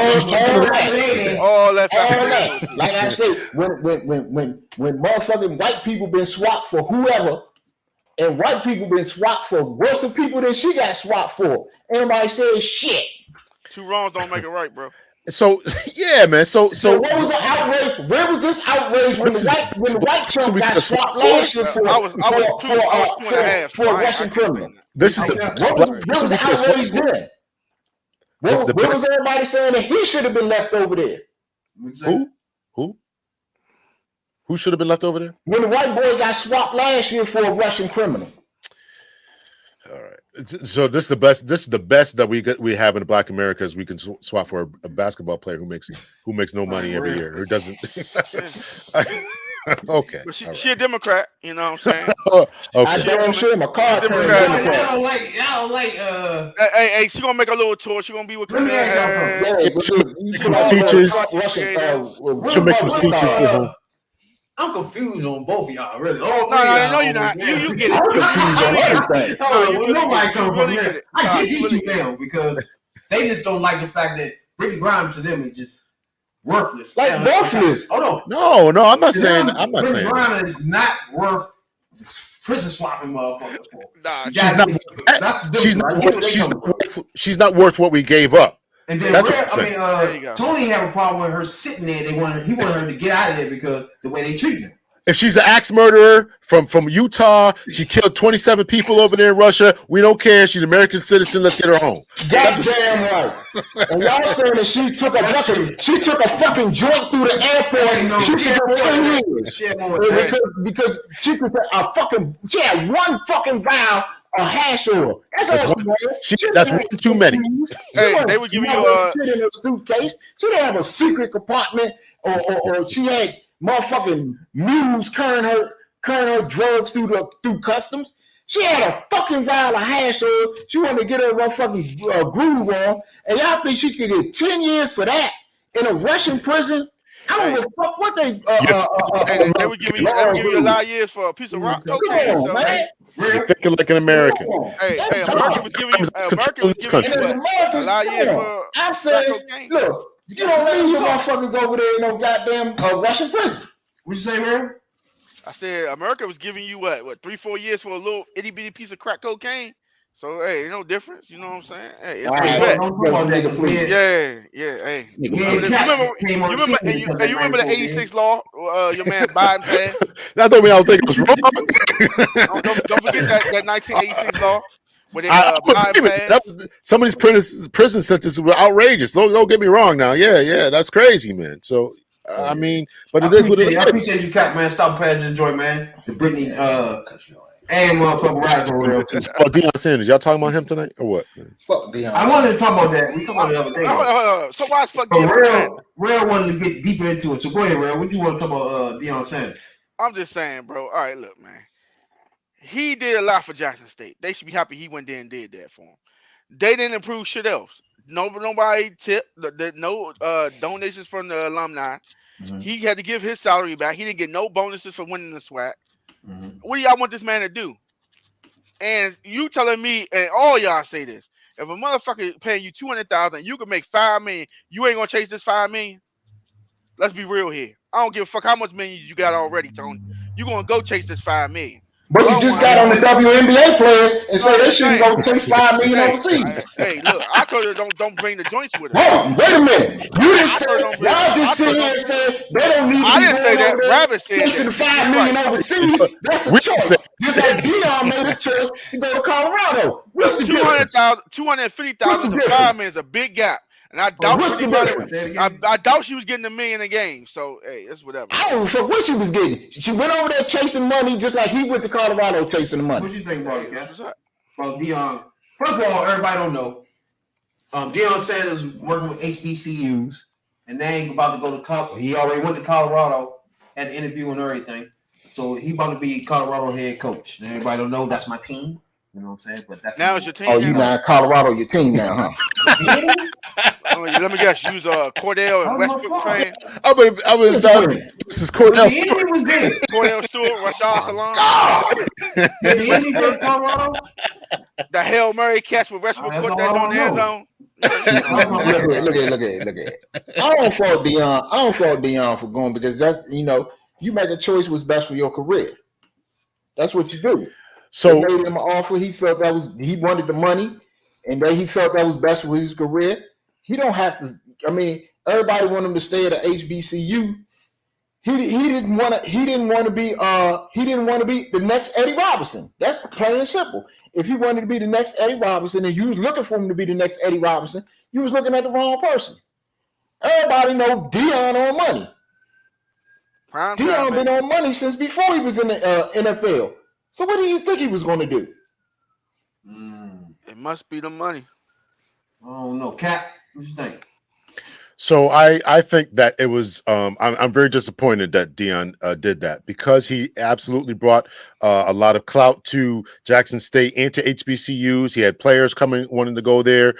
All that fact. Like I said, when motherfucking white people been swapped for whoever, and white people been swapped for worse people than she got swapped for, everybody says shit. Two wrongs don't make it right, bro. So yeah, man. So what was the outrage? Where was this outrage when the white Trump got swapped last year for a Russian criminal? This is what was the outrage then? What was everybody saying that he should have been left over there? Who should have been left over there? When the white boy got swapped last year for a Russian criminal. All right. So this is the best. This is the best that we have in Black America is we can swap for a basketball player who makes no money every year, who doesn't. Okay. But she a Democrat, you know what I'm saying? Okay. I damn sure my car. I don't like. Hey, she gonna make a little tour. She gonna be with. She'll make some speeches. She'll make some speeches for him. I'm confused on both of y'all, really. No, you're not. You get it. I'm confused on everything. Nobody come from there. I get you now because they just don't like the fact that Brittney Griner to them is just worthless. Like worthless. Oh no, I'm not saying. Brittney Griner is not worth prison swapping motherfuckers for. Nah, she's not worth what we gave up. And then Tony have a problem with her sitting there. He wanted her to get out of there because the way they treat her. If she's an axe murderer from Utah, she killed 27 people over there in Russia. We don't care. She's an American citizen. Let's get her home. Goddamn right. And y'all saying that she took a fucking joint through the airport. She should have 10 years because she had one fucking vial of hash oil. That's all she had. That's one too many. Hey, they would give you shit in her suitcase. She didn't have a secret compartment, or she had motherfucking mules carrying her drugs through customs. She had a fucking vial of hash on. She wanted to get her motherfucking groove on. And y'all think she could get 10 years for that in a Russian prison? I don't give a fuck what they they would give you a lot of years for a piece of rock cocaine. Come on, man. You're thinking like an American. America was giving you a lot of years for I'm saying, look, you don't leave your motherfuckers over there in no goddamn Russian prison. What you say, man? I said America was giving you what 3-4 years for a little itty bitty piece of crack cocaine. So hey, ain't no difference. You know what I'm saying? Hey, it's Hey, you remember the '86 law? Your man Biden passed. That don't mean I don't think it was wrong. Don't forget that 1986 law. When they, some of these prison sentences were outrageous. Don't get me wrong now. Yeah, that's crazy, man. So I mean, but it is what it is. I appreciate you, Cap, man. Stop passing the joint, man. The Brittney and motherfucker radical real too. Oh, Deion Sanders. Y'all talking about him tonight or what? Fuck Deion. I wanted to talk about that. We talked about the other day. So why is fuck Deion? Real wanted to get deeper into it. So go ahead, Real. What do you want to talk about Deion Sanders? I'm just saying, bro. All right, look, man. He did a lot for Jackson State. They should be happy he went there and did that for him. They didn't improve shit else. Nobody tipped. No donations from the alumni. Mm-hmm. He had to give his salary back. He didn't get no bonuses for winning the SWAC. Mm-hmm. What do y'all want this man to do? And you telling me, and all y'all say this: if a motherfucker paying you $200,000, you can make $5 million. You ain't gonna chase this $5 million. Let's be real here. I don't give a fuck how much millions you got already, Tony. You gonna go chase this $5 million. But you just got on the WNBA players and say they shouldn't go chase $5 million overseas. Hey, look, I told her don't bring the joints with us. Hold on, wait a minute. You didn't say y'all just sit here and say they don't need to I didn't say that. Rabbit said chasing the $5 million overseas. That's a choice. Just like Deion made a choice to go to Colorado. What's the difference? $250,000 to $5 million is a big gap. And I doubt I doubt she was getting $1 million a game. So hey, it's whatever. I don't know what she was getting. She went over there chasing money just like he went to Colorado chasing the money. What you think about it, Cap? About Deion? First of all, everybody don't know. Deion Sanders working with HBCUs, and they ain't about to go to Colorado. He already went to Colorado, had an interview and everything. So he about to be Colorado head coach. And everybody don't know that's my team. You know what I'm saying? But that's now it's your team. Oh, you now Colorado your team now, huh? Let me guess. You was Cordell and Westbrook fan. I was this is Cordell. The Indian was there. Cordell Stewart, Rashad Salam. The Indian go to Colorado. The Hail Mary catch with Westbrook put that on the end zone. Look at it. I don't fault Deion for going because that's you make a choice what's best for your career. That's what you do. So they made him an offer. He felt he wanted the money, and he felt that was best for his career. He don't have to. I mean, everybody wanted him to stay at a HBCU. He didn't want to be the next Eddie Robinson. That's plain and simple. If he wanted to be the next Eddie Robinson, and you was looking for him to be the next Eddie Robinson, you was looking at the wrong person. Everybody know Deion on money. Deion been on money since before he was in the NFL. So what do you think he was going to do? It must be the money. I don't know. Cap, what you think? So I think that it was I'm very disappointed that Deion did that because he absolutely brought a lot of clout to Jackson State and to HBCUs. He had players wanting to go there.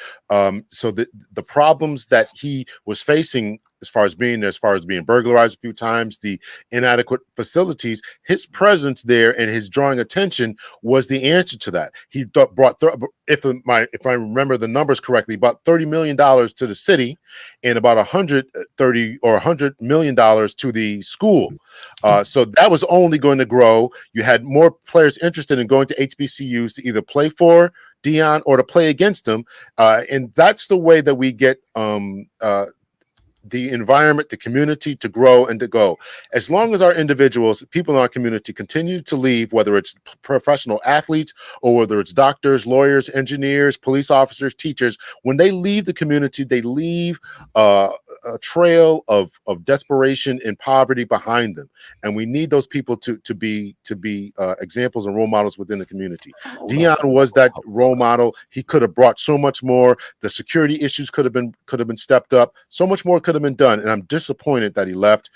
So the problems that he was facing as far as being burglarized a few times, the inadequate facilities, his presence there and his drawing attention was the answer to that. He brought, if I remember the numbers correctly, about $30 million to the city and about $100 million to the school. So that was only going to grow. You had more players interested in going to HBCUs to either play for Deion or to play against him. And that's the way that we get the environment, the community to grow and to go. As long as our individuals, people in our community continue to leave, whether it's professional athletes or whether it's doctors, lawyers, engineers, police officers, teachers, when they leave the community, they leave a trail of desperation and poverty behind them. And we need those people to be examples and role models within the community. Deion was that role model. He could have brought so much more. The security issues could have been stepped up. So much more could could have been done, and I'm disappointed that he left.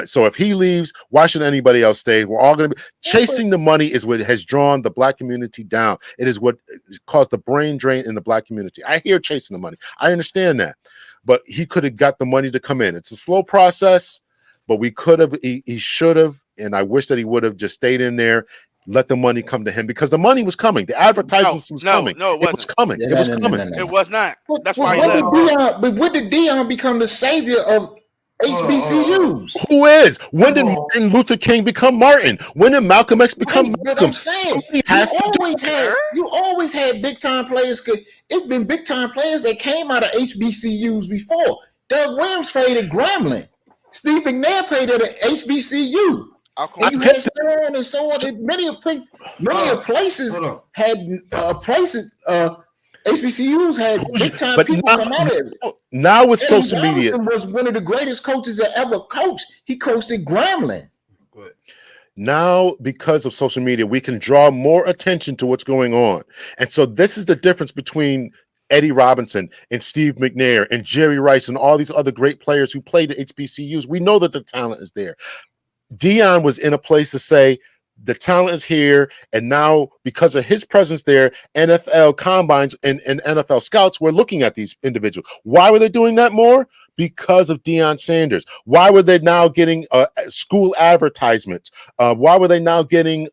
So if he leaves, why should anybody else stay? We're all going to be chasing the money is what has drawn the black community down. It is what caused the brain drain in the black community. I hear chasing the money. I understand that, but he could have got the money to come in. It's a slow process, but we could have, he should have, and I wish that he would have just stayed in there. Let the money come to him because the money was coming. The advertisements was coming. No, it was coming. It was coming. It was not. That's why he When left. did Dion become the savior of HBCUs? Who is? When did Martin Luther King become Martin? When did Malcolm X become Malcolm? I'm saying you always had big time players. It's been big time players that came out of HBCUs before. Doug Williams played at Grambling. Steve McNair played at an HBCU. And you had so on and so on. Many places had HBCUs had big time people come out of it. Now with social media, was one of the greatest coaches that ever coached. He coached at Grambling. Now, because of social media, we can draw more attention to what's going on. And so this is the difference between Eddie Robinson and Steve McNair and Jerry Rice and all these other great players who played at HBCUs. We know that the talent is there. Dion was in a place to say the talent is here, and now because of his presence there, NFL combines and NFL scouts were looking at these individuals. Why were they doing that more? Because of Deion Sanders. Why were they now getting school advertisements? Why were they now getting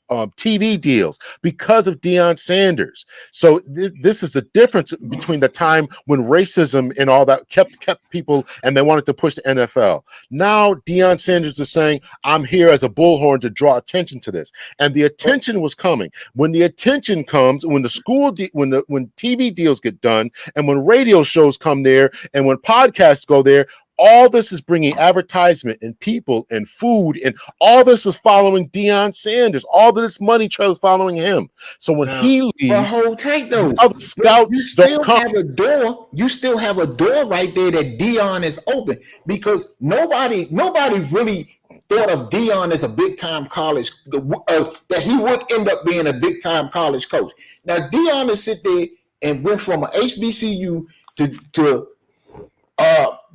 TV deals? Because of Deion Sanders. So this is the difference between the time when racism and all that kept people and they wanted to push the NFL. Now Deion Sanders is saying, I'm here as a bullhorn to draw attention to this. And the attention was coming. When the attention comes, when the when TV deals get done, and when radio shows come there, and when podcasts go there, all this is bringing advertisement and people and food, and all this is following Deion Sanders. All of this money trail is following him. So when he leaves, but hold tight though. Other scouts you still don't come. have a door. You still have a door right there that Deion is open, because nobody really thought of Deion as a big time college that he would end up being a big time college coach. Now Deion is sit there and went from an HBCU to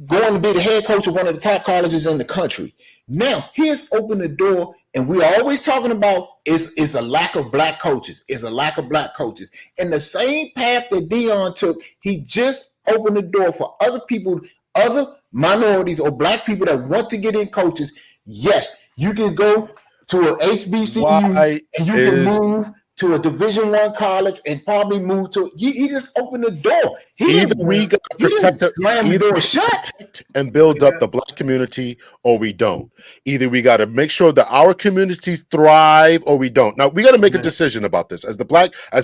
going to be the head coach of one of the top colleges in the country. Now he has opened the door, and we're always talking about is a lack of black coaches. Is a lack of black coaches. And the same path that Deion took, he just opened the door for other people, other minorities or black people that want to get in coaches. Yes, you can go to an HBCU and you can move to a Division I college and probably move to. He just opened the door. Either we got to protect and build up the black community, or we don't. Either we got to make sure that our communities thrive, or we don't. Now we got to make a decision about this. As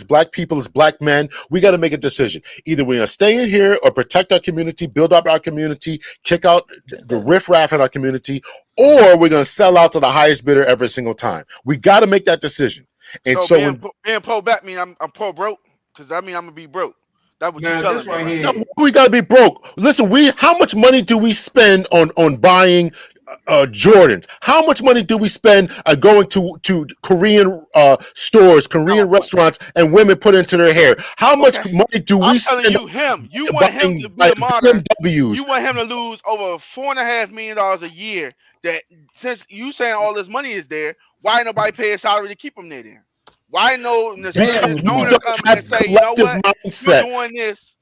black people, as black men, we got to make a decision. Either we're gonna stay in here or protect our community, build up our community, kick out the riffraff in our community, or we're gonna sell out to the highest bidder every single time. We got to make that decision. And so being pro back mean I'm pro broke, because that mean I'm gonna be broke. That's what you're telling me. No, we gotta be broke. Listen, how much money do we spend on buying Jordans? How much money do we spend going to Korean stores, Korean restaurants, and women put into their hair? How much money do we spend? I'm telling you, you want him to be a modern. You want him to lose over $4.5 million a year. That since you saying all this money is there, why nobody pay a salary to keep him there then? Why no owner come and say, you know what, you're doing this,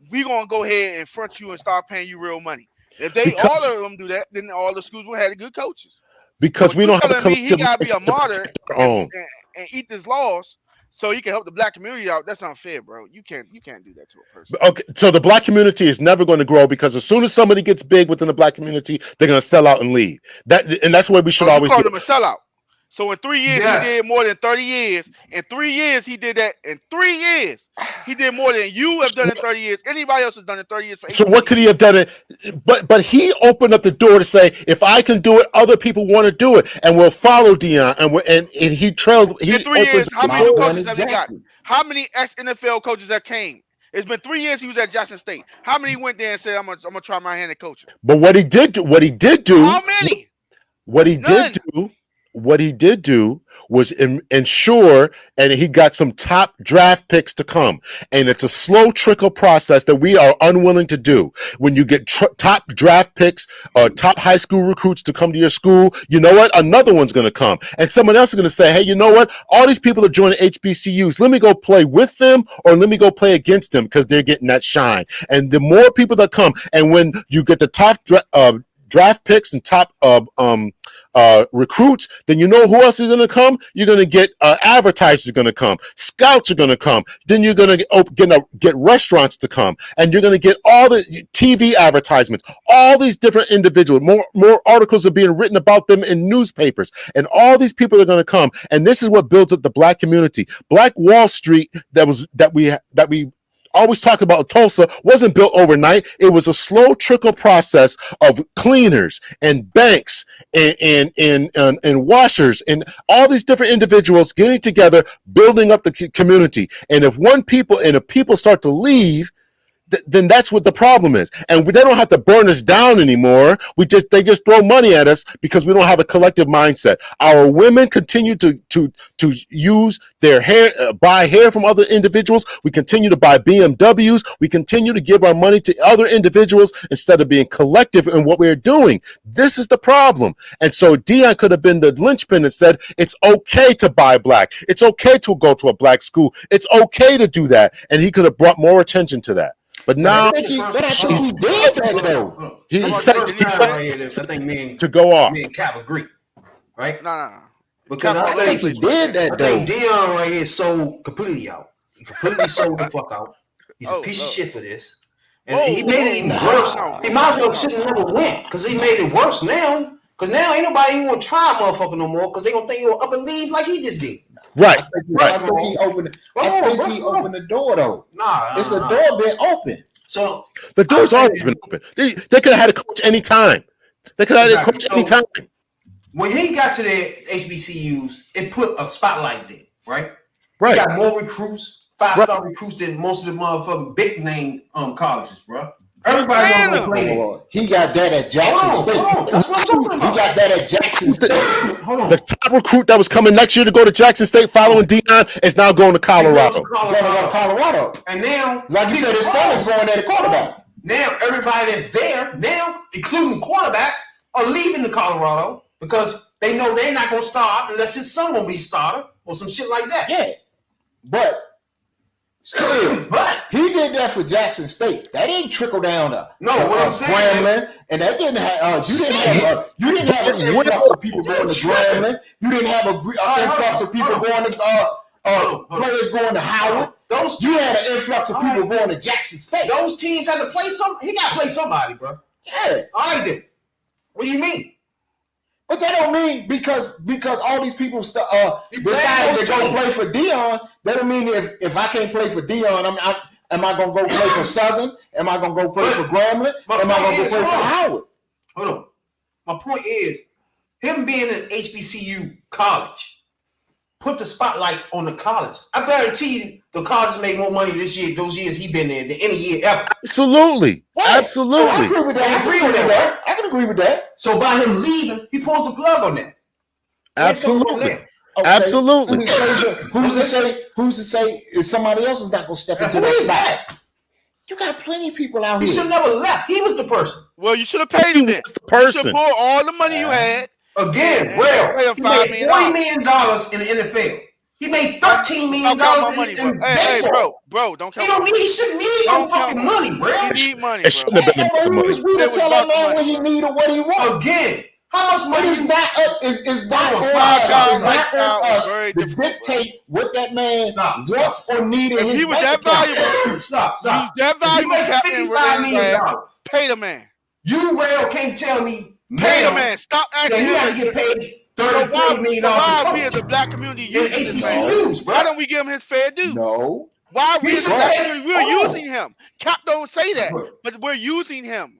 we gonna go ahead and front you and start paying you real money. If all of them do that, then all the schools will have good coaches. Because we don't have a collective he gotta be a martyr and eat this loss so he can help the black community out. That's unfair, bro. You can't do that to a person. Okay, so the black community is never going to grow, because as soon as somebody gets big within the black community, they're going to sell out and leave. That's where we should always call them a sellout. So in 3 years, he did more than 30 years. In 3 years, he did that. In 3 years, he did more than you have done in 30 years. Anybody else has done in 30 years. So what could he have done? But he opened up the door to say, if I can do it, other people want to do it, and we'll follow Deion. And he trailed. In 3 years, how many coaches have he got? How many ex-NFL coaches that came? It's been 3 years he was at Jackson State. How many went there and said, I'm gonna try my hand at coaching? But what he did do. How many? What he did do was ensure, and he got some top draft picks to come. And it's a slow trickle process that we are unwilling to do. When you get top draft picks, top high school recruits to come to your school, you know what? Another one's going to come. And someone else is going to say, hey, you know what? All these people are joining HBCUs. Let me go play with them or let me go play against them because they're getting that shine. And the more people that come, and when you get the top draft picks and top recruits, then you know who else is going to come? You're going to get advertisers are going to come. Scouts are going to come. Then you're going to get restaurants to come. And you're going to get all the TV advertisements, all these different individuals. More articles are being written about them in newspapers. And all these people are going to come. And this is what builds up the Black community. Black Wall Street that we always talk about Tulsa wasn't built overnight. It was a slow trickle process of cleaners and banks and washers and all these different individuals getting together, building up the community. And if people start to leave, then that's what the problem is. And they don't have to burn us down anymore. They just throw money at us because we don't have a collective mindset. Our women continue to use their hair, buy hair from other individuals. We continue to buy BMWs. We continue to give our money to other individuals instead of being collective in what we're doing. This is the problem. And so Deion could have been the linchpin that said, it's okay to buy black. It's okay to go to a black school. It's okay to do that. And he could have brought more attention to that. But now I think me to go off. Me and Cap agree, right? Nah. Because I think he did that though. I think Deion right here sold completely out. He completely sold the fuck out. He's a piece of shit for this. And he made it even worse. He might as well should have never went because he made it worse now. Because now ain't nobody even want to try motherfucker no more because they gonna think he'll up and leave like he just did. Right. I think he opened the door though. It's a door been open. So the door's always been open. They could have had a coach anytime. They could have had a coach anytime. When he got to the HBCUs, it put a spotlight there, right? Right. He got more recruits, 5-star recruits than most of the motherfucking big name colleges, bro. Everybody want to play there. He got that at Jackson State. That's what I'm talking about. He got that at Jackson State. Hold on. The top recruit that was coming next year to go to Jackson State following Deion is now going to Colorado. Colorado. And now, like you said, his son is going there to quarterback. Now, everybody that's there, now, including quarterbacks, are leaving the Colorado because they know they're not going to start unless his son will be starter or some shit like that. Yeah. But still, he did that for Jackson State. That didn't trickle down to what I'm saying, Grambling, and that didn't have you didn't have an influx of people going to Grambling. You didn't have an influx of people going to players going to Howard. You had an influx of people going to Jackson State. Those teams had to play He got to play somebody, bro. Yeah, I did. What do you mean? But that don't mean because all these people decided to go play for Deion. That don't mean if I can't play for Deion, am I gonna go play for Southern? Am I gonna go play for Grambling? Am I gonna go play for Howard? Hold on. My point is, him being an HBCU college put the spotlights on the colleges. I guarantee you the colleges made more money this year, those years he been there, than any year ever. Absolutely. Absolutely. So I agree with that. I can agree with that. So by him leaving, he pulls the plug on that. Absolutely. Okay. Absolutely. Who's to say if somebody else is not going to step into that spot? You got plenty of people out here. He should never left. He was the person. Well, you should have paid him then. The person. You should pour all the money you had. Again, he made $40 million in the NFL. He made $13 million in baseball. Bro, don't count. He shouldn't need no fucking money, bro. He need money, It shouldn't have been enough money. We to tell that man what he need or what he wants. Again, how much money is not up? Is not on us to dictate what that man wants or needs. If he was that valuable, stop. That valuable, you make $55 million. Pay the man. You, Rail, can't tell me. Pay the man. Stop acting. He got to get paid $30 million. Why we as a black community using this man? Why don't we give him his fair due? No. Why we as a black community, we're using him. Cap don't say that, but we're using him.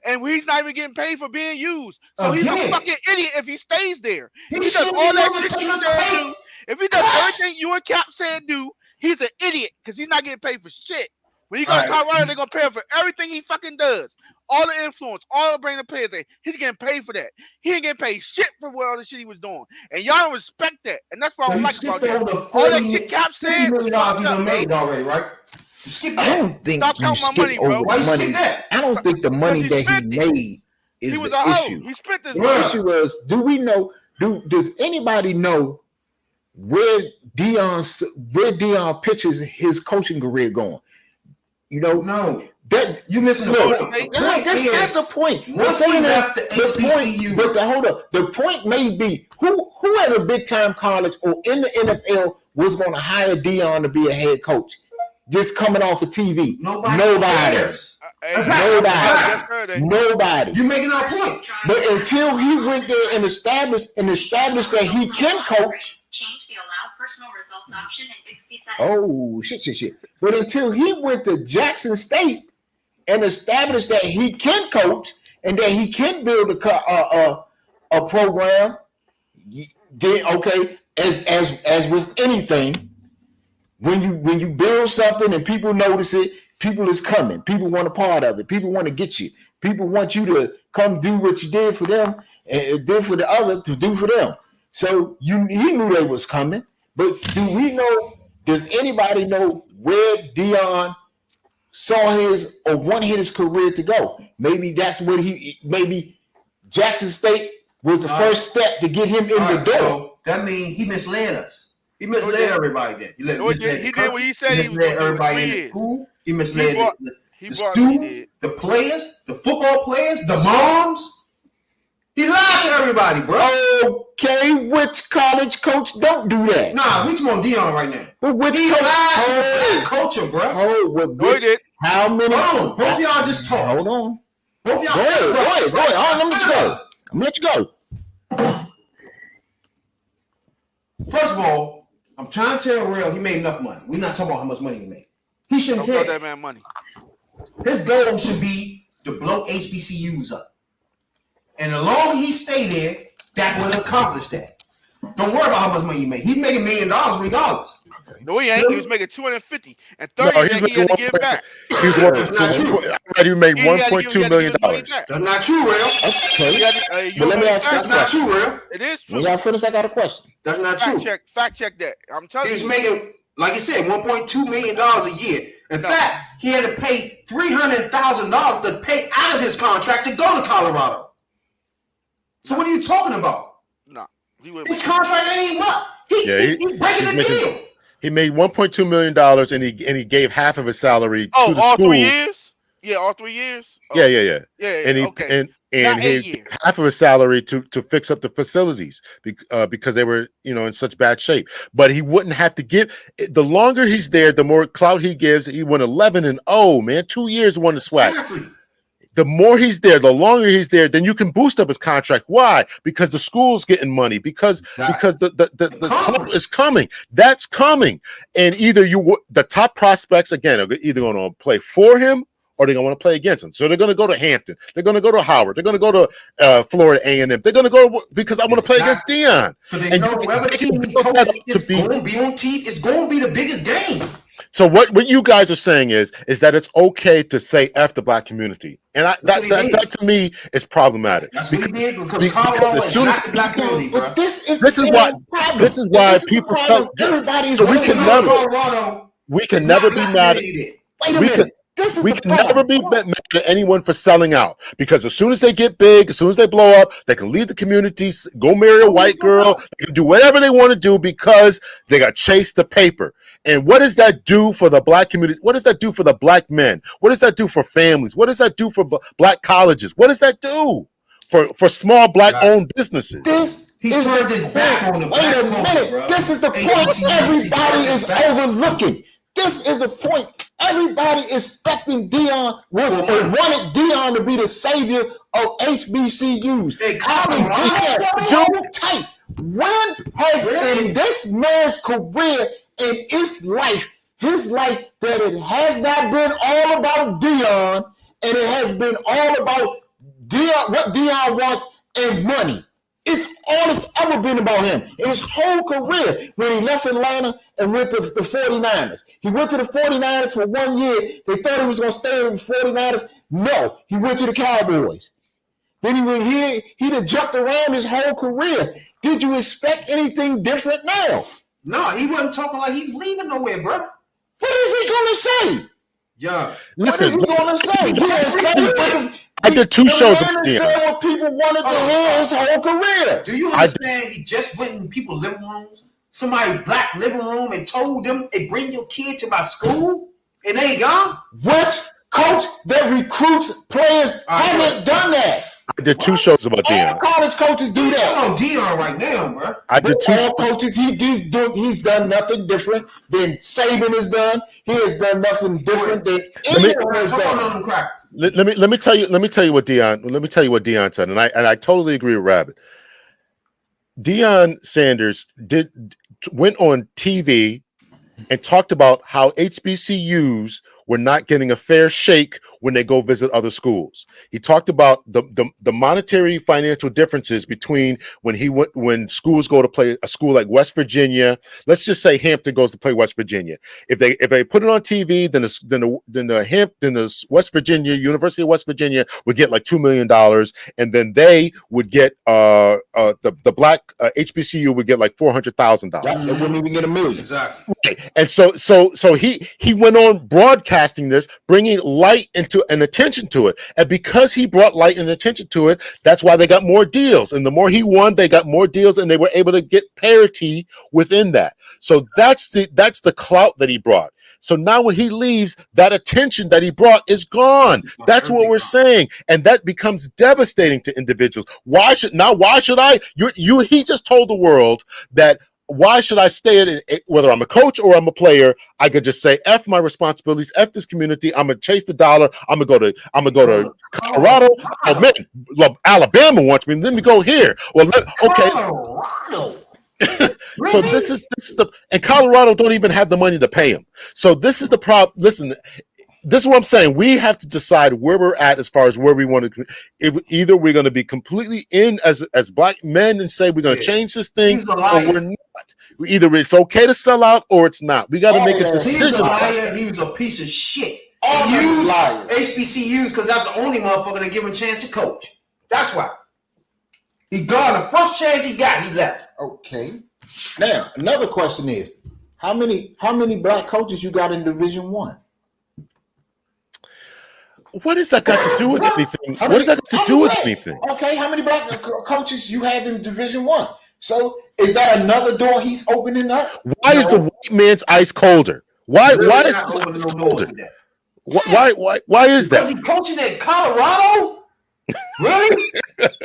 And he's not even getting paid for being used. So he's a fucking idiot if he stays there. He does all that shit you said do. If he does everything you and Cap said do, he's an idiot because he's not getting paid for shit. When he goes to Colorado, they're going to pay him for everything he fucking does. all the influence, all the bringing the players there. He's getting paid for that. He ain't getting paid shit for what all the shit he was doing. And y'all don't respect that. And that's what I So don't you like about skipped over that. the All that 40 shit Cap $50 said was million fucked he up, done bro. made already, right? You skipped I that. don't think Stop you counting my skip money, bro. over Why you money. skip that? I don't think the money he that he spent it. made is He was the a hoe. issue. He spent this The money. issue was, do we know? Does anybody know where Dion pitches his coaching career going? You know, No. that You missing the look, point. The that's point is, not the point. once The he point left is, the HBCU, but hold up. The point may be who at a big time college or in the NFL was going to hire Dion to be a head coach, just coming off of TV. nobody cares. Nobody. You're making our point. But until he went there and established that he can coach. Change the allow personal results option in Bixby settings. Oh, shit. But until he went to Jackson State and established that he can coach and that he can build a program, then okay, as with anything, when you build something and people notice it, people is coming. People want a part of it. People want to get you. People want you to come do what you did for them and did for the other to do for them. So he knew they was coming, but does anybody know where Dion saw his or wanted his career to go? Maybe that's what maybe Jackson State was the first step to get him in the door. So that means he misled us. He misled everybody then. He did what he said. He misled everybody in the school. He misled the students, the players, the football players, the moms. He lied to everybody, bro. Okay, which college coach don't do that? Nah, we talking on Dion right now. But he lied to the black culture, bro. How many? Hold on, both of y'all just talk. Hold on. Both of y'all. Go ahead. Let me let you go. First of all, I'm trying to tell Real he made enough money. We're not talking about how much money he made. He shouldn't care. That man money. His goal should be to blow HBCUs up. And the longer he stay there, that will accomplish that. Don't worry about how much money he made. He's making $1 million regardless. No, he ain't. He was making 250, and 30 he had to give back. He's working. He made $1.2 million. That's not true, Real. Okay. But let me ask you that's not true, Real. It is true. When y'all finish, I got a question. That's not true. Fact check that. I'm telling you. He's making, like I said, $1.2 million a year. In fact, he had to pay $300,000 to pay out of his contract to go to Colorado. So what are you talking about? No. His contract ain't what? He's breaking the deal. He made $1.2 million and he gave half of his salary to the all school. 3 years? Yeah, all 3 years? Oh. Yeah. And he okay. and he gave half of his salary to fix up the facilities because they were, in such bad shape. But he wouldn't have to give. The longer he's there, the more clout he gives. He went 11-0, man. 2 years won the SWAC. Exactly. The more he's there, the longer he's there, then you can boost up his contract. Why? Because the school's getting money. Because the club is coming. That's coming. And either the top prospects again are either going to play for him or they're going to want to play against him. So they're going to go to Hampton. They're going to go to Howard. They're going to go to Florida A&M. They're going to go because I want to play against Dion. Because they know whoever team he coaches is going to be on TV. It's going to be the biggest game. So what you guys are saying is that it's okay to say F the black community, and that to me is problematic. That's what he did because as soon as the black community, bro. This is why people sell. We can never be mad. Wait a minute. We can never be mad at anyone for selling out because as soon as they get big, as soon as they blow up, they can leave the community, go marry a white girl, they can do whatever they want to do because they got chased the paper. And what does that do for the black community? What does that do for the black men? What does that do for families? What does that do for black colleges? What does that do for small black-owned businesses? He turned his back on the black culture, bro. This is the point everybody is overlooking. This is the point. Everybody expecting Dion wanted Dion to be the savior of HBCUs. Tight. When has in this man's career, in his life that it has not been all about Dion, and it has been all about Dion, what Dion wants and money. It's all it's ever been about him. In his whole career, when he left Atlanta and went to the 49ers. He went to the 49ers for 1 year. They thought he was going to stay with the 49ers. No, he went to the Cowboys. Then he went here. He done jumped around his whole career. Did you expect anything different now? No, he wasn't talking like he's leaving nowhere, bro. What is he going to say? Yeah. Listen, what is he going to say? He didn't say I did 2 shows The man with Deion. said what people wanted to hear his whole career. Do you understand? He just went in people's living rooms, somebody's black living room, and told them, "Hey, bring your kid to my school," and they gone. What coach that recruits players haven't done that? I did 2 shows about All Deion. college coaches do that. On Deion right now, bro. I did 2 All shows. coaches, he's done nothing different than Saban has done. He has done nothing different than anyone has done. Let me tell you what Deion said, and I totally agree with Rabbit. Deion Sanders went on TV and talked about how HBCUs were not getting a fair shake when they go visit other schools. He talked about the monetary financial differences between when schools go to play a school like West Virginia. Let's just say Hampton goes to play West Virginia. If they put it on TV, then the West Virginia University of West Virginia would get like $2 million, and then they would get the black HBCU would get like $400,000. They wouldn't even get $1 million. Exactly. Right. And so he went on broadcasting this, bringing light into and attention to it. And because he brought light and attention to it, that's why they got more deals. And the more he won, they got more deals, and they were able to get parity within that. So that's the clout that he brought. So now when he leaves, that attention that he brought is gone. That's what we're saying. And that becomes devastating to individuals. Why should I? He just told the world that why should I stay at it? Whether I'm a coach or I'm a player, I could just say F my responsibilities, F this community. I'm gonna chase the dollar. I'm gonna go to Colorado. Oh man, Alabama wants me. Let me go here. Well, okay. Colorado. So this is and Colorado don't even have the money to pay him. So this is the problem. Listen, this is what I'm saying. We have to decide where we're at as far as where we want to. Either we're going to be completely in as black men and say we're going to change this thing, or we're not. Either it's okay to sell out or it's not. We got to make a decision. He's a liar. He was a piece of shit. He used HBCUs because that's the only motherfucker that give him a chance to coach. That's why. He gone. The first chance he got, he left. Okay. Now another question is, how many black coaches you got in Division I? What does that got to do with anything? What does that got to do with anything? Okay, how many black coaches you have in Division I? So is that another door he's opening up? Why is the white man's ice colder? Why is his ice colder? Why is that? Because he coaching at Colorado? Really?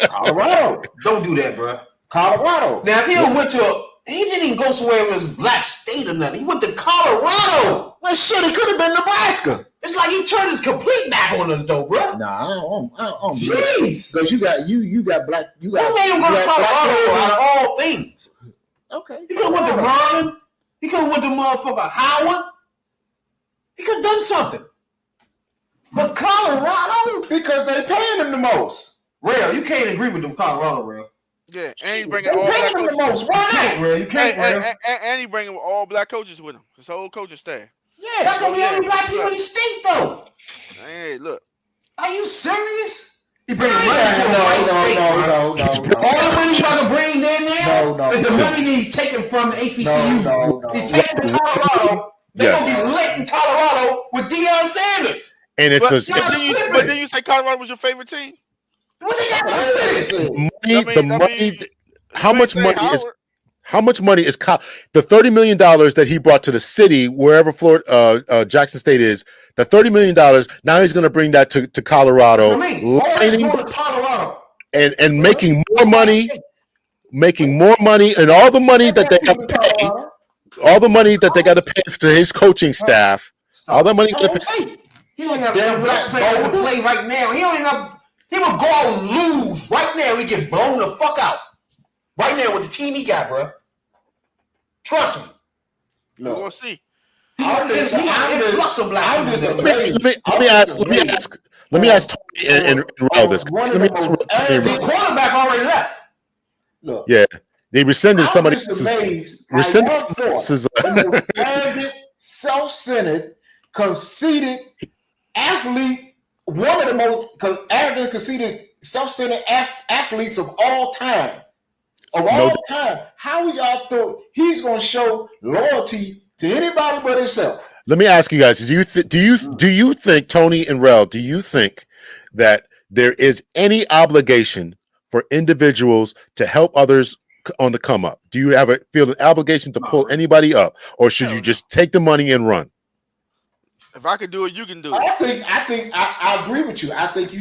Colorado. Don't do that, bro. Colorado. Now, if he went to he didn't even go somewhere with a black state or nothing. He went to Colorado. Well, shit, it could have been Nebraska. It's like he turned his complete back on us, though, bro. Nah, I don't. Jeez. Because you got black. You got. Who made him go to Colorado out of all things? Okay. He could have went to Maryland. He could have went to motherfucker Howard. He could have done something. But Colorado? Because they paying him the most. Real, you can't agree with them Colorado, real. Yeah, and he's bringing all black coaches. Most. Why not? You can't, real. And he's bringing all black coaches with him. His whole coaching staff. Yeah, that's gonna be only black people in the state, though. Hey, look. Are you serious? He bringing money to a white state. No. All the money you trying to bring in there No. is the money that he's taking from the HBCUs. No. He's taking from Colorado. They're gonna be lit in Colorado with Deion Sanders. And it's but then you say Colorado was your favorite team? What they got to money. How much money is? How much money is the $30 million that he brought to the city, wherever Florida, Jackson State is? The $30 million. Now he's going to bring that to Colorado, and making more money, and all the money that they got to pay, all the money that they got to pay to his coaching staff, all the money. He don't have enough black players to play right now. He don't enough. He would go out and lose right now. He get blown the fuck out right now with the team he got, bro. Trust me. No. We'll see. Let me ask Tony and Raul this. The quarterback already left. Look, Yeah, they rescinded I'm somebody just else's. amazed at Rescinded one somebody force, else's. the most arrogant, self-centered, conceited athlete, one of the most arrogant, conceited, self-centered athletes of all time. Of all time, how y'all thought he's going to show loyalty to anybody but himself? Let me ask you guys: do you think Tony and Rel? Do you think that there is any obligation for individuals to help others on the come up? Do you feel an obligation to pull anybody up, or should you just take the money and run? If I can do it, you can do it. I agree with you. I think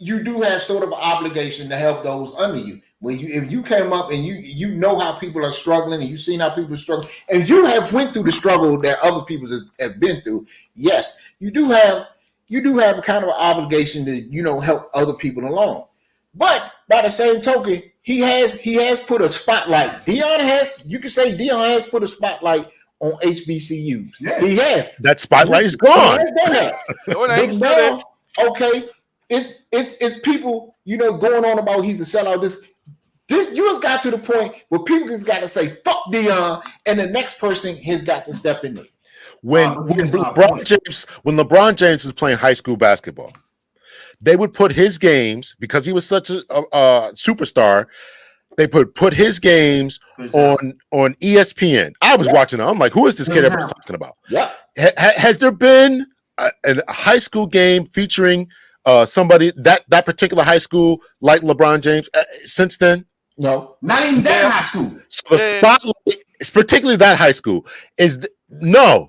you do have sort of an obligation to help those under you. If you came up and you know how people are struggling and you've seen how people are struggling and you have went through the struggle that other people have been through, yes, you do have a kind of an obligation to help other people along. But by the same token, he has put a spotlight. You can say Deion has put a spotlight on HBCUs. Yeah. He has. That spotlight is gone. He has done that. But now, okay, it's people, going on about he's a sellout. This you just got to the point where people just got to say fuck Deion, and the next person has got to step in there. When LeBron James is playing high school basketball, they would put his games, because he was such a superstar. They put his games on ESPN. I was watching it. I'm like, who is this kid everyone's talking about? Yeah. Has there been a high school game featuring somebody that particular high school like LeBron James since then? No, not even that high school. So the spotlight, particularly that high school, no.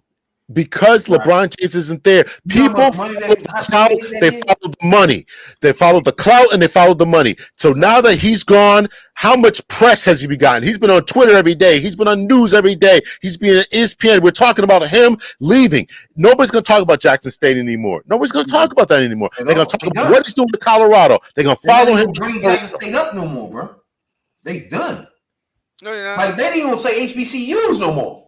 Because LeBron James isn't there, people follow the clout, they follow the money. They follow the clout and they follow the money. So now that he's gone, how much press has he been gotten? He's been on Twitter every day. He's been on news every day. He's been at ESPN. We're talking about him leaving. Nobody's going to talk about Jackson State anymore. Nobody's going to talk about that anymore. They're going to talk about what he's doing to Colorado. They're going to follow him. Bring Jackson State up no more, bro. They done. No, they're not. Like, they ain't going to say HBCUs no more.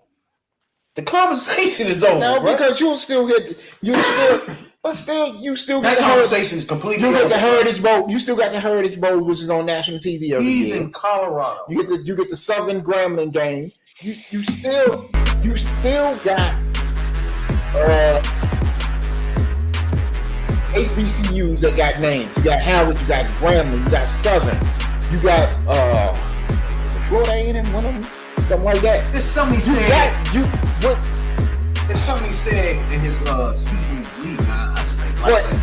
The conversation is over. No, bro. because you still get that conversation is completely. You get the Heritage Bowl. You still got the Heritage Bowl, which is on national TV every year. He's in Colorado. You get the Southern Grambling game. You still got HBCUs that got names. You got Howard. You got Grambling. You got Southern. You got Florida A&M. One of them. Something like that. There's something he said. There's something he said in his speech in his league. I just ain't like that.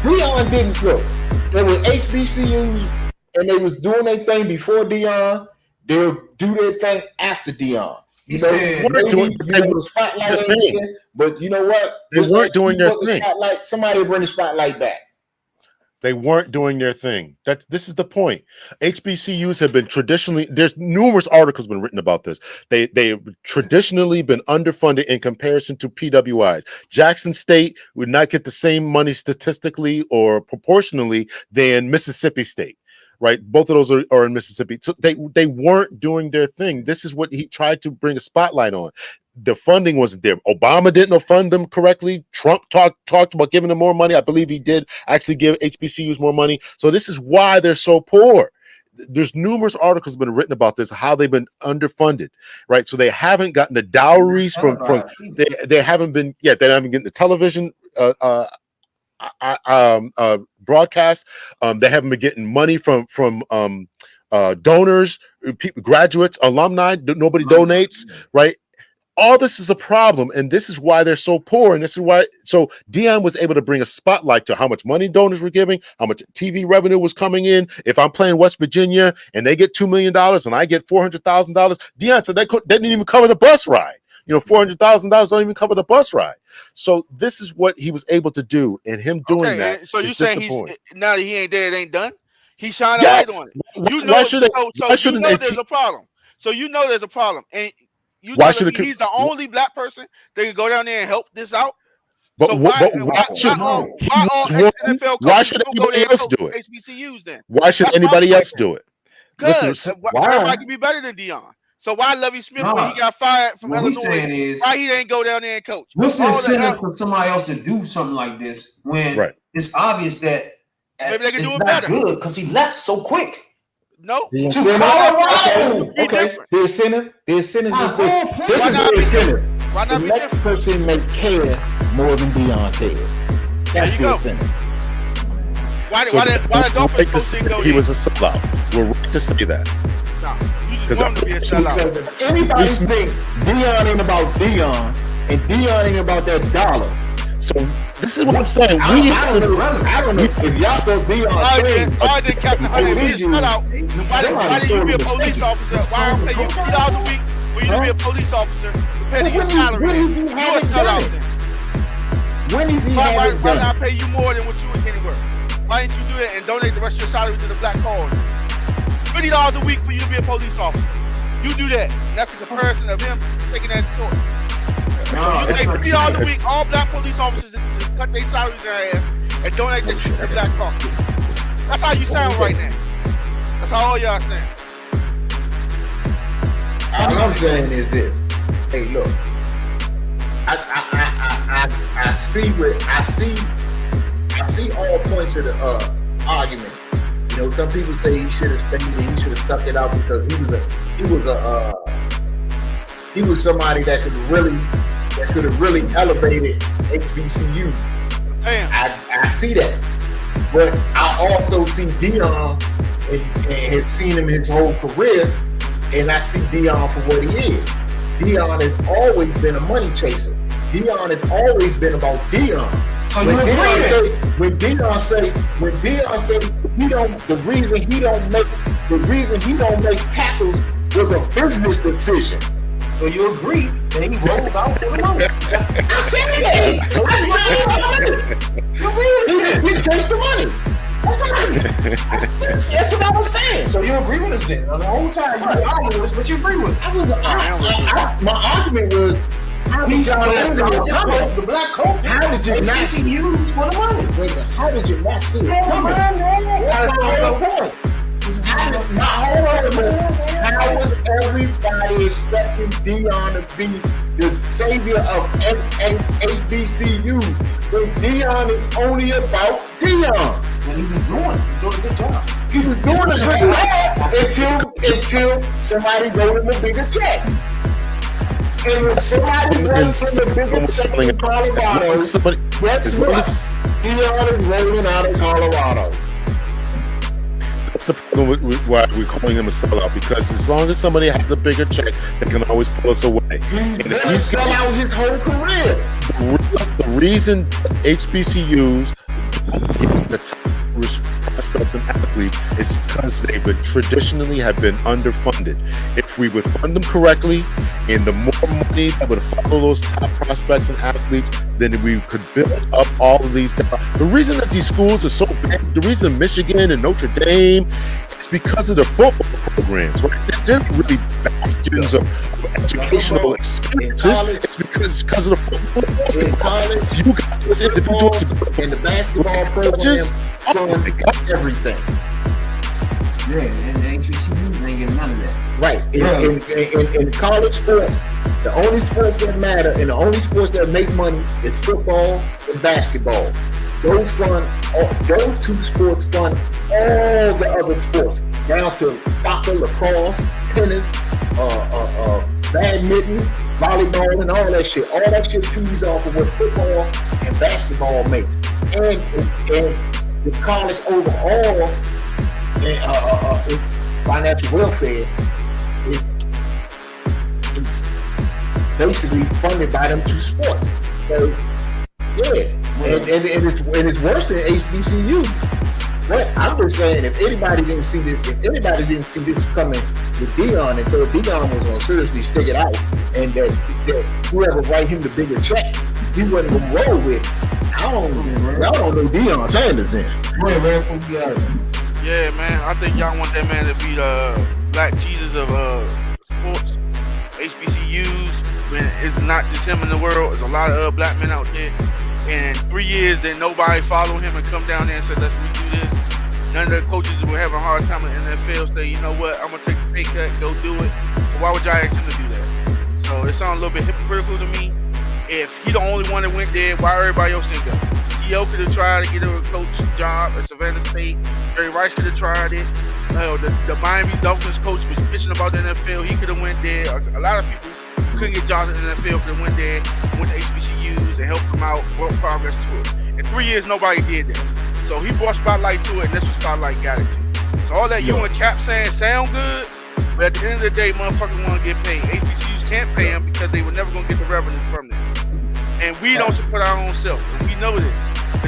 Deion didn't look. There were HBCUs and they was doing their thing before Deion. They'll do their thing after Deion. He said the spotlight ain't there, but you know what? They weren't doing their thing. Somebody will bring the spotlight back. They weren't doing their thing. This is the point. HBCUs have been traditionally, there's numerous articles been written about this. They've traditionally been underfunded in comparison to PWIs. Jackson State would not get the same money statistically or proportionally than Mississippi State. Right, both of those are in Mississippi. So they weren't doing their thing. This is what he tried to bring a spotlight on. The funding wasn't there. Obama didn't fund them correctly. Trump talked about giving them more money. I believe he did actually give HBCUs more money. So this is why they're so poor. There's numerous articles been written about this, how they've been underfunded, right? So they haven't gotten the dowries from they haven't been they haven't getting the television broadcast. They haven't been getting money from donors, people, graduates, alumni. Nobody donates, right? All this is a problem, and this is why they're so poor, and this is why. So Deion was able to bring a spotlight to how much money donors were giving, how much TV revenue was coming in. If I'm playing West Virginia and they get $2 million and I get $400,000, Deion said they didn't even cover the bus ride. $400,000 don't even cover the bus ride. So this is what he was able to do, and him doing that. So you saying now that he ain't there, it ain't done? He shined a light on it. There's a problem. So you know there's a problem, and you know he's the only black person that can go down there and help this out. But so why should anybody else do it? HBCUs then? Why should anybody else do it? Because everybody can be better than Deion. So why Lovie Smith, when he got fired from Illinois, why he didn't go down there and coach? What's the incentive for somebody else to do something like this when it's obvious that Maybe they can do it not better. good because he left so quick. No. The To incentive. Colorado. Okay. The incentive. The incentive My is this. whole point- This Why is not the be incentive. Why The not be next different? person may care more than Deion cares. That's you the go. incentive. Why So the Dolphins right to coach say didn't go he there? was a sellout. We're right to say that. No, you just 'Cause want him to be a sellout. Because if anybody think Deion ain't about Deion and Deion ain't about that dollar, So this is what I'm saying. I don't know if y'all thought Deion Why changed. did Captain Hunter be a sellout? Why did you be a police officer? Why don't pay you $50 a week for you to be a police officer compared to your salary? You're a sellout then. When is he Why having not done? pay you more than what you were getting worth? Why didn't you do that and donate the rest of your salary to the black cause? $50 a week for you to be a police officer. You do that. That's a comparison of him taking that choice. You take $50 a week, all black police officers to cut their salaries in half and donate that shit to the black cause. That's how you sound right now. That's how all y'all sound. All I'm saying is this. Hey, look. I see all points of the argument. You know, some people say he should have stayed and he should have stuck it out because he was somebody that could have really elevated HBCU. Damn. I see that. But I also see Deion and have seen him his whole career, and I see Deion for what he is. Deion has always been a money chaser. Deion has always been about Deion. So you agree? When Deion say the reason he don't make tackles was a business decision. So you agree that he rolled out for the money. I said it. He chased the money. That's what I was saying. So you agree with us then? The whole time you arguing with us, but you agree with us. My argument was, how did y'all the black coach? How did you not see use for the money? Wait a minute, how did you not see it coming? That's my whole point. How was everybody expecting Deion to be the savior of HBCU when Deion is only about Deion? And he was doing a good job. He was doing a good job until somebody wrote him a bigger check. And when somebody wrote him a bigger check in Colorado, guess what? Deion is rolling out of Colorado. That's the problem with why we're calling him a sellout, because as long as somebody has a bigger check, they can always pull us away. And if he sell out his whole career. The reason HBCUs get the top prospects and athletes is because they would traditionally have been underfunded. If we would fund them correctly, and the more money that would follow those top prospects and athletes, then we could build up all of these. The reason that these schools are so big, the reason Michigan and Notre Dame, is because of the football programs, right? They're really bastions of educational experiences. It's because of the football. In college, you got those individuals and the basketball program fund everything. Yeah, and the HBCUs ain't getting none of that. Right. In college sports, the only sports that matter and the only sports that make money is football and basketball. Those two sports fund all the other sports, down to soccer, lacrosse, tennis, badminton, volleyball, and all that shit. All that shit feeds off of what football and basketball makes. And the college overall, its financial welfare is basically funded by them two sports. So, yeah, and it's worse than HBCU. But I'm just saying, if anybody didn't see this coming with Deion, and so Deion was going to seriously stick it out, and that whoever write him the bigger check, he wasn't going to roll with it. Y'all don't know Deion Sanders then. Yeah, man. I think y'all want that man to be the Black Jesus of sports, HBCUs. When it's not just him in the world, there's a lot of black men out there. In 3 years, then nobody followed him and come down there and said, let's redo this. None of the coaches who were having a hard time in the NFL say, you know what, I'm going to take a pay cut, go do it. But why would y'all ask him to do that? So it sounds a little bit hypocritical to me. If he the only one that went there, why everybody else didn't go? T.O. could have tried to get her a coach job at Savannah State. Jerry Rice could have tried it. The Miami Dolphins coach was bitching about the NFL. He could have went there. A lot of people couldn't get jobs in the NFL, could have went there, went to HBCUs and helped them out, brought progress to it. In 3 years, nobody did that. So he brought Spotlight to it, and that's what Spotlight got it to. So all that you and Cap saying sound good, but at the end of the day, motherfuckers want to get paid. HBCUs can't pay them because they were never going to get the revenue from them. And we don't support our own self. And we know this.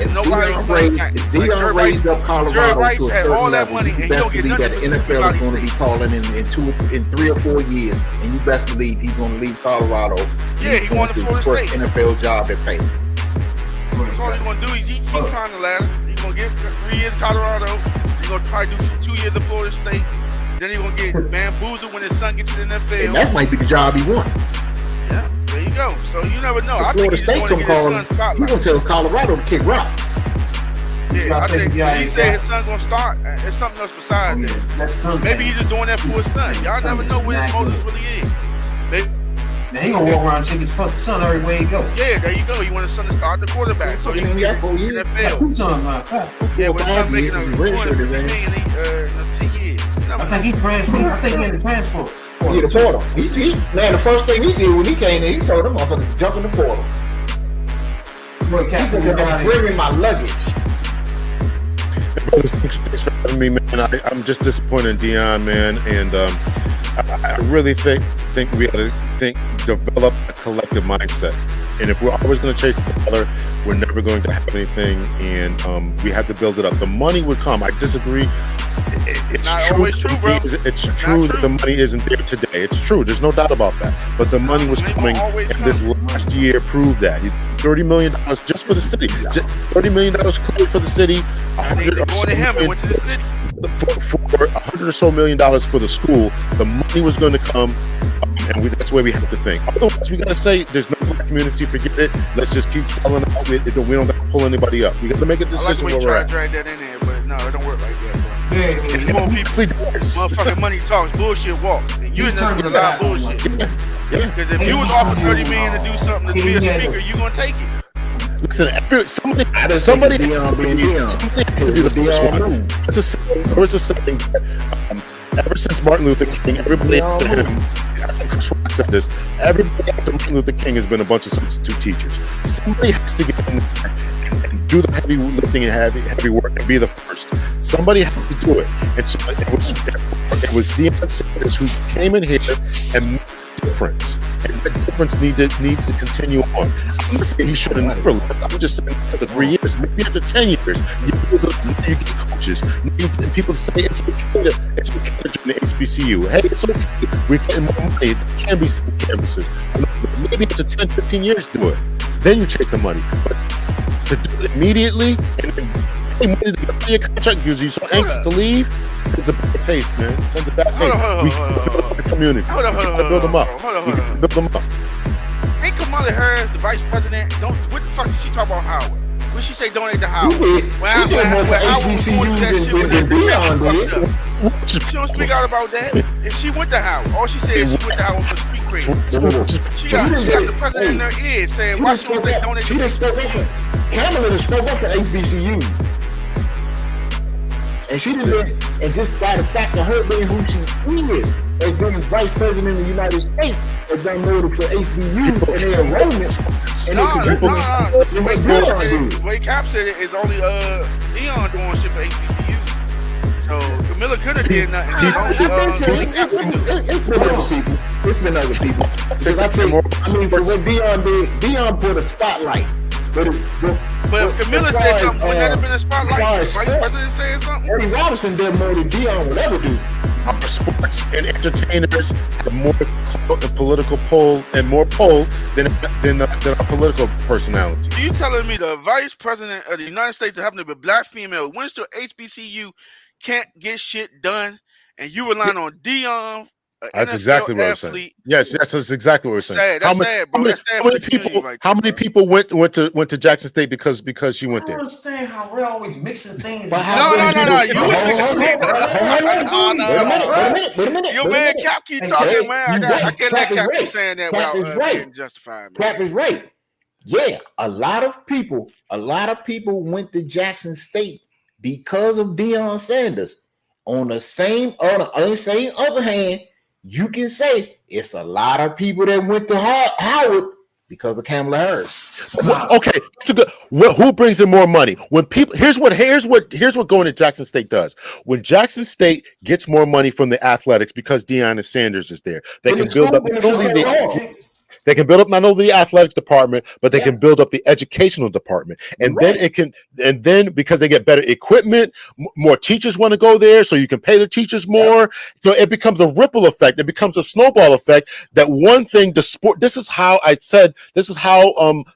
And nobody Deion raised up Colorado Jerry Rice to a had certain all that level. money, and You he best don't get believe that nothing. the NFL is going to be calling in 3 or 4 years, and you best believe he's going to leave Colorado. Yeah, he won the Florida first State NFL job that pays. That's all he's going to do. He climbed the ladder. He's going to get 3 years Colorado. He's going to try to do 2 years of Florida State. Then he's going to get bamboozled when his son gets to the NFL. And that might be the job he wants. Yeah, there you go. So you never know. I Florida think he's State going to come get his calling. son's He's spotlight. going to tell Colorado to kick rock. Yeah, I think when he said his son's going to start, it's something else besides that. Maybe he's just doing that for his son. Y'all never know what his motives really is. Now he gonna walk around and take his fucking son everywhere he go. Yeah, there you go. You want his son to start the quarterback, so he can get in the NFL. Yeah, with his son making a $250 million in 10 years. I think he transferred. I think he had to transfer. Yeah, the portal. Man, the first thing he did when he came in, he told them motherfuckers to jump in the portal. He said, I'm bringing my luggage. Thanks for having me, man. I'm just disappointed in Deion, man, and I really think we got to develop a collective mindset. And if we're always going to chase the dollar, we're never going to have anything. And we have to build it up. The money would come. I disagree. It's not true. Always true, bro. It's true that the money isn't there today. It's true. There's no doubt about that. But the money was coming, and this last year proved that. $30 million just for the city. $30 million clear for the city. For $100 or so million for the school, the money was going to come, and that's where we have to think. Otherwise, we got to say there's no black community. Forget it. Let's just keep selling out. We don't got to pull anybody up. We got to make a decision. I like the way you try to drag that in there, but no, it don't work like that, bro. Yeah, more people, motherfucking money talks, bullshit walks. And you're not gonna allow bullshit. Because if you was offered $30 million to do something to be a speaker, you gonna take it. Listen, somebody has to be the first one. There was a saying ever since Martin Luther King, everybody after him, Chris Rock said this, everybody after Martin Luther King has been a bunch of substitute teachers. Somebody has to get in there and do the heavy lifting and heavy work and be the first. Somebody has to do it. And so it was Deion Sanders who came in here and made a difference. And that difference needs to continue on. I'm not saying he should have never left. I'm just saying after 3 years, maybe after 10 years, you get coaches. And people say it's okay to join the HBCU. Hey, it's okay. We're getting more money. There can be some campuses. Maybe after 10, 15 years, do it. Then you chase the money. But to do it immediately and then pay money to get your contract because you're so anxious to leave, it's a bad taste, man. It's a bad taste. We can build the community. We can build them up. We can build them up. Ain't Kamala Harris, the vice president? What the fuck did she talk about Howard? What she say? Donate to Howard. She did more for HBCUs than Deion did. She don't speak out about that. And she went to Howard. All she said is she went to Howard for street cred. She got the president in her ear saying, why she don't they donate to HBCUs? Kamala has spoke up for HBCUs. And she didn't, and just by the fact of her being who she is, as being vice president of the United States, has done more for HBCUs and their enrollment. The way Cap said it is only Deion doing shit for HBCUs. So Camilla could have did nothing. It's been other people. Because I think, for what Deion did, Deion put a spotlight. But if Camilla said something, wouldn't that have been a spotlight? Vice president saying something? Eddie Robinson did more than Deion would ever do. Our sports and entertainers have more political pull and more pull than our political personality. So you telling me the vice president of the United States that happen to be a black female went to HBCU, can't get shit done, and you relying on Deion? That's exactly what I'm saying. Yes, that's exactly what we're saying. How many people went to Jackson State because she went there? I don't understand how we're always mixing things. No. You went to your man Cap keep talking, man. I can't let Cap keep saying that without being justified. Cap is right. Yeah, a lot of people went to Jackson State because of Deion Sanders. On the same other hand, you can say it's a lot of people that went to Howard because of Kamala Harris. Okay, that's a good. Who brings in more money? When people here's what going to Jackson State does. When Jackson State gets more money from the athletics because Deion Sanders is there, they can build up. They can build up not only the athletics department, but they can build up the educational department, and then because they get better equipment, more teachers want to go there, so you can pay the teachers more. So it becomes a ripple effect. It becomes a snowball effect. That one thing, the sport. This is how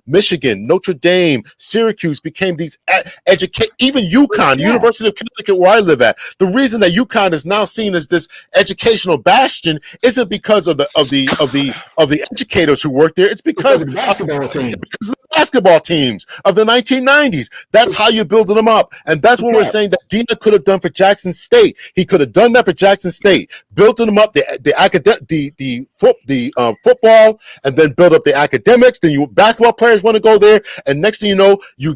Michigan, Notre Dame, Syracuse became these even UConn, University of Connecticut, where I live at. The reason that UConn is now seen as this educational bastion isn't because of the educators who work there. It's because of the basketball teams of the 1990s. That's how you're building them up, and that's what we're saying that Dina could have done for Jackson State. He could have done that for Jackson State, building them up the football, and then build up the academics. Then basketball players want to go there, and next thing you know, you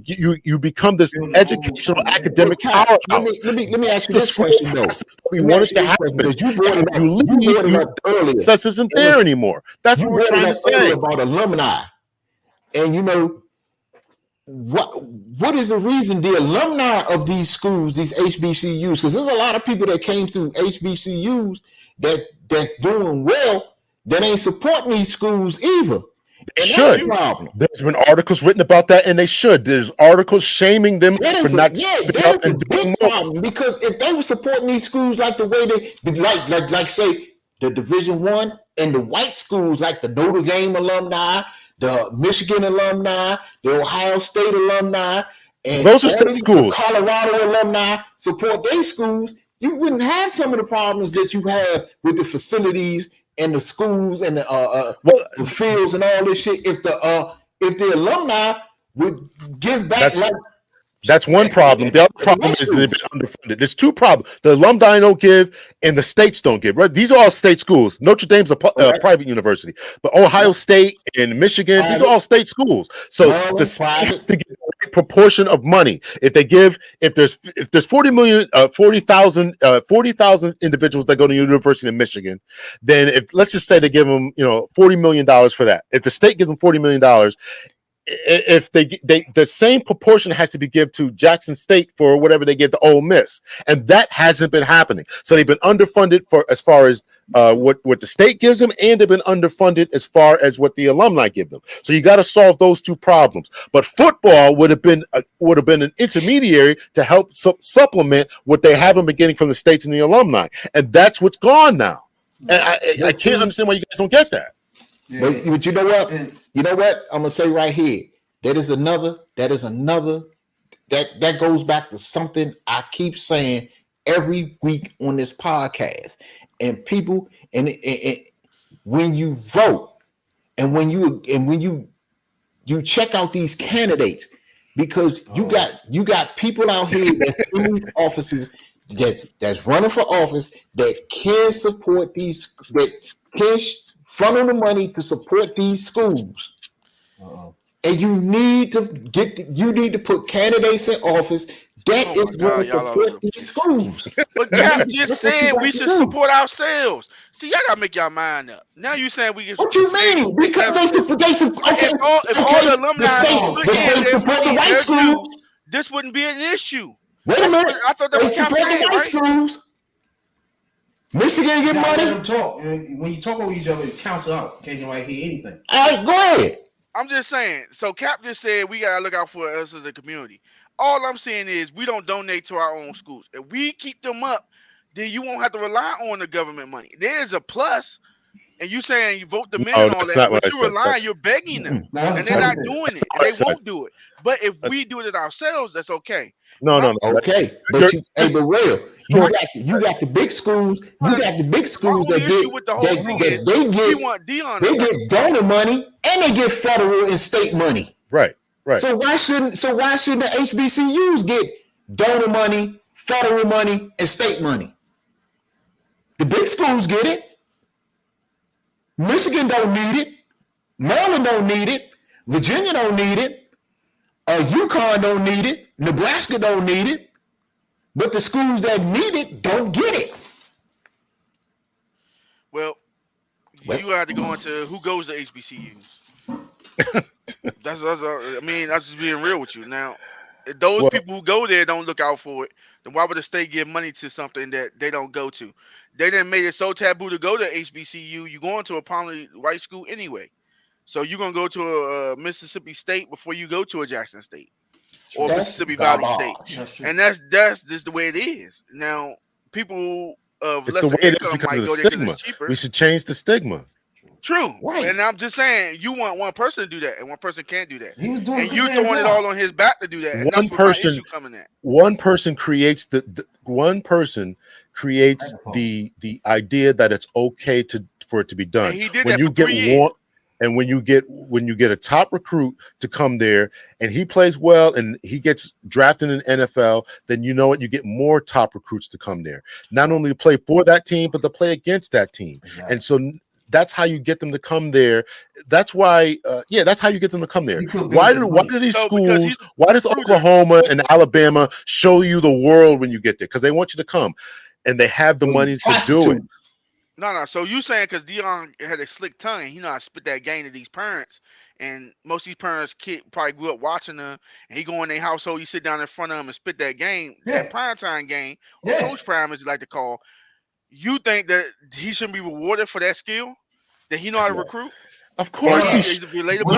become this educational academic powerhouse. Let me ask you this question though. We want it to happen. You leave, success isn't there anymore. That's what we're trying to say about alumni. And you know what is the reason the alumni of these schools, these HBCUs, because there's a lot of people that came through HBCUs that's doing well that ain't supporting these schools either. And should. There's been articles written about that, and they should. There's articles shaming them for not speaking up and doing more. Because if they were supporting these schools like the way they like say the Division I and the white schools like the Notre Dame alumni, the Michigan alumni, the Ohio State alumni, and those are state schools. Colorado alumni support their schools, you wouldn't have some of the problems that you have with the facilities and the schools and the fields and all this shit. If the alumni would give back that's one problem. The other problem is they've been underfunded. There's two problems. The alumni don't give and the states don't give. Right? These are all state schools. Notre Dame's a private university, but Ohio State and Michigan, these are all state schools. So the state has to give the right proportion of money. If there's 40,000 individuals that go to the University of Michigan, then let's just say they give them $40 million for that. If the state gives them $40 million, if the same proportion has to be given to Jackson State for whatever they give to Ole Miss, and that hasn't been happening. So they've been underfunded for as far as what the state gives them, and they've been underfunded as far as what the alumni give them. So you got to solve those two problems. But football would have been an intermediary to help supplement what they haven't been getting from the states and the alumni, and that's what's gone now. And I can't understand why you guys don't get that. Yeah. But you know what? I'm gonna say right here. That goes back to something I keep saying every week on this podcast. And people, and when you vote, and when you check out these candidates, because you got people out here that's in these offices that's running for office that can support these, that can funnel the money to support these schools. And you need to put candidates in office that is going to support these schools. But Cap just said we should support ourselves. See, y'all gotta make y'all mind up. Now you saying we can. What you mean? Because they support. Okay, if all the alumni the state support the white schools, this wouldn't be an issue. Wait a minute. I thought that was support the white schools. Michigan get money. Let them talk. When you talk over each other, it cancel out. Can't nobody hear anything. All right, go ahead. I'm just saying. So Cap just said we gotta look out for us as a community. All I'm saying is we don't donate to our own schools. If we keep them up, then you won't have to rely on the government money. There's a plus. And you saying you vote the men and all that, but you're relying, you're begging them, and they're not doing it. And they won't do it. But if we do it ourselves, that's okay. No. Okay, but real. You got the big schools. You got the big schools that get donor money and they get federal and state money. Right. So why shouldn't the HBCUs get donor money, federal money, and state money? The big schools get it. Michigan don't need it. Maryland don't need it. Virginia don't need it. UConn don't need it. Nebraska don't need it. But the schools that need it don't get it. Well, you have to go into who goes to HBCUs. I mean, that's just being real with you. Now, if those people who go there don't look out for it, then why would the state give money to something that they don't go to? They didn't make it so taboo to go to HBCU. You're going to a prominently white school anyway. So you're going to go to a Mississippi State before you go to a Jackson State or Mississippi Valley State. And that's just the way it is. Now, people of lesser income might go there because it's cheaper. We should change the stigma. True. Right. And I'm just saying, you want one person to do that, and one person can't do that. And you throwing it all on his back to do that. And One person, one person creates the idea that it's okay for it to be done. And he did when that you for get 3 years. one, and when you get a top recruit to come there and he plays well and he gets drafted in the NFL, then you know what, you get more top recruits to come there. Not only to play for that team, but to play against that team. Exactly. And so that's how you get them to come there. That's why, that's how you get them to come there. Why do these schools, why does Oklahoma and Alabama show you the world when you get there? Because they want you to come, and they have the money to do it. No. So you saying because Deion had a slick tongue, and he know how to spit that game to these parents, and most of these parents probably grew up watching them, and he go in their household, you sit down in front of them and spit that game, that primetime game, or Coach Prime as you like to call. You think that he shouldn't be rewarded for that skill? That he know how to recruit? Of course. He's relatable.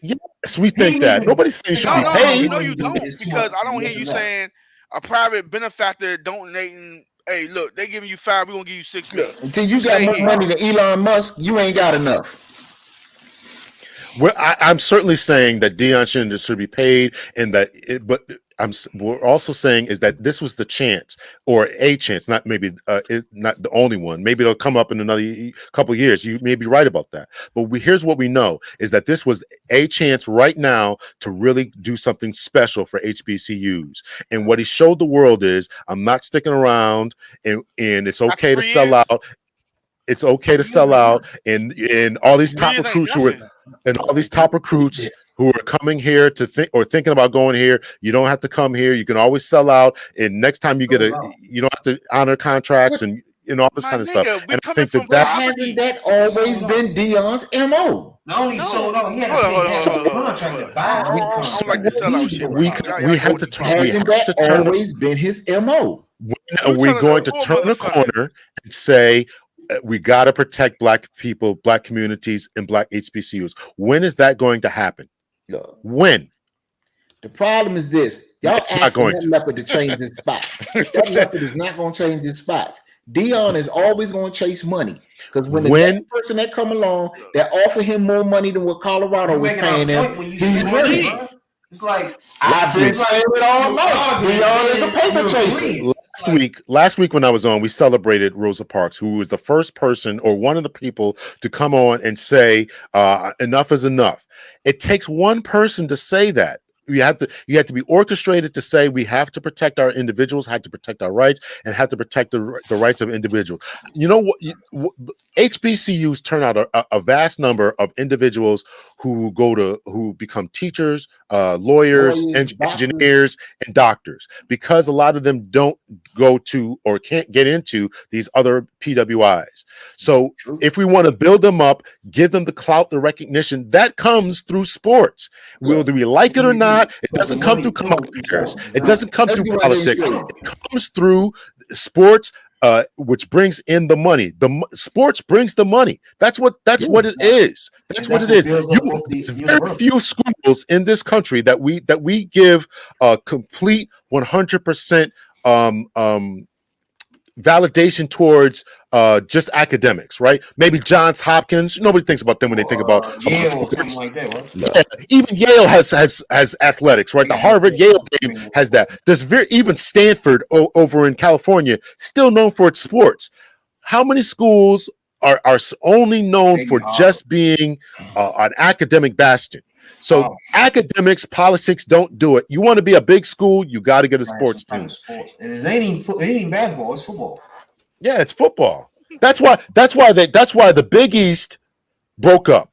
Yes, we think that. Nobody's saying he should be paid. No, you don't. Because I don't hear you saying a private benefactor donating, hey, look, they giving you $5, we're going to give you $6. Until you got more money than Elon Musk, you ain't got enough. Well, I'm certainly saying that Deion should be paid, and we're also saying is that this was the chance, or a chance, not maybe not the only one. Maybe it'll come up in another couple of years. You may be right about that. But here's what we know is that this was a chance right now to really do something special for HBCUs. And what he showed the world is, I'm not sticking around, and it's okay to sell out. It's okay to sell out, and all these top recruits who are coming here to think or thinking about going here. You don't have to come here. You can always sell out, and next time you get you don't have to honor contracts and all this kind of stuff. And I think hasn't that always been Deion's MO? Not only sold out, he had a contract to buy. We have to turn. Always been his MO. When are we going to turn the corner and say, we got to protect Black people, Black communities, and Black HBCUs? When is that going to happen? When? The problem is this. Y'all asking that leopard to change his spot. That leopard is not going to change his spots. Deion is always going to chase money. Because when the next person that come along that offer him more money than what Colorado was paying him, he's ready. It's like I've been saying it all along. Deion is a paper chaser. Last week when I was on, we celebrated Rosa Parks, who was the first person or one of the people to come on and say enough is enough. It takes one person to say that. You have to be orchestrated to say we have to protect our individuals, have to protect our rights, and have to protect the rights of individuals. You know what? HBCUs turn out a vast number of individuals who become teachers, lawyers, engineers, and doctors, because a lot of them don't go to or can't get into these other PWIs. So if we want to build them up, give them the clout, the recognition that comes through sports, whether we like it or not. It doesn't come through careers. It doesn't come through politics. It comes through sports, which brings in the money. Sports brings the money. That's what it is. That's what it is. There's very few schools in this country that we give a complete 100% validation towards just academics, right? Maybe Johns Hopkins. Nobody thinks about them when they think about Yale or something like that, right? Yeah, even Yale has athletics, right? The Harvard Yale game has that. There's even Stanford over in California, still known for its sports. How many schools are only known for just being an academic bastion? So academics, politics don't do it. You want to be a big school, you got to get a sports team. And it ain't even basketball, it's football. Yeah, it's football. That's why the Big East broke up.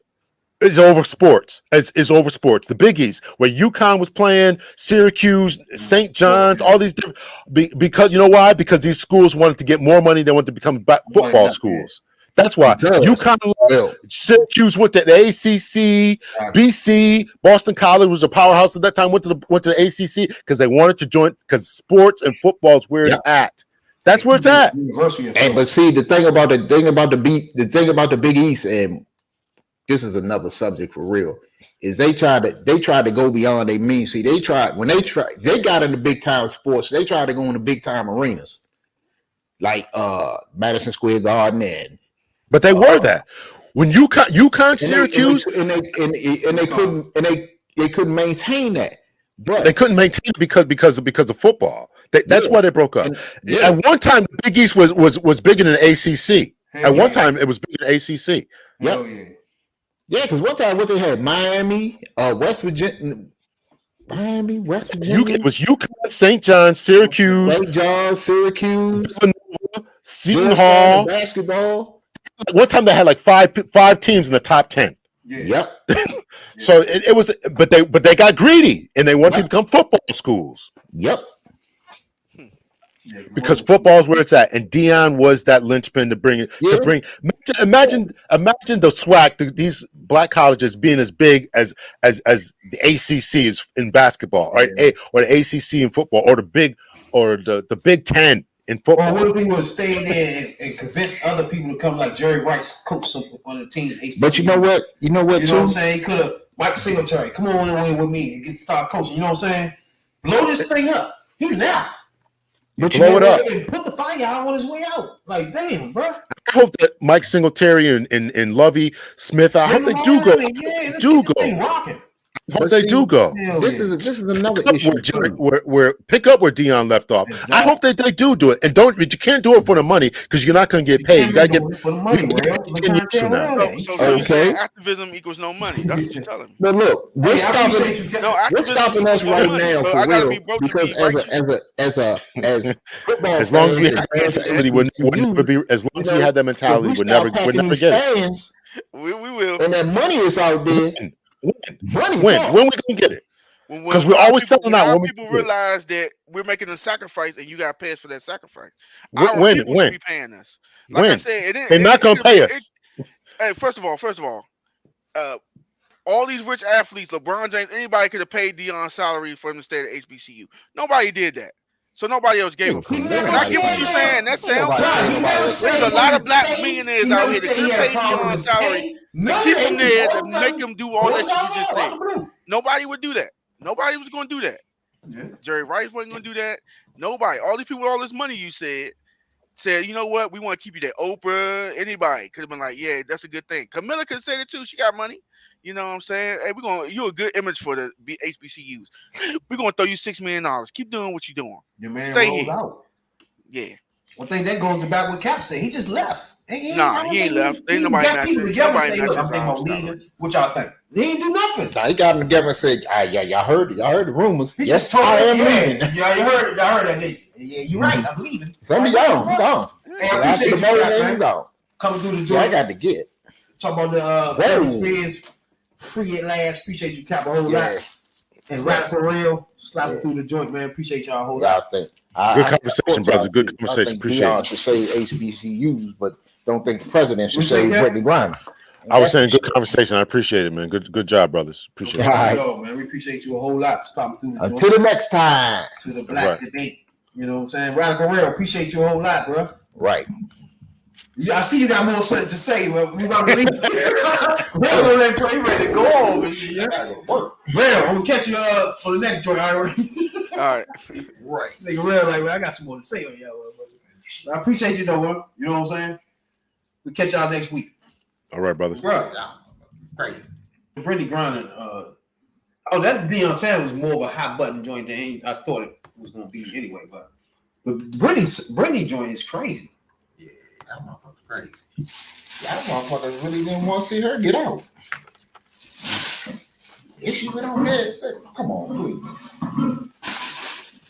It's over sports. It's over sports. The Big East, where UConn was playing, Syracuse, St. John's, all these different. Because you know why? Because these schools wanted to get more money. They wanted to become football schools. That's why UConn left. Syracuse went to the ACC. BC, Boston College was a powerhouse at that time. Went to the ACC because they wanted to join. Because sports and football is where it's at. That's where it's at. And but see, the thing about the Big East, and this is another subject for real, is they tried to go beyond their means. See, they got into big time sports. They tried to go into big time arenas, like Madison Square Garden, but they were that when UConn, Syracuse, they couldn't maintain that. But they couldn't maintain it because of football. That's why they broke up. At one time, the Big East was bigger than the ACC. At one time, it was bigger than ACC. Yep. Yeah, because one time what they had, Miami, West Virginia. It was UConn, St. John's, Syracuse, Seton Hall. Basketball. One time they had like five teams in the top 10. Yep. So it was, but they got greedy and they wanted to become football schools. Yep. Because football is where it's at, and Dion was that linchpin to bring it. To bring, imagine the swag. These black colleges being as big as the ACC is in basketball, right? Or the ACC in football, or the Big Ten in football. Or what if he would have stayed there and convinced other people to come, like Jerry Rice, coach one of the teams? But you know what? You know what I'm saying? He could have Mike Singletary, come on in with me and get start coaching. You know what I'm saying? Blow this thing up. He left. But blow it up. Put the fire out on his way out. Like, damn, bro. I hope that Mike Singletary and Lovey Smith, I hope they do go. I hope they do go. This is another issue. Where pick up where Dion left off. Exactly. I hope that they do it, and but you can't do it for the money because you're not going to get paid. You got to get for the money. Okay. Activism equals no money. That's what you're telling me. But look, we're stopping us right now for real because as long as we have mentality, would never be. As long as we had that mentality, would never get it. We will. And that money is out there. When we gonna get it? Because we're always selling out. When people realize that we're making a sacrifice and you got to pay us for that sacrifice. Our people should be paying us. Like I said, they're not gonna pay us. Hey, first of all, all these rich athletes, LeBron James, anybody could have paid Dion's salary for him to stay at HBCU. Nobody did that. So nobody else gave him. And I get what you're saying. That sounds good. There's a lot of black millionaires out here that could pay Dion's salary to keep him there, to make him do all that shit you just said. Nobody would do that. Nobody was going to do that. Jerry Rice wasn't going to do that. Nobody. All these people with all this money you said, you know what? We want to keep you there. Oprah, anybody could have been like, yeah, that's a good thing. Camilla could have said it too. She got money. You know what I'm saying? Hey, you're a good image for the HBCUs. We're gonna throw you $6 million. Keep doing what you're doing. Your man stay rolled here. Out. Yeah. One thing that goes back with Cap said. He just left. He ain't left. Ain't nobody matching. Nobody matching. I'm leaving. What y'all think? He ain't do nothing. Nah, he got him together and said, y'all heard the rumors. He just told him, y'all heard that, didn't you? Yeah, you're right. I'm leaving. So I'm gone. Hey, I appreciate you, man. Gone. Coming through the joint. I got to get. Talk about the Britney Spears. Free at last. Appreciate you, Cap, a whole lot. And Radical Real, slapping through the joint, man. Appreciate y'all a whole lot. Good conversation, brother. Good conversation. Appreciate it. I should say HBCUs, but don't think the president should say Brittney Griner. I was saying good conversation. I appreciate it, man. Good job, brothers. Appreciate it. Yo, man, we appreciate you a whole lot for stopping through the joint. Until the next time. To the black debate. You know what I'm saying? Radical Real, appreciate you a whole lot, bro. Right. I see you got more something to say, but we gonna leave. Well, you ready to go home and shit. Well, I'm gonna catch you for the next joint. All right. Right. Nigga, real like, man, I got some more to say on y'all. I appreciate you though, bro. You know what I'm saying? We'll catch y'all next week. All right, brothers. Bro, great. Brittney Griner. That Deion Sanders was more of a hot button joint than I thought it was gonna be anyway. But the Brittney joint is crazy. That motherfucker's crazy. That motherfucker really didn't want to see her get out. If she went on there, come on, please.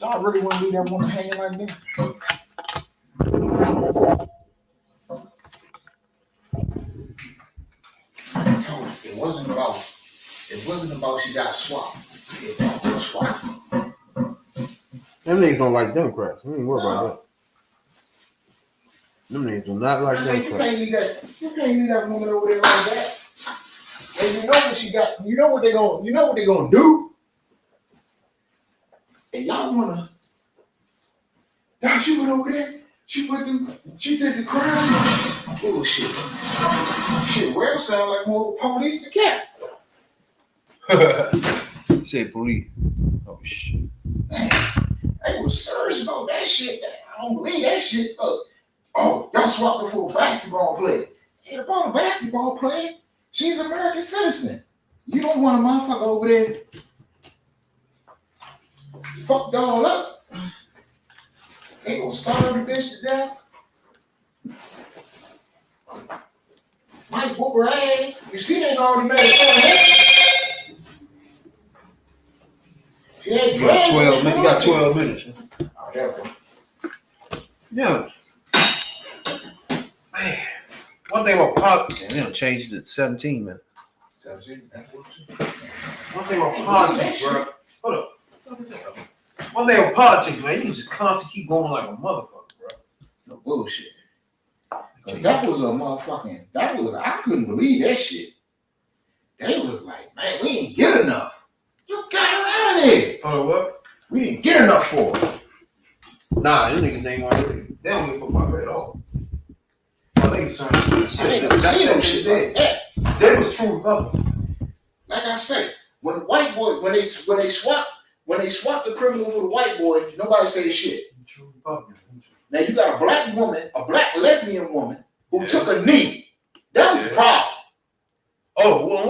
Y'all really want to leave that woman hanging like that? It wasn't about she got swapped. It was swapped. Them niggas don't like Democrats. We ain't worried about that. Them niggas do not like You Democrats. can't leave that woman over there like that. And you know what she got. You know what they gonna do. And y'all wanna. Now she went over there. She did the crime. Bullshit. Shit, well, sound like more police than cat. Say police. Oh shit. Man, I was serious about that shit. I don't believe that shit. Oh, y'all swapped her for a basketball player. Ain't about a basketball player. She's an American citizen. You don't want a motherfucker over there. Fuck y'all up. They gonna starve the bitch to death. Might whoop her ass. You see, they already made it. You got 12 minutes. You got 12 minutes. Yeah. Man. One thing about politics, they don't change it to 17 minutes. 17? One thing about politics, bro. Hold up. One thing about politics, man, you just constantly keep going like a motherfucker, bro. No bullshit. That was I couldn't believe that shit. They was like, man, we didn't get enough. You got her out of there. Oh, what? We didn't get enough for her. Nah, them niggas ain't gonna really. They don't give a fuck about that at all. Niggas trying to do shit. I ain't never seen no shit like that. That was true Republican. Like I said, when the white boy, when they swap the criminal for the white boy, nobody say shit. True Republican. Now you got a black woman, a black lesbian woman who took a knee. That was the problem. Oh, well,